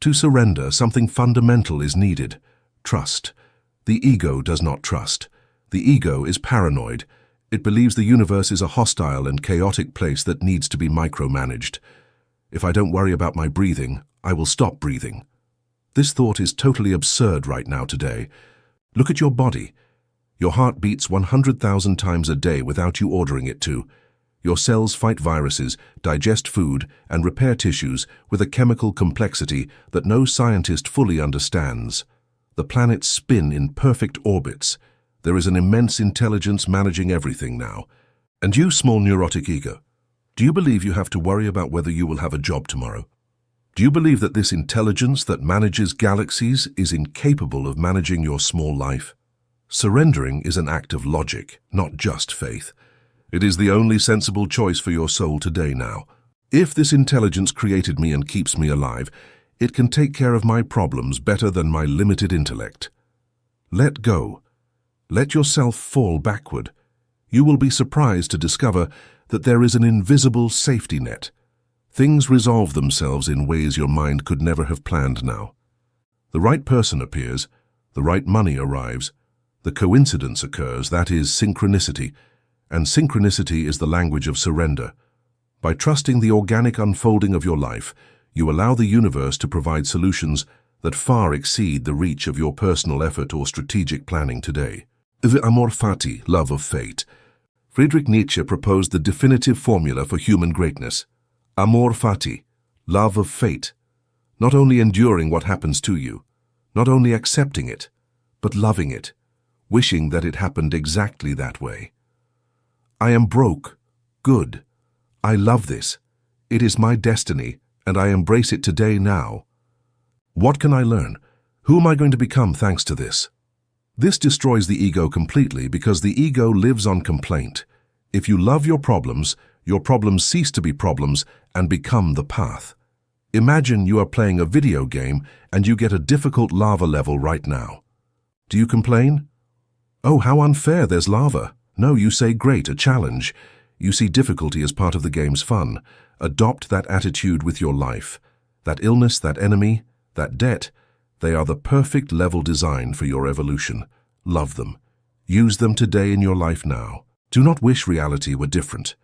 To surrender, something fundamental is needed: trust. The ego does not trust. The ego is paranoid. It believes the universe is a hostile and chaotic place that needs to be micromanaged. If I don't worry about my breathing, I will stop breathing. This thought is totally absurd right now today. Look at your body. Your heart beats 100,000 times a day without you ordering it to. Your cells fight viruses, digest food, and repair tissues with a chemical complexity that no scientist fully understands. The planets spin in perfect orbits. There is an immense intelligence managing everything now. And you, small neurotic ego, Do you believe you have to worry about whether you will have a job tomorrow? Do you believe that this intelligence that manages galaxies is incapable of managing your small life? Surrendering is an act of logic, not just faith. It is the only sensible choice for your soul today now. If this intelligence created me and keeps me alive, it can take care of my problems better than my limited intellect. Let go. Let yourself fall backward. You will be surprised to discover that there is an invisible safety net. Things resolve themselves in ways your mind could never have planned now. The right person appears, the right money arrives, the coincidence occurs, that is synchronicity, and synchronicity is the language of surrender. By trusting the organic unfolding of your life, you allow the universe to provide solutions that far exceed the reach of your personal effort or strategic planning today. Amor fati, love of fate. Friedrich Nietzsche proposed the definitive formula for human greatness. Amor fati, love of fate. Not only enduring what happens to you, not only accepting it, but loving it, wishing that it happened exactly that way. I am broke. Good. I love this. It is my destiny, and I embrace it today now. What can I learn? Who am I going to become thanks to this? This destroys the ego completely because the ego lives on complaint. If you love your problems cease to be problems and become the path. Imagine you are playing a video game and you get a difficult lava level right now. Do you complain? Oh, how unfair, there's lava. No, you say great, a challenge. You see difficulty as part of the game's fun. Adopt that attitude with your life. That illness, that enemy, that debt, they are the perfect level design for your evolution. Love them. Use them today in your life now. Do not wish reality were different.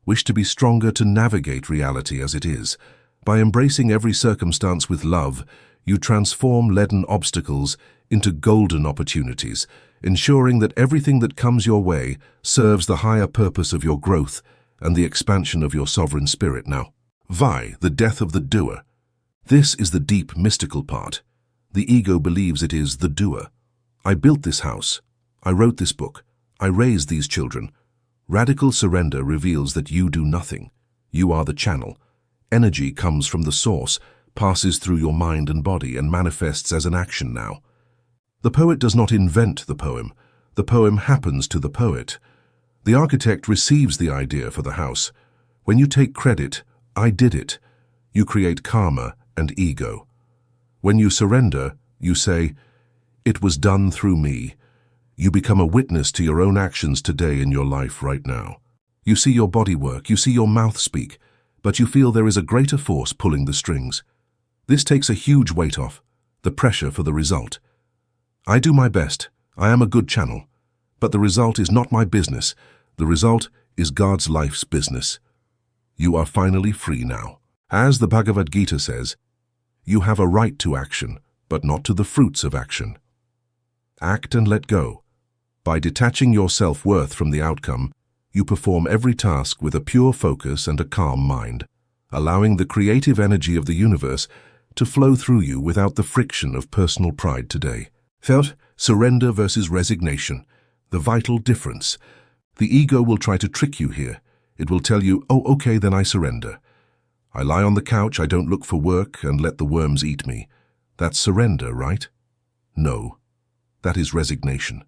Wish to be stronger to navigate reality as it is. By embracing every circumstance with love, you transform leaden obstacles into golden opportunities, ensuring that everything that comes your way serves the higher purpose of your growth and the expansion of your sovereign spirit now. Vi, the death of the doer. This is the deep mystical part. The ego believes it is the doer. I built this house. I wrote this book. I raised these children. Radical surrender reveals that you do nothing. You are the channel. Energy comes from the source, passes through your mind and body, and manifests as an action now. The poet does not invent the poem. The poem happens to the poet. The architect receives the idea for the house. When you take credit, I did it, you create karma and ego. When you surrender, you say, it was done through me. You become a witness to your own actions today in your life right now. You see your body work, you see your mouth speak, but you feel there is a greater force pulling the strings. This takes a huge weight off, the pressure for the result. I do my best, I am a good channel, but the result is not my business. The result is God's life's business. You are finally free now. As the Bhagavad Gita says, you have a right to action, but not to the fruits of action. Act and let go. By detaching your self-worth from the outcome, you perform every task with a pure focus and a calm mind, allowing the creative energy of the universe to flow through you without the friction of personal pride today. Felt surrender versus resignation, the vital difference. The ego will try to trick you here. It will tell you, oh, okay, then I surrender. I lie on the couch, I don't look for work, and let the worms eat me. That's surrender, right? No, that is resignation.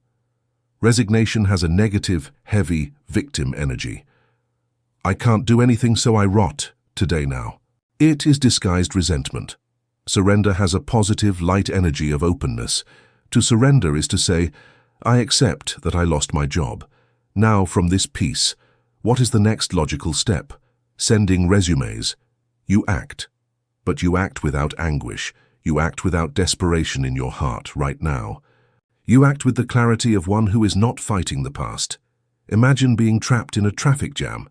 Resignation has a negative, heavy, victim energy. I can't do anything, so I rot today now. It is disguised resentment. Surrender has a positive, light energy of openness. To surrender is to say, I accept that I lost my job. Now, from this piece, what is the next logical step? Sending resumes. You act. But you act without anguish. You act without desperation in your heart right now. You act with the clarity of one who is not fighting the past. Imagine being trapped in a traffic jam.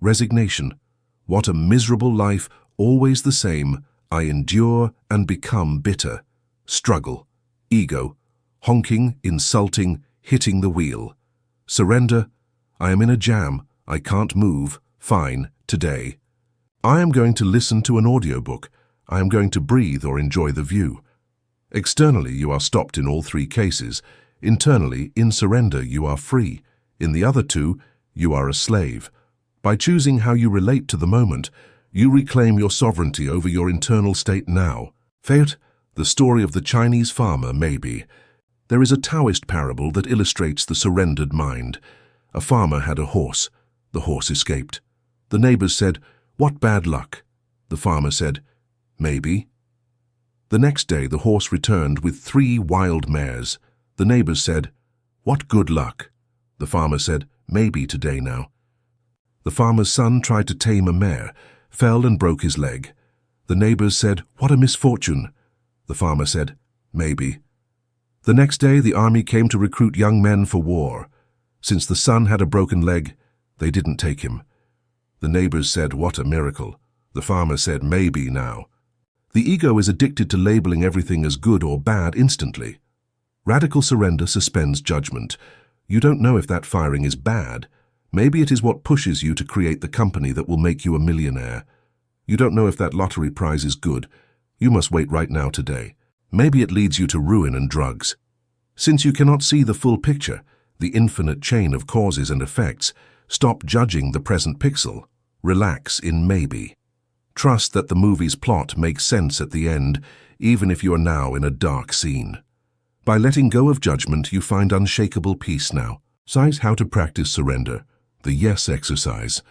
Resignation. What a miserable life, always the same. I endure and become bitter. Struggle. Ego. Honking, insulting, hitting the wheel. Surrender. I am in a jam. I can't move. Fine, today. I am going to listen to an audiobook. I am going to breathe or enjoy the view. Externally, you are stopped in all three cases. Internally, in surrender, you are free. In the other two, you are a slave. By choosing how you relate to the moment, you reclaim your sovereignty over your internal state now. Fate, the story of the Chinese farmer, maybe. There is a Taoist parable that illustrates the surrendered mind. A farmer had a horse. The horse escaped. The neighbors said, "What bad luck?" The farmer said, "Maybe." The next day the horse returned with 3 wild mares. The neighbors said, "What good luck?" The farmer said, "Maybe today now." The farmer's son tried to tame a mare, fell and broke his leg. The neighbors said, "What a misfortune." The farmer said, "Maybe." The next day the army came to recruit young men for war. Since the son had a broken leg, they didn't take him. The neighbors said, "What a miracle." The farmer said, "Maybe now." The ego is addicted to labeling everything as good or bad instantly. Radical surrender suspends judgment. You don't know if that firing is bad. Maybe it is what pushes you to create the company that will make you a millionaire. You don't know if that lottery prize is good. You must wait right now today. Maybe it leads you to ruin and drugs. Since you cannot see the full picture, the infinite chain of causes and effects, stop judging the present pixel. Relax in maybe. Trust that the movie's plot makes sense at the end, even if you are now in a dark scene. By letting go of judgment, you find unshakable peace now. Size how to practice surrender. The yes exercise.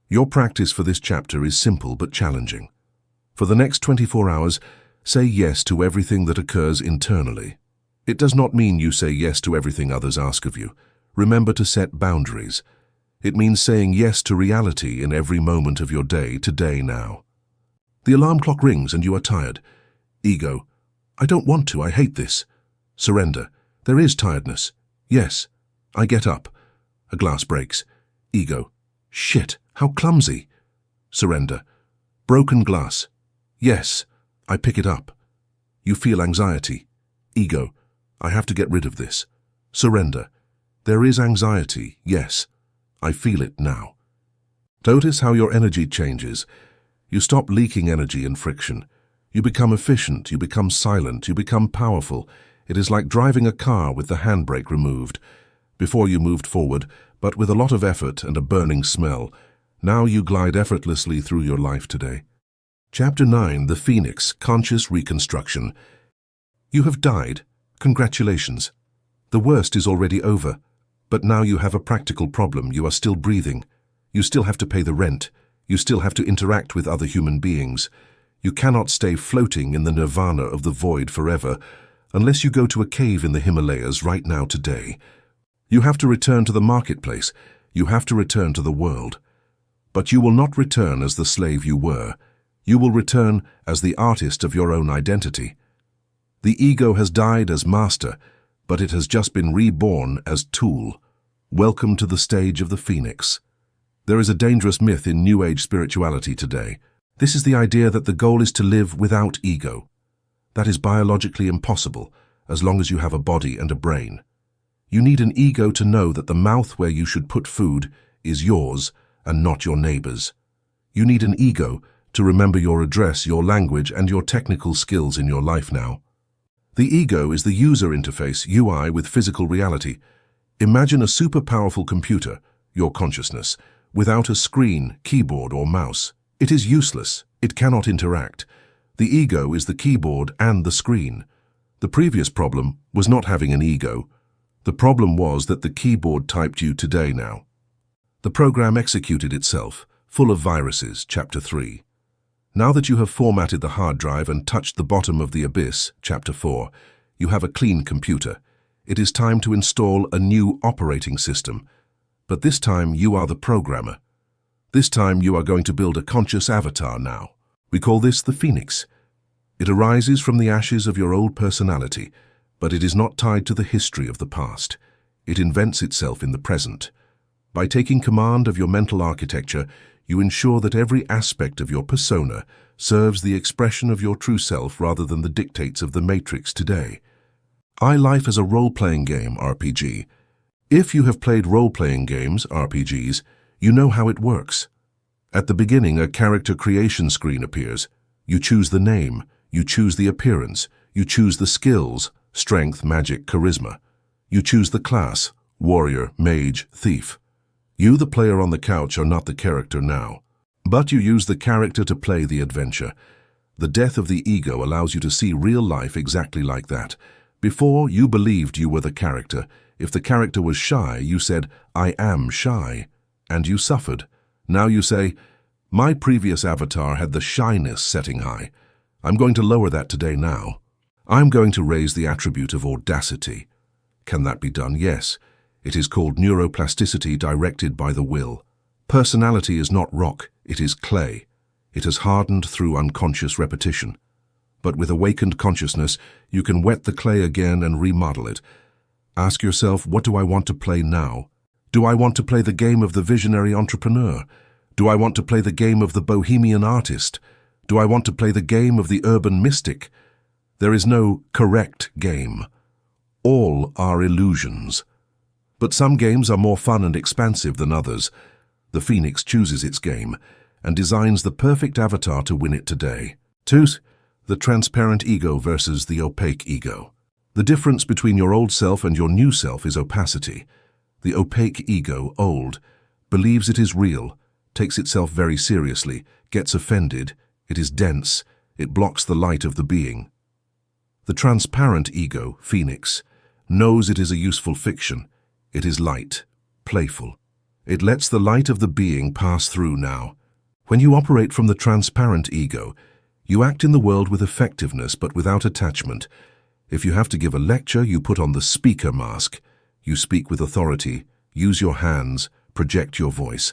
Your practice for this chapter is simple but challenging. For the next 24 hours, say yes to everything that occurs internally. It does not mean you say yes to everything others ask of you. Remember to set boundaries. It means saying yes to reality in every moment of your day, today, now. The alarm clock rings and you are tired. Ego, I don't want to, I hate this. Surrender, there is tiredness. Yes, I get up. A glass breaks. Ego, shit, how clumsy. Surrender, broken glass. Yes, I pick it up. You feel anxiety. Ego, I have to get rid of this. Surrender, there is anxiety, yes. I feel it now. Notice how your energy changes. You stop leaking energy and friction. You become efficient, you become silent, you become powerful. It is like driving a car with the handbrake removed. Before you moved forward, but with a lot of effort and a burning smell. Now you glide effortlessly through your life today. Chapter 9, The Phoenix, Conscious Reconstruction. You have died. Congratulations. The worst is already over. But now you have a practical problem. You are still breathing. You still have to pay the rent. You still have to interact with other human beings. You cannot stay floating in the nirvana of the void forever unless you go to a cave in the Himalayas right now today. You have to return to the marketplace. You have to return to the world. But you will not return as the slave you were. You will return as the artist of your own identity. The ego has died as master, but it has just been reborn as tool. Welcome to the stage of the Phoenix. There is a dangerous myth in New Age spirituality today. This is the idea that the goal is to live without ego. That is biologically impossible, as long as you have a body and a brain. You need an ego to know that the mouth where you should put food is yours and not your neighbor's. You need an ego to remember your address, your language, and your technical skills in your life now. The ego is the user interface, UI, with physical reality. Imagine a super powerful computer, your consciousness, without a screen, keyboard, or mouse. It is useless. It cannot interact. The ego is the keyboard and the screen. The previous problem was not having an ego. The problem was that the keyboard typed you today now. The program executed itself, full of viruses, Chapter 3. Now that you have formatted the hard drive and touched the bottom of the abyss, Chapter 4, you have a clean computer. It is time to install a new operating system. But this time you are the programmer. This time you are going to build a conscious avatar now. We call this the Phoenix. It arises from the ashes of your old personality, but it is not tied to the history of the past. It invents itself in the present. By taking command of your mental architecture, you ensure that every aspect of your persona serves the expression of your true self rather than the dictates of the matrix today. Life as a role-playing game, RPG. If you have played role-playing games, RPGs, you know how it works. At the beginning, a character creation screen appears. You choose the name, you choose the appearance, you choose the skills, strength, magic, charisma. You choose the class, warrior, mage, thief. You, the player on the couch, are not the character now. But you use the character to play the adventure. The death of the ego allows you to see real life exactly like that. Before, you believed you were the character. If the character was shy, you said, "I am shy," and you suffered. Now you say, "My previous avatar had the shyness setting high. I'm going to lower that today now. I'm going to raise the attribute of audacity." Can that be done? Yes. It is called neuroplasticity directed by the will. Personality is not rock, it is clay. It has hardened through unconscious repetition. But with awakened consciousness, you can wet the clay again and remodel it. Ask yourself, what do I want to play now? Do I want to play the game of the visionary entrepreneur? Do I want to play the game of the bohemian artist? Do I want to play the game of the urban mystic? There is no correct game. All are illusions. But some games are more fun and expansive than others. The Phoenix chooses its game and designs the perfect avatar to win it today. 2. The transparent ego versus the opaque ego. The difference between your old self and your new self is opacity. The opaque ego, old, believes it is real, takes itself very seriously, gets offended, it is dense, it blocks the light of the being. The transparent ego, Phoenix, knows it is a useful fiction. It is light, playful. It lets the light of the being pass through now. When you operate from the transparent ego, you act in the world with effectiveness but without attachment. If you have to give a lecture, you put on the speaker mask. You speak with authority, use your hands, project your voice.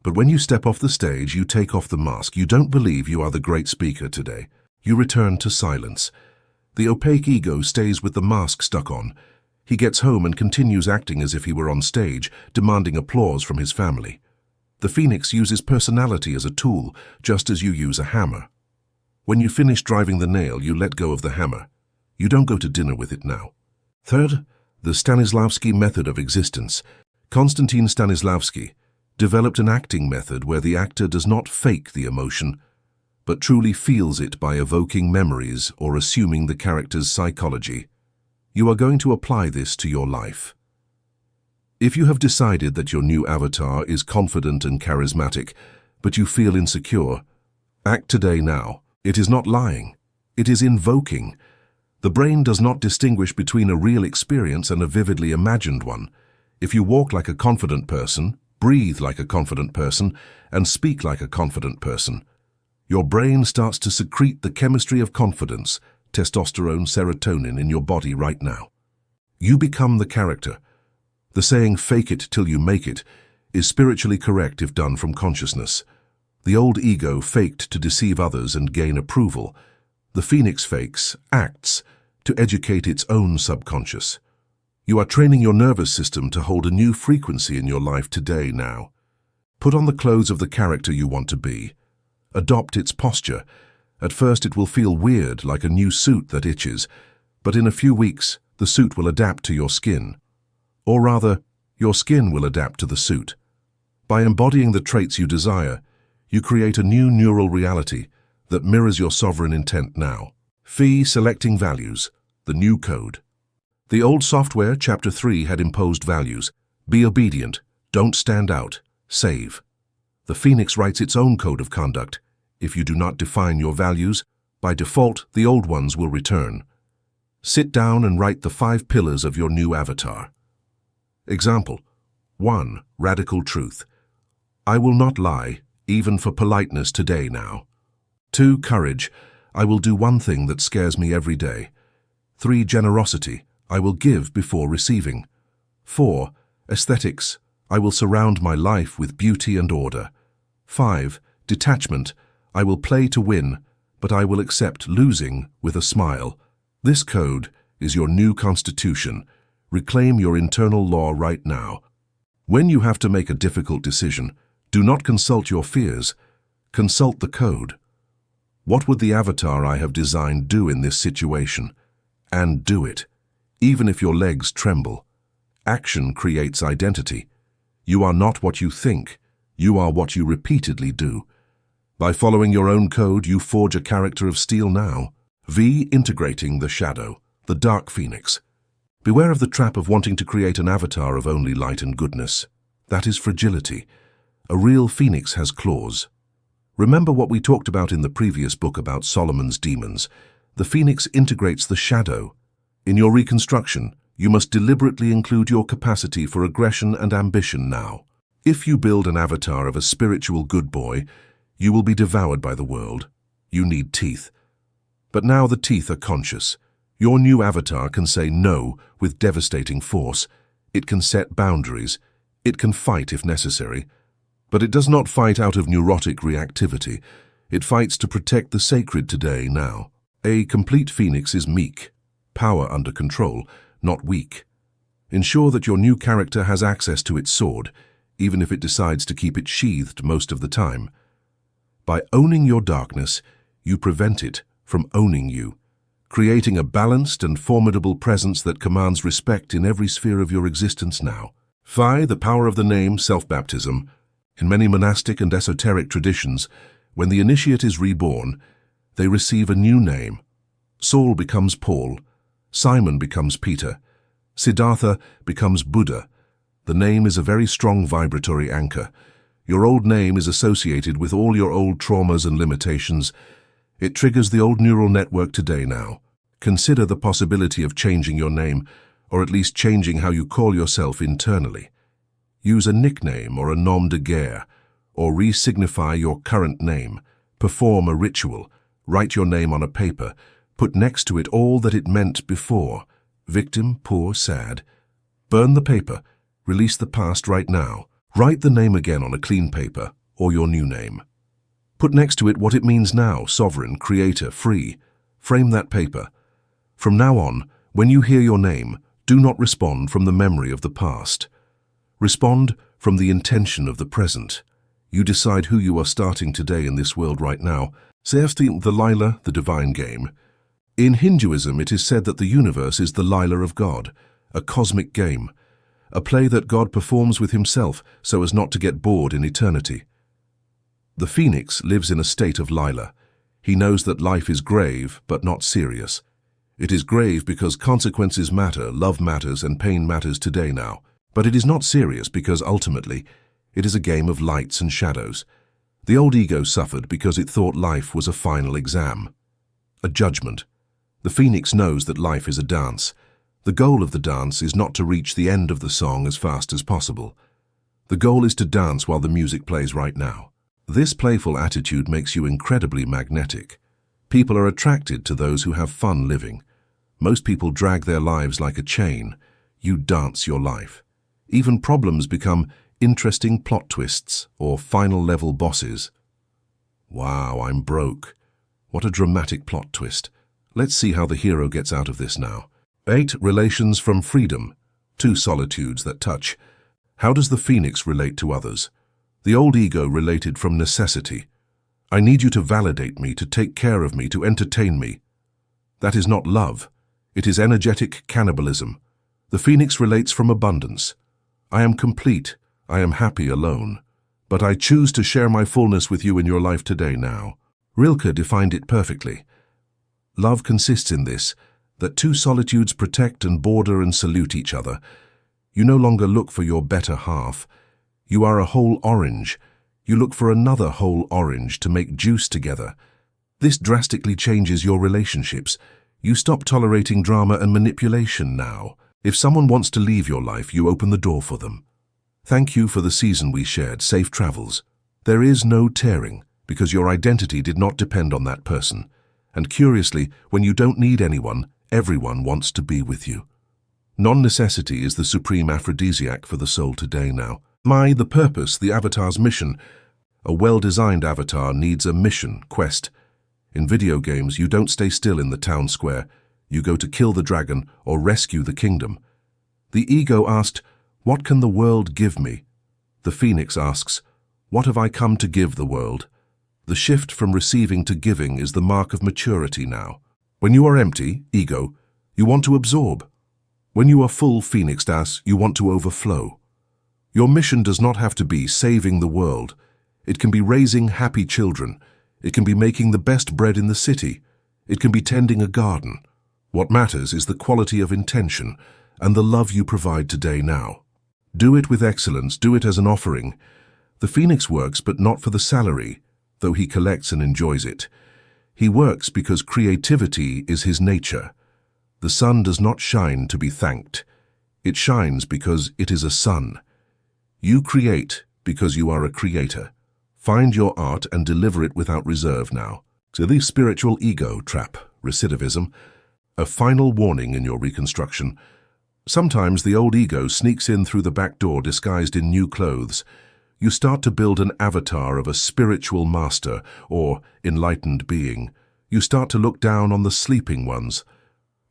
But when you step off the stage, you take off the mask. You don't believe you are the great speaker today. You return to silence. The opaque ego stays with the mask stuck on. He gets home and continues acting as if he were on stage, demanding applause from his family. The Phoenix uses personality as a tool, just as you use a hammer. When you finish driving the nail, you let go of the hammer. You don't go to dinner with it now. 3. The Stanislavski method of existence. Konstantin Stanislavski developed an acting method where the actor does not fake the emotion, but truly feels it by evoking memories or assuming the character's psychology. You are going to apply this to your life. If you have decided that your new avatar is confident and charismatic, but you feel insecure, act today now. It is not lying. It is invoking. The brain does not distinguish between a real experience and a vividly imagined one. If you walk like a confident person, breathe like a confident person, and speak like a confident person, your brain starts to secrete the chemistry of confidence, testosterone, serotonin in your body right now. You become the character. The saying, "fake it till you make it," is spiritually correct if done from consciousness. The old ego faked to deceive others and gain approval. The Phoenix fakes, acts, to educate its own subconscious. You are training your nervous system to hold a new frequency in your life today now. Put on the clothes of the character you want to be. Adopt its posture. At first it will feel weird, like a new suit that itches, but in a few weeks the suit will adapt to your skin. Or rather, your skin will adapt to the suit. By embodying the traits you desire, you create a new neural reality that mirrors your sovereign intent now. Selecting values, the new code. The old software, Chapter 3, had imposed values. Be obedient, don't stand out, save. The Phoenix writes its own code of conduct. If you do not define your values, by default, the old ones will return. Sit down and write the 5 pillars of your new avatar. Example: 1. Radical truth. I will not lie, even for politeness today now. 2. Courage. I will do one thing that scares me every day. 3. Generosity. I will give before receiving. 4. Aesthetics. I will surround my life with beauty and order. 5. Detachment. I will play to win, but I will accept losing with a smile. This code is your new constitution. Reclaim your internal law right now. When you have to make a difficult decision, do not consult your fears. Consult the code. What would the avatar I have designed do in this situation? And do it, even if your legs tremble. Action creates identity. You are not what you think. You are what you repeatedly do. By following your own code, you forge a character of steel now. Integrating the shadow, the dark Phoenix. Beware of the trap of wanting to create an avatar of only light and goodness. That is fragility. A real phoenix has claws. Remember what we talked about in the previous book about Solomon's demons. The phoenix integrates the shadow. In your reconstruction, you must deliberately include your capacity for aggression and ambition now. If you build an avatar of a spiritual good boy, you will be devoured by the world. You need teeth. But now the teeth are conscious. Your new avatar can say no with devastating force. It can set boundaries. It can fight if necessary. But it does not fight out of neurotic reactivity. It fights to protect the sacred today, now. A complete phoenix is meek, power under control, not weak. Ensure that your new character has access to its sword, even if it decides to keep it sheathed most of the time. By owning your darkness, you prevent it from owning you, creating a balanced and formidable presence that commands respect in every sphere of your existence now. Phi, the power of the name, self-baptism. In many monastic and esoteric traditions, when the initiate is reborn, they receive a new name. Saul becomes Paul, Simon becomes Peter, Siddhartha becomes Buddha. The name is a very strong vibratory anchor. Your old name is associated with all your old traumas and limitations. It triggers the old neural network today now. Consider the possibility of changing your name, or at least changing how you call yourself internally. Use a nickname or a nom de guerre, or re-signify your current name. Perform a ritual. Write your name on a paper. Put next to it all that it meant before. Victim, poor, sad. Burn the paper. Release the past right now. Write the name again on a clean paper, or your new name. Put next to it what it means now, sovereign, creator, free. Frame that paper. From now on, when you hear your name, do not respond from the memory of the past. Respond from the intention of the present. You decide who you are starting today in this world right now. Self-esteem, the Lila, the divine game. In Hinduism, it is said that the universe is the Lila of God, a cosmic game, a play that God performs with himself so as not to get bored in eternity. The phoenix lives in a state of Lila. He knows that life is grave, but not serious. It is grave because consequences matter, love matters, and pain matters today now. But it is not serious because ultimately, it is a game of lights and shadows. The old ego suffered because it thought life was a final exam, a judgment. The phoenix knows that life is a dance. The goal of the dance is not to reach the end of the song as fast as possible. The goal is to dance while the music plays right now. This playful attitude makes you incredibly magnetic. People are attracted to those who have fun living. Most people drag their lives like a chain. You dance your life. Even problems become interesting plot twists or final-level bosses. Wow, I'm broke. What a dramatic plot twist. Let's see how the hero gets out of this now. 8. Relations from freedom. 2 solitudes that touch. How does the phoenix relate to others? The old ego related from necessity. I need you to validate me, to take care of me, to entertain me. That is not love. It is energetic cannibalism. The phoenix relates from abundance. I am complete. I am happy alone. But I choose to share my fullness with you in your life today now. Rilke defined it perfectly. Love consists in this, that 2 solitudes protect and border and salute each other. You no longer look for your better half. You are a whole orange. You look for another whole orange to make juice together. This drastically changes your relationships. You stop tolerating drama and manipulation now. If someone wants to leave your life, you open the door for them. Thank you for the season we shared. Safe travels. There is no tearing, because your identity did not depend on that person. And curiously, when you don't need anyone, everyone wants to be with you. Non-necessity is the supreme aphrodisiac for the soul today now. The purpose, the avatar's mission. A well-designed avatar needs a mission, quest. In video games, you don't stay still in the town square. You go to kill the dragon or rescue the kingdom. The ego asked, what can the world give me? The phoenix asks, what have I come to give the world? The shift from receiving to giving is the mark of maturity now. When you are empty, ego, you want to absorb. When you are full, phoenix das, you want to overflow. Your mission does not have to be saving the world. It can be raising happy children. It can be making the best bread in the city. It can be tending a garden. What matters is the quality of intention and the love you provide today now. Do it with excellence, do it as an offering. The phoenix works, but not for the salary, though he collects and enjoys it. He works because creativity is his nature. The sun does not shine to be thanked. It shines because it is a sun. You create because you are a creator. Find your art and deliver it without reserve now. So the spiritual ego trap, recidivism, a final warning in your reconstruction. Sometimes the old ego sneaks in through the back door disguised in new clothes. You start to build an avatar of a spiritual master or enlightened being. You start to look down on the sleeping ones.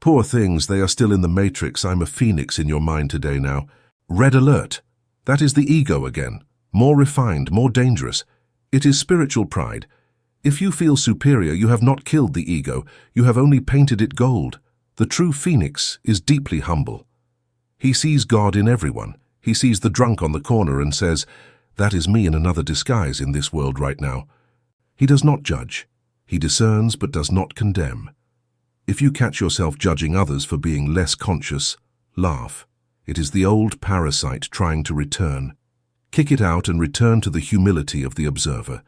Poor things, they are still in the matrix. I'm a phoenix in your mind today now. Red alert. That is the ego again. More refined, more dangerous. It is spiritual pride. If you feel superior, you have not killed the ego. You have only painted it gold. The true phoenix is deeply humble. He sees God in everyone. He sees the drunk on the corner and says, "That is me in another disguise in this world right now." He does not judge. He discerns but does not condemn. If you catch yourself judging others for being less conscious, laugh. It is the old parasite trying to return. Kick it out and return to the humility of the observer.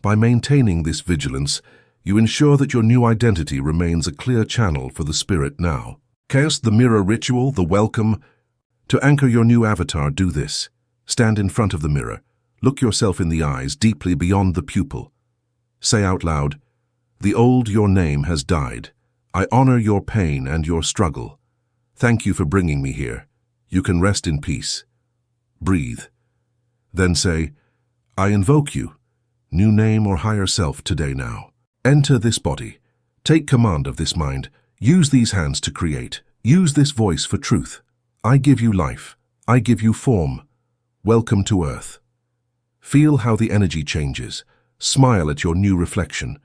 By maintaining this vigilance, you ensure that your new identity remains a clear channel for the spirit now. Chaos, the mirror ritual, the welcome. To anchor your new avatar, do this. Stand in front of the mirror. Look yourself in the eyes, deeply beyond the pupil. Say out loud, "The old your name has died. I honor your pain and your struggle. Thank you for bringing me here. You can rest in peace." Breathe. Then say, "I invoke you, new name or higher self today now. Enter this body. Take command of this mind. Use these hands to create. Use this voice for truth. I give you life. I give you form. Welcome to Earth." Feel how the energy changes. Smile at your new reflection.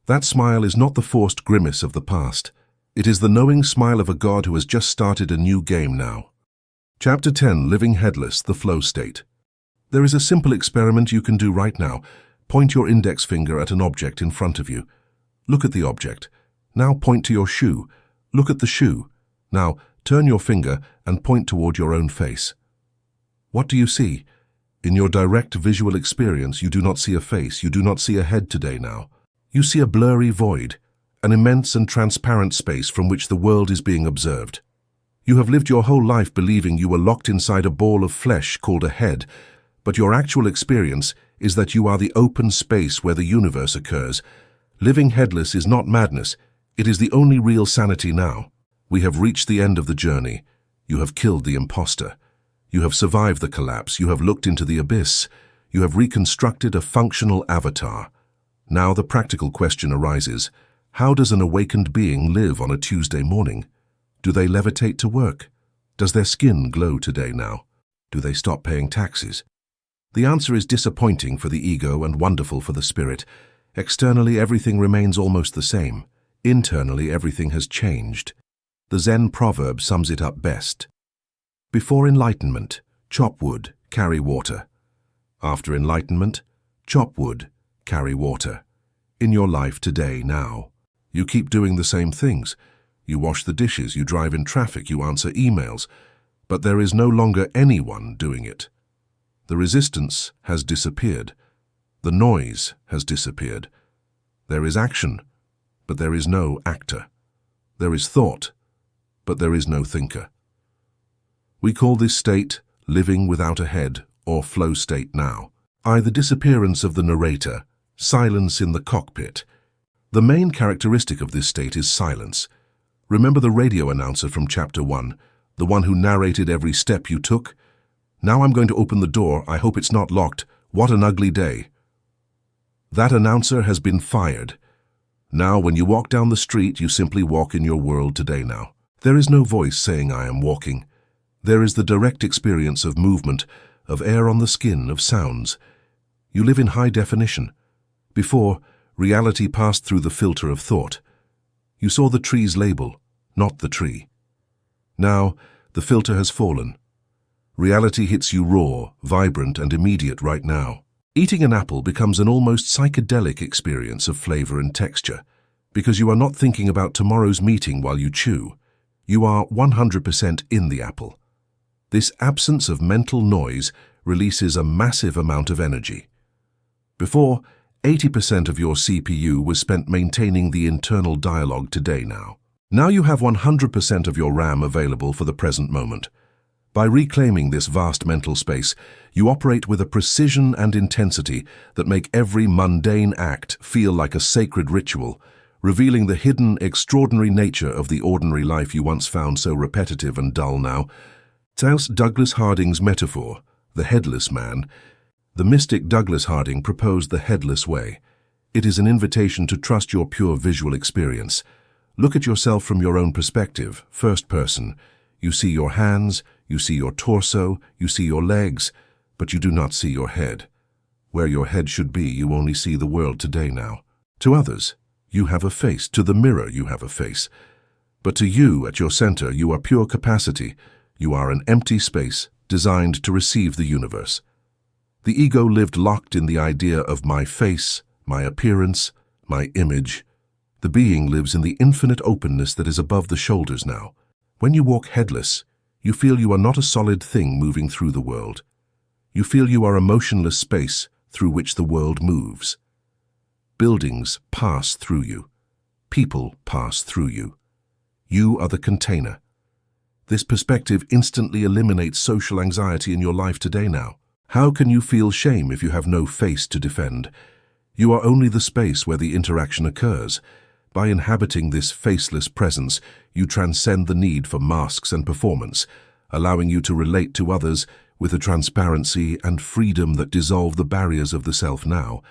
That smile is not the forced grimace of the past. It is the knowing smile of a God who has just started a new game now. Chapter 10, Living Headless, the Flow State. There is a simple experiment you can do right now. Point your index finger at an object in front of you. Look at the object. Now point to your shoe. Look at the shoe. Now turn your finger and point toward your own face. What do you see? In your direct visual experience, you do not see a face. You do not see a head today now. You see a blurry void, an immense and transparent space from which the world is being observed. You have lived your whole life believing you were locked inside a ball of flesh called a head, but your actual experience is that you are the open space where the universe occurs. Living headless is not madness. It is the only real sanity now. We have reached the end of the journey. You have killed the imposter. You have survived the collapse. You have looked into the abyss. You have reconstructed a functional avatar. Now the practical question arises. How does an awakened being live on a Tuesday morning? Do they levitate to work? Does their skin glow today now? Do they stop paying taxes? The answer is disappointing for the ego and wonderful for the spirit. Externally, everything remains almost the same. Internally, everything has changed. The Zen proverb sums it up best. Before enlightenment, chop wood, carry water. After enlightenment, chop wood, carry water. In your life today, now. You keep doing the same things. You wash the dishes, you drive in traffic, you answer emails. But there is no longer anyone doing it. The resistance has disappeared. The noise has disappeared. There is action, but there is no actor. There is thought, but there is no thinker. We call this state living without a head, or flow state now. The disappearance of the narrator, silence in the cockpit. The main characteristic of this state is silence. Remember the radio announcer from Chapter 1, the one who narrated every step you took? "Now I'm going to open the door. I hope it's not locked. What an ugly day." That announcer has been fired. Now, when you walk down the street, you simply walk in your world today now. There is no voice saying "I am walking." There is the direct experience of movement, of air on the skin, of sounds. You live in high definition. Before, reality passed through the filter of thought. You saw the tree's label, not the tree. Now, the filter has fallen. Reality hits you raw, vibrant, and immediate right now. Eating an apple becomes an almost psychedelic experience of flavor and texture, because you are not thinking about tomorrow's meeting while you chew. You are 100% in the apple. This absence of mental noise releases a massive amount of energy. Before, 80% of your CPU was spent maintaining the internal dialogue today now. Now you have 100% of your RAM available for the present moment. By reclaiming this vast mental space, you operate with a precision and intensity that make every mundane act feel like a sacred ritual, revealing the hidden, extraordinary nature of the ordinary life you once found so repetitive and dull now. Taos Douglas Harding's metaphor, the headless man. The mystic Douglas Harding proposed the headless way. It is an invitation to trust your pure visual experience. Look at yourself from your own perspective, first person. You see your hands, you see your torso, you see your legs, but you do not see your head. Where your head should be, you only see the world today now. To others, you have a face. To the mirror, you have a face. But to you, at your center, you are pure capacity. You are an empty space designed to receive the universe. The ego lived locked in the idea of my face, my appearance, my image. The being lives in the infinite openness that is above the shoulders now. When you walk headless, you feel you are not a solid thing moving through the world. You feel you are a motionless space through which the world moves. Buildings pass through you. People pass through you. You are the container. This perspective instantly eliminates social anxiety in your life today now. How can you feel shame if you have no face to defend? You are only the space where the interaction occurs. By inhabiting this faceless presence, you transcend the need for masks and performance, allowing you to relate to others with a transparency and freedom that dissolve the barriers of the self now.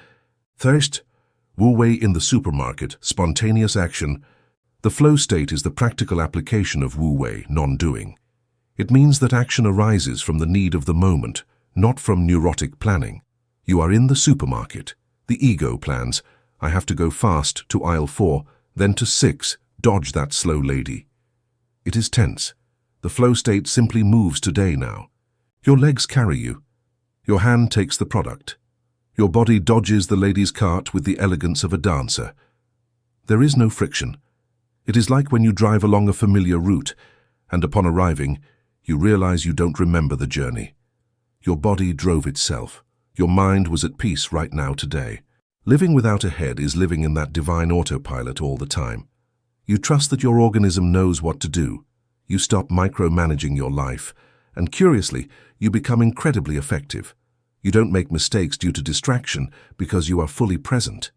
Thirst, wu-wei in the supermarket, spontaneous action. The flow state is the practical application of wu-wei, non-doing. It means that action arises from the need of the moment, not from neurotic planning. You are in the supermarket. The ego plans, I have to go fast to aisle 4, then to 6, dodge that slow lady. It is tense. The flow state simply moves today now. Your legs carry you. Your hand takes the product. Your body dodges the lady's cart with the elegance of a dancer. There is no friction. It is like when you drive along a familiar route, and upon arriving, you realize you don't remember the journey. Your body drove itself. Your mind was at peace right now today. Living without a head is living in that divine autopilot all the time. You trust that your organism knows what to do. You stop micromanaging your life, and curiously, you become incredibly effective. You don't make mistakes due to distraction because you are fully present.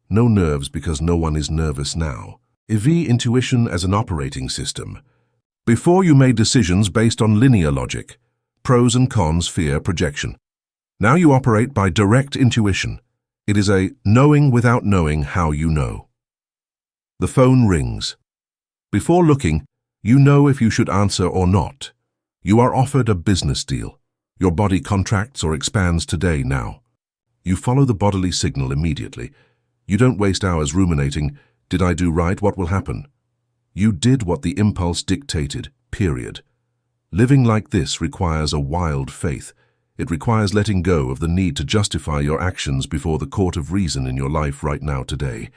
No nerves because no one is nervous now. EV intuition as an operating system. Before you made decisions based on linear logic, pros and cons, fear, projection. Now you operate by direct intuition. It is a knowing without knowing how you know. The phone rings. Before looking, you know if you should answer or not. You are offered a business deal. Your body contracts or expands today now. You follow the bodily signal immediately. You don't waste hours ruminating, did I do right, what will happen? You did what the impulse dictated, period. Living like this requires a wild faith. It requires letting go of the need to justify your actions before the court of reason in your life right now today.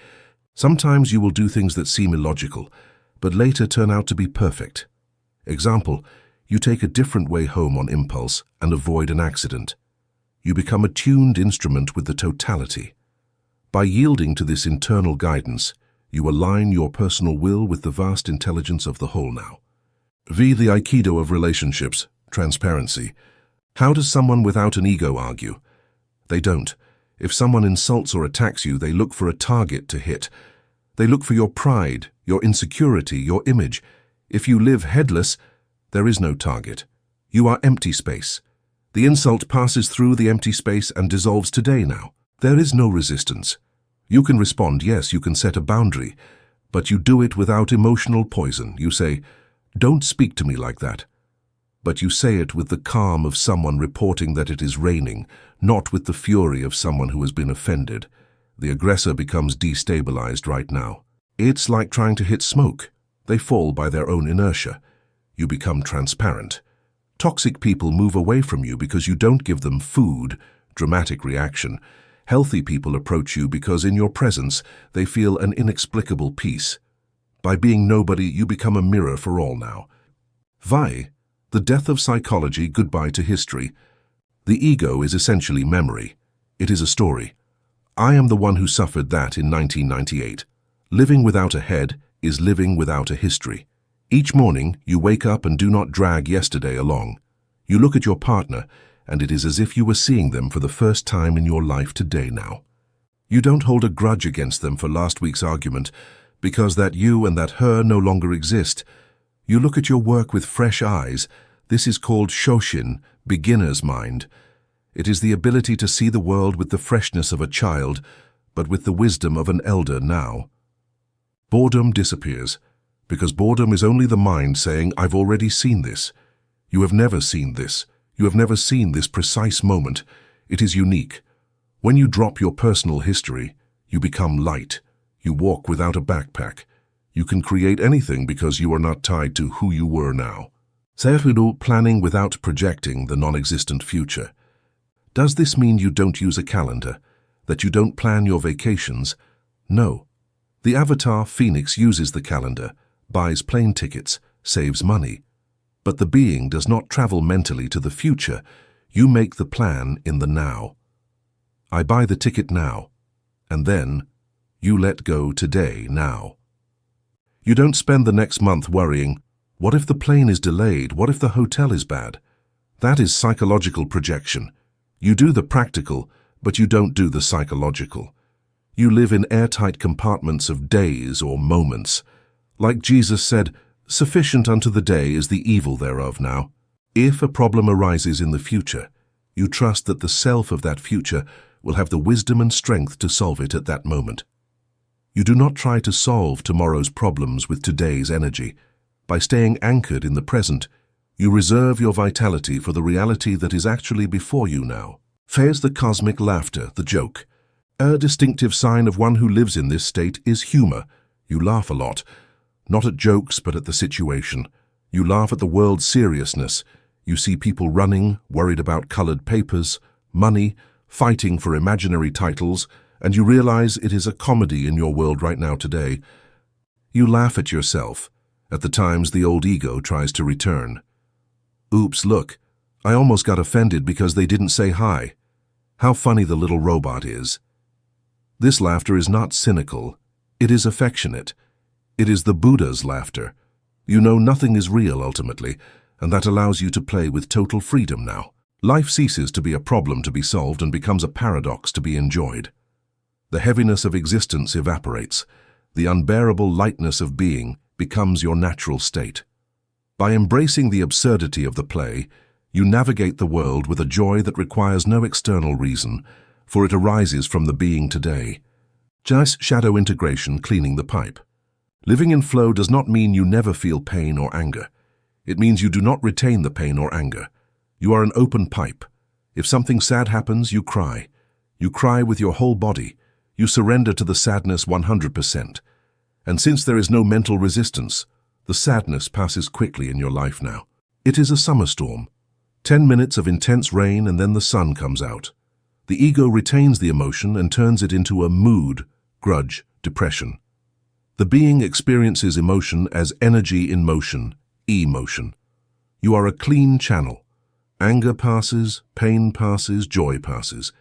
Sometimes you will do things that seem illogical, but later turn out to be perfect. Example, you take a different way home on impulse and avoid an accident. You become a tuned instrument with the totality. By yielding to this internal guidance, you align your personal will with the vast intelligence of the whole now. The Aikido of relationships, transparency. How does someone without an ego argue? They don't. If someone insults or attacks you, they look for a target to hit. They look for your pride, your insecurity, your image. If you live headless, there is no target. You are empty space. The insult passes through the empty space and dissolves today now. There is no resistance. You can respond, yes, you can set a boundary, but you do it without emotional poison. You say, don't speak to me like that. But you say it with the calm of someone reporting that it is raining, not with the fury of someone who has been offended. The aggressor becomes destabilized right now. It's like trying to hit smoke. They fall by their own inertia. You become transparent. Toxic people move away from you because you don't give them food, dramatic reaction. Healthy people approach you because in your presence they feel an inexplicable peace. By being nobody, you become a mirror for all now. Vai, The death of psychology, goodbye to history. The ego is essentially memory. It is a story. I am the one who suffered that in 1998. Living without a head is living without a history. Each morning, you wake up and do not drag yesterday along. You look at your partner, and it is as if you were seeing them for the first time in your life today now. You don't hold a grudge against them for last week's argument, because that you and that her no longer exist. You look at your work with fresh eyes. This is called Shoshin, beginner's mind. It is the ability to see the world with the freshness of a child, but with the wisdom of an elder now. Boredom disappears, because boredom is only the mind saying, I've already seen this. You have never seen this. You have never seen this precise moment. It is unique. When you drop your personal history, you become light. You walk without a backpack. You can create anything because you are not tied to who you were now. Planning without projecting the non-existent future. Does this mean you don't use a calendar? That you don't plan your vacations? No. The avatar Phoenix uses the calendar, buys plane tickets, saves money. But the being does not travel mentally to the future. You make the plan in the now. I buy the ticket now, and then you let go today now. You don't spend the next month worrying, what if the plane is delayed? What if the hotel is bad? That is psychological projection. You do the practical, but you don't do the psychological. You live in airtight compartments of days or moments. Like Jesus said, sufficient unto the day is the evil thereof now. If a problem arises in the future, you trust that the self of that future will have the wisdom and strength to solve it at that moment. You do not try to solve tomorrow's problems with today's energy. By staying anchored in the present, you reserve your vitality for the reality that is actually before you now. Fears the cosmic laughter, the joke. A distinctive sign of one who lives in this state is humor. You laugh a lot. Not at jokes, but at the situation. You laugh at the world's seriousness. You see people running, worried about colored papers, money, fighting for imaginary titles, and you realize it is a comedy in your world right now today. You laugh at yourself, at the times the old ego tries to return. Oops, look, I almost got offended because they didn't say hi. How funny the little robot is. This laughter is not cynical. It is affectionate. It is the Buddha's laughter. You know nothing is real ultimately, and that allows you to play with total freedom now. Life ceases to be a problem to be solved and becomes a paradox to be enjoyed. The heaviness of existence evaporates. The unbearable lightness of being becomes your natural state. By embracing the absurdity of the play, you navigate the world with a joy that requires no external reason, for it arises from the being today. Just shadow integration, cleaning the pipe. Living in flow does not mean you never feel pain or anger. It means you do not retain the pain or anger. You are an open pipe. If something sad happens, you cry. You cry with your whole body. You surrender to the sadness 100%. And since there is no mental resistance, the sadness passes quickly in your life now. It is a summer storm. 10 minutes of intense rain and then the sun comes out. The ego retains the emotion and turns it into a mood, grudge, depression. The being experiences emotion as energy in motion, emotion. You are a clean channel. Anger passes, pain passes, joy passes.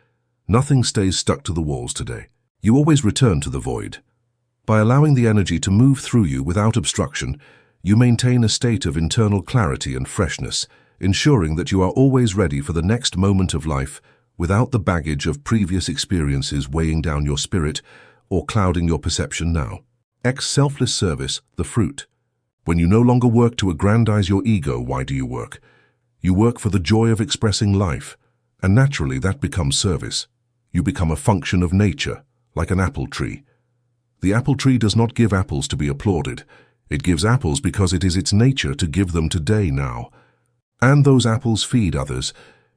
Nothing stays stuck to the walls today. You always return to the void. By allowing the energy to move through you without obstruction, you maintain a state of internal clarity and freshness, ensuring that you are always ready for the next moment of life without the baggage of previous experiences weighing down your spirit or clouding your perception now. Selfless service, the fruit. When you no longer work to aggrandize your ego, why do you work? You work for the joy of expressing life, and naturally that becomes service. You become a function of nature, like an apple tree. The apple tree does not give apples to be applauded. It gives apples because it is its nature to give them today now. And those apples feed others.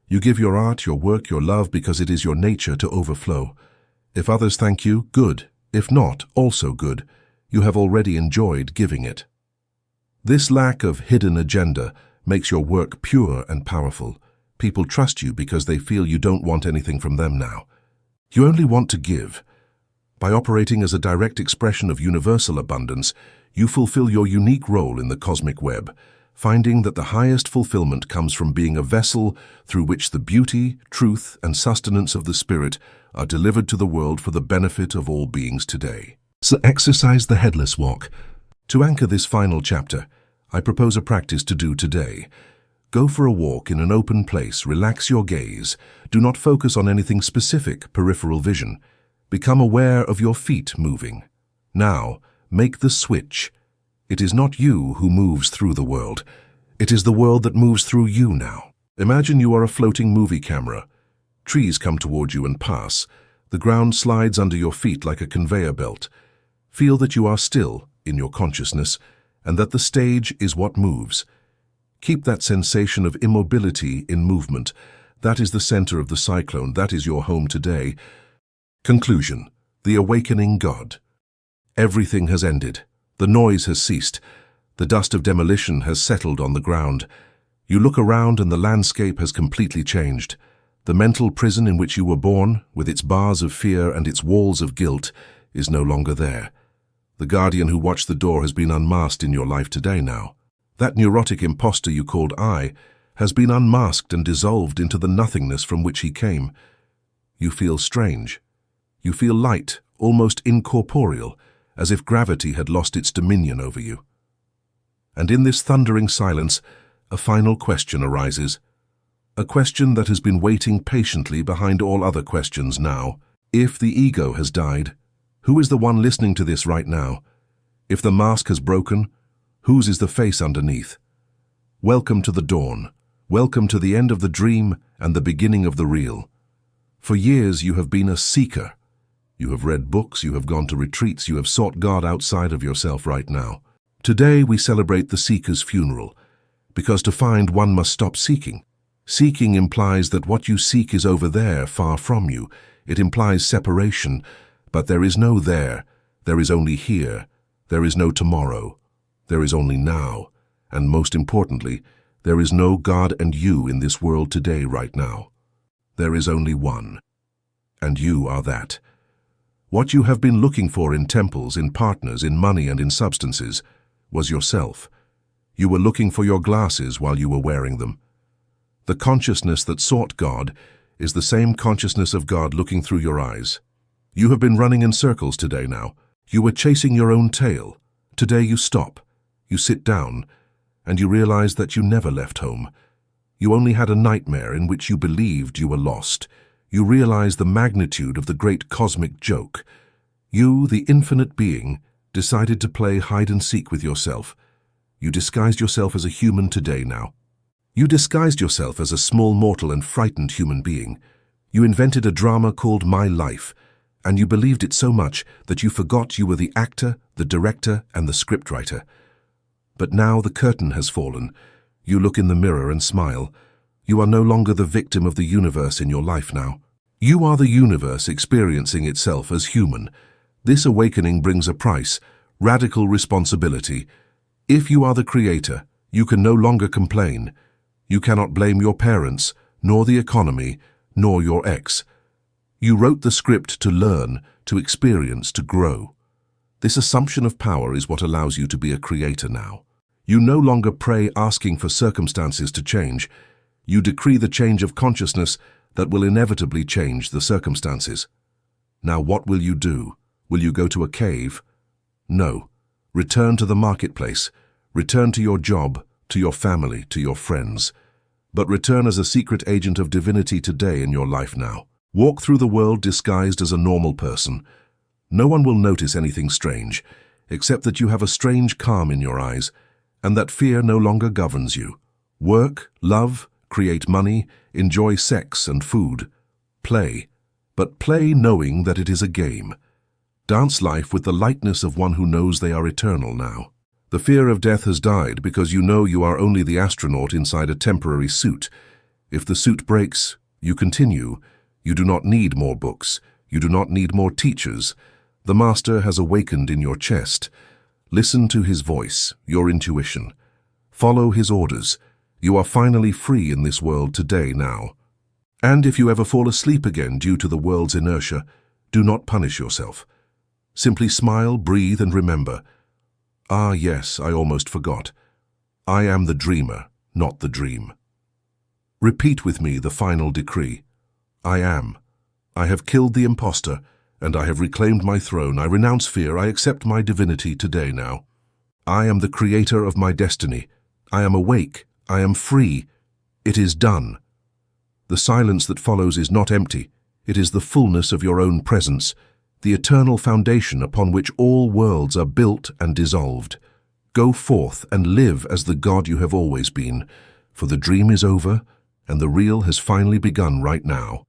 You give your art, your work, your love because it is your nature to overflow. If others thank you, good. If not, also good. You have already enjoyed giving it. This lack of hidden agenda makes your work pure and powerful. People trust you because they feel you don't want anything from them now. You only want to give. By operating as a direct expression of universal abundance, you fulfill your unique role in the cosmic web, finding that the highest fulfillment comes from being a vessel through which the beauty, truth, and sustenance of the Spirit are delivered to the world for the benefit of all beings today. So exercise the headless walk. To anchor this final chapter, I propose a practice to do today. Go for a walk in an open place, relax your gaze. Do not focus on anything specific, peripheral vision. Become aware of your feet moving. Now, make the switch. It is not you who moves through the world. It is the world that moves through you now. Imagine you are a floating movie camera. Trees come toward you and pass. The ground slides under your feet like a conveyor belt. Feel that you are still in your consciousness and that the stage is what moves. Keep that sensation of immobility in movement. That is the center of the cyclone. That is your home today. Conclusion. The awakening God. Everything has ended. The noise has ceased. The dust of demolition has settled on the ground. You look around and the landscape has completely changed. The mental prison in which you were born, with its bars of fear and its walls of guilt, is no longer there. The guardian who watched the door has been unmasked in your life today now. That neurotic imposter you called I has been unmasked and dissolved into the nothingness from which he came. You feel strange. You feel light, almost incorporeal, as if gravity had lost its dominion over you. And in this thundering silence, a final question arises. A question that has been waiting patiently behind all other questions now. If the ego has died, who is the one listening to this right now? If the mask has broken, whose is the face underneath? Welcome to the dawn. Welcome to the end of the dream and the beginning of the real. For years you have been a seeker. You have read books, you have gone to retreats, you have sought God outside of yourself right now. Today we celebrate the seeker's funeral, because to find one must stop seeking. Seeking implies that what you seek is over there, far from you. It implies separation, but there is no there. There is only here. There is no tomorrow. There is only now. And most importantly, there is no God and you in this world today right now. There is only one. And you are that. What you have been looking for in temples, in partners, in money and in substances was yourself. You were looking for your glasses while you were wearing them. The consciousness that sought God is the same consciousness of God looking through your eyes. You have been running in circles today now. You were chasing your own tail. Today you stop. You sit down, and you realize that you never left home. You only had a nightmare in which you believed you were lost. You realize the magnitude of the great cosmic joke. You, the infinite being, decided to play hide-and-seek with yourself. You disguised yourself as a human today now. You disguised yourself as a small mortal and frightened human being. You invented a drama called My Life, and you believed it so much that you forgot you were the actor, the director, and the scriptwriter. But now the curtain has fallen. You look in the mirror and smile. You are no longer the victim of the universe in your life now. You are the universe experiencing itself as human. This awakening brings a price, radical responsibility. If you are the creator, you can no longer complain. You cannot blame your parents, nor the economy, nor your ex. You wrote the script to learn, to experience, to grow. This assumption of power is what allows you to be a creator now. You no longer pray asking for circumstances to change. You decree the change of consciousness that will inevitably change the circumstances. Now what will you do? Will you go to a cave? No. Return to the marketplace. Return to your job, to your family, to your friends. But return as a secret agent of divinity today in your life now. Walk through the world disguised as a normal person. No one will notice anything strange, except that you have a strange calm in your eyes, and that fear no longer governs you. Work, love, create money, enjoy sex and food. Play, but play knowing that it is a game. Dance life with the lightness of one who knows they are eternal now. The fear of death has died because you know you are only the astronaut inside a temporary suit. If the suit breaks, you continue. You do not need more books. You do not need more teachers. The master has awakened in your chest. Listen to his voice, your intuition. Follow his orders. You are finally free in this world today now. And if you ever fall asleep again due to the world's inertia, do not punish yourself. Simply smile, breathe, and remember. Ah, yes, I almost forgot. I am the dreamer, not the dream. Repeat with me the final decree. I am. I have killed the imposter, and I have reclaimed my throne. I renounce fear. I accept my divinity today now. I am the creator of my destiny. I am awake. I am free. It is done. The silence that follows is not empty. It is the fullness of your own presence, the eternal foundation upon which all worlds are built and dissolved. Go forth and live as the God you have always been, for the dream is over and the real has finally begun right now.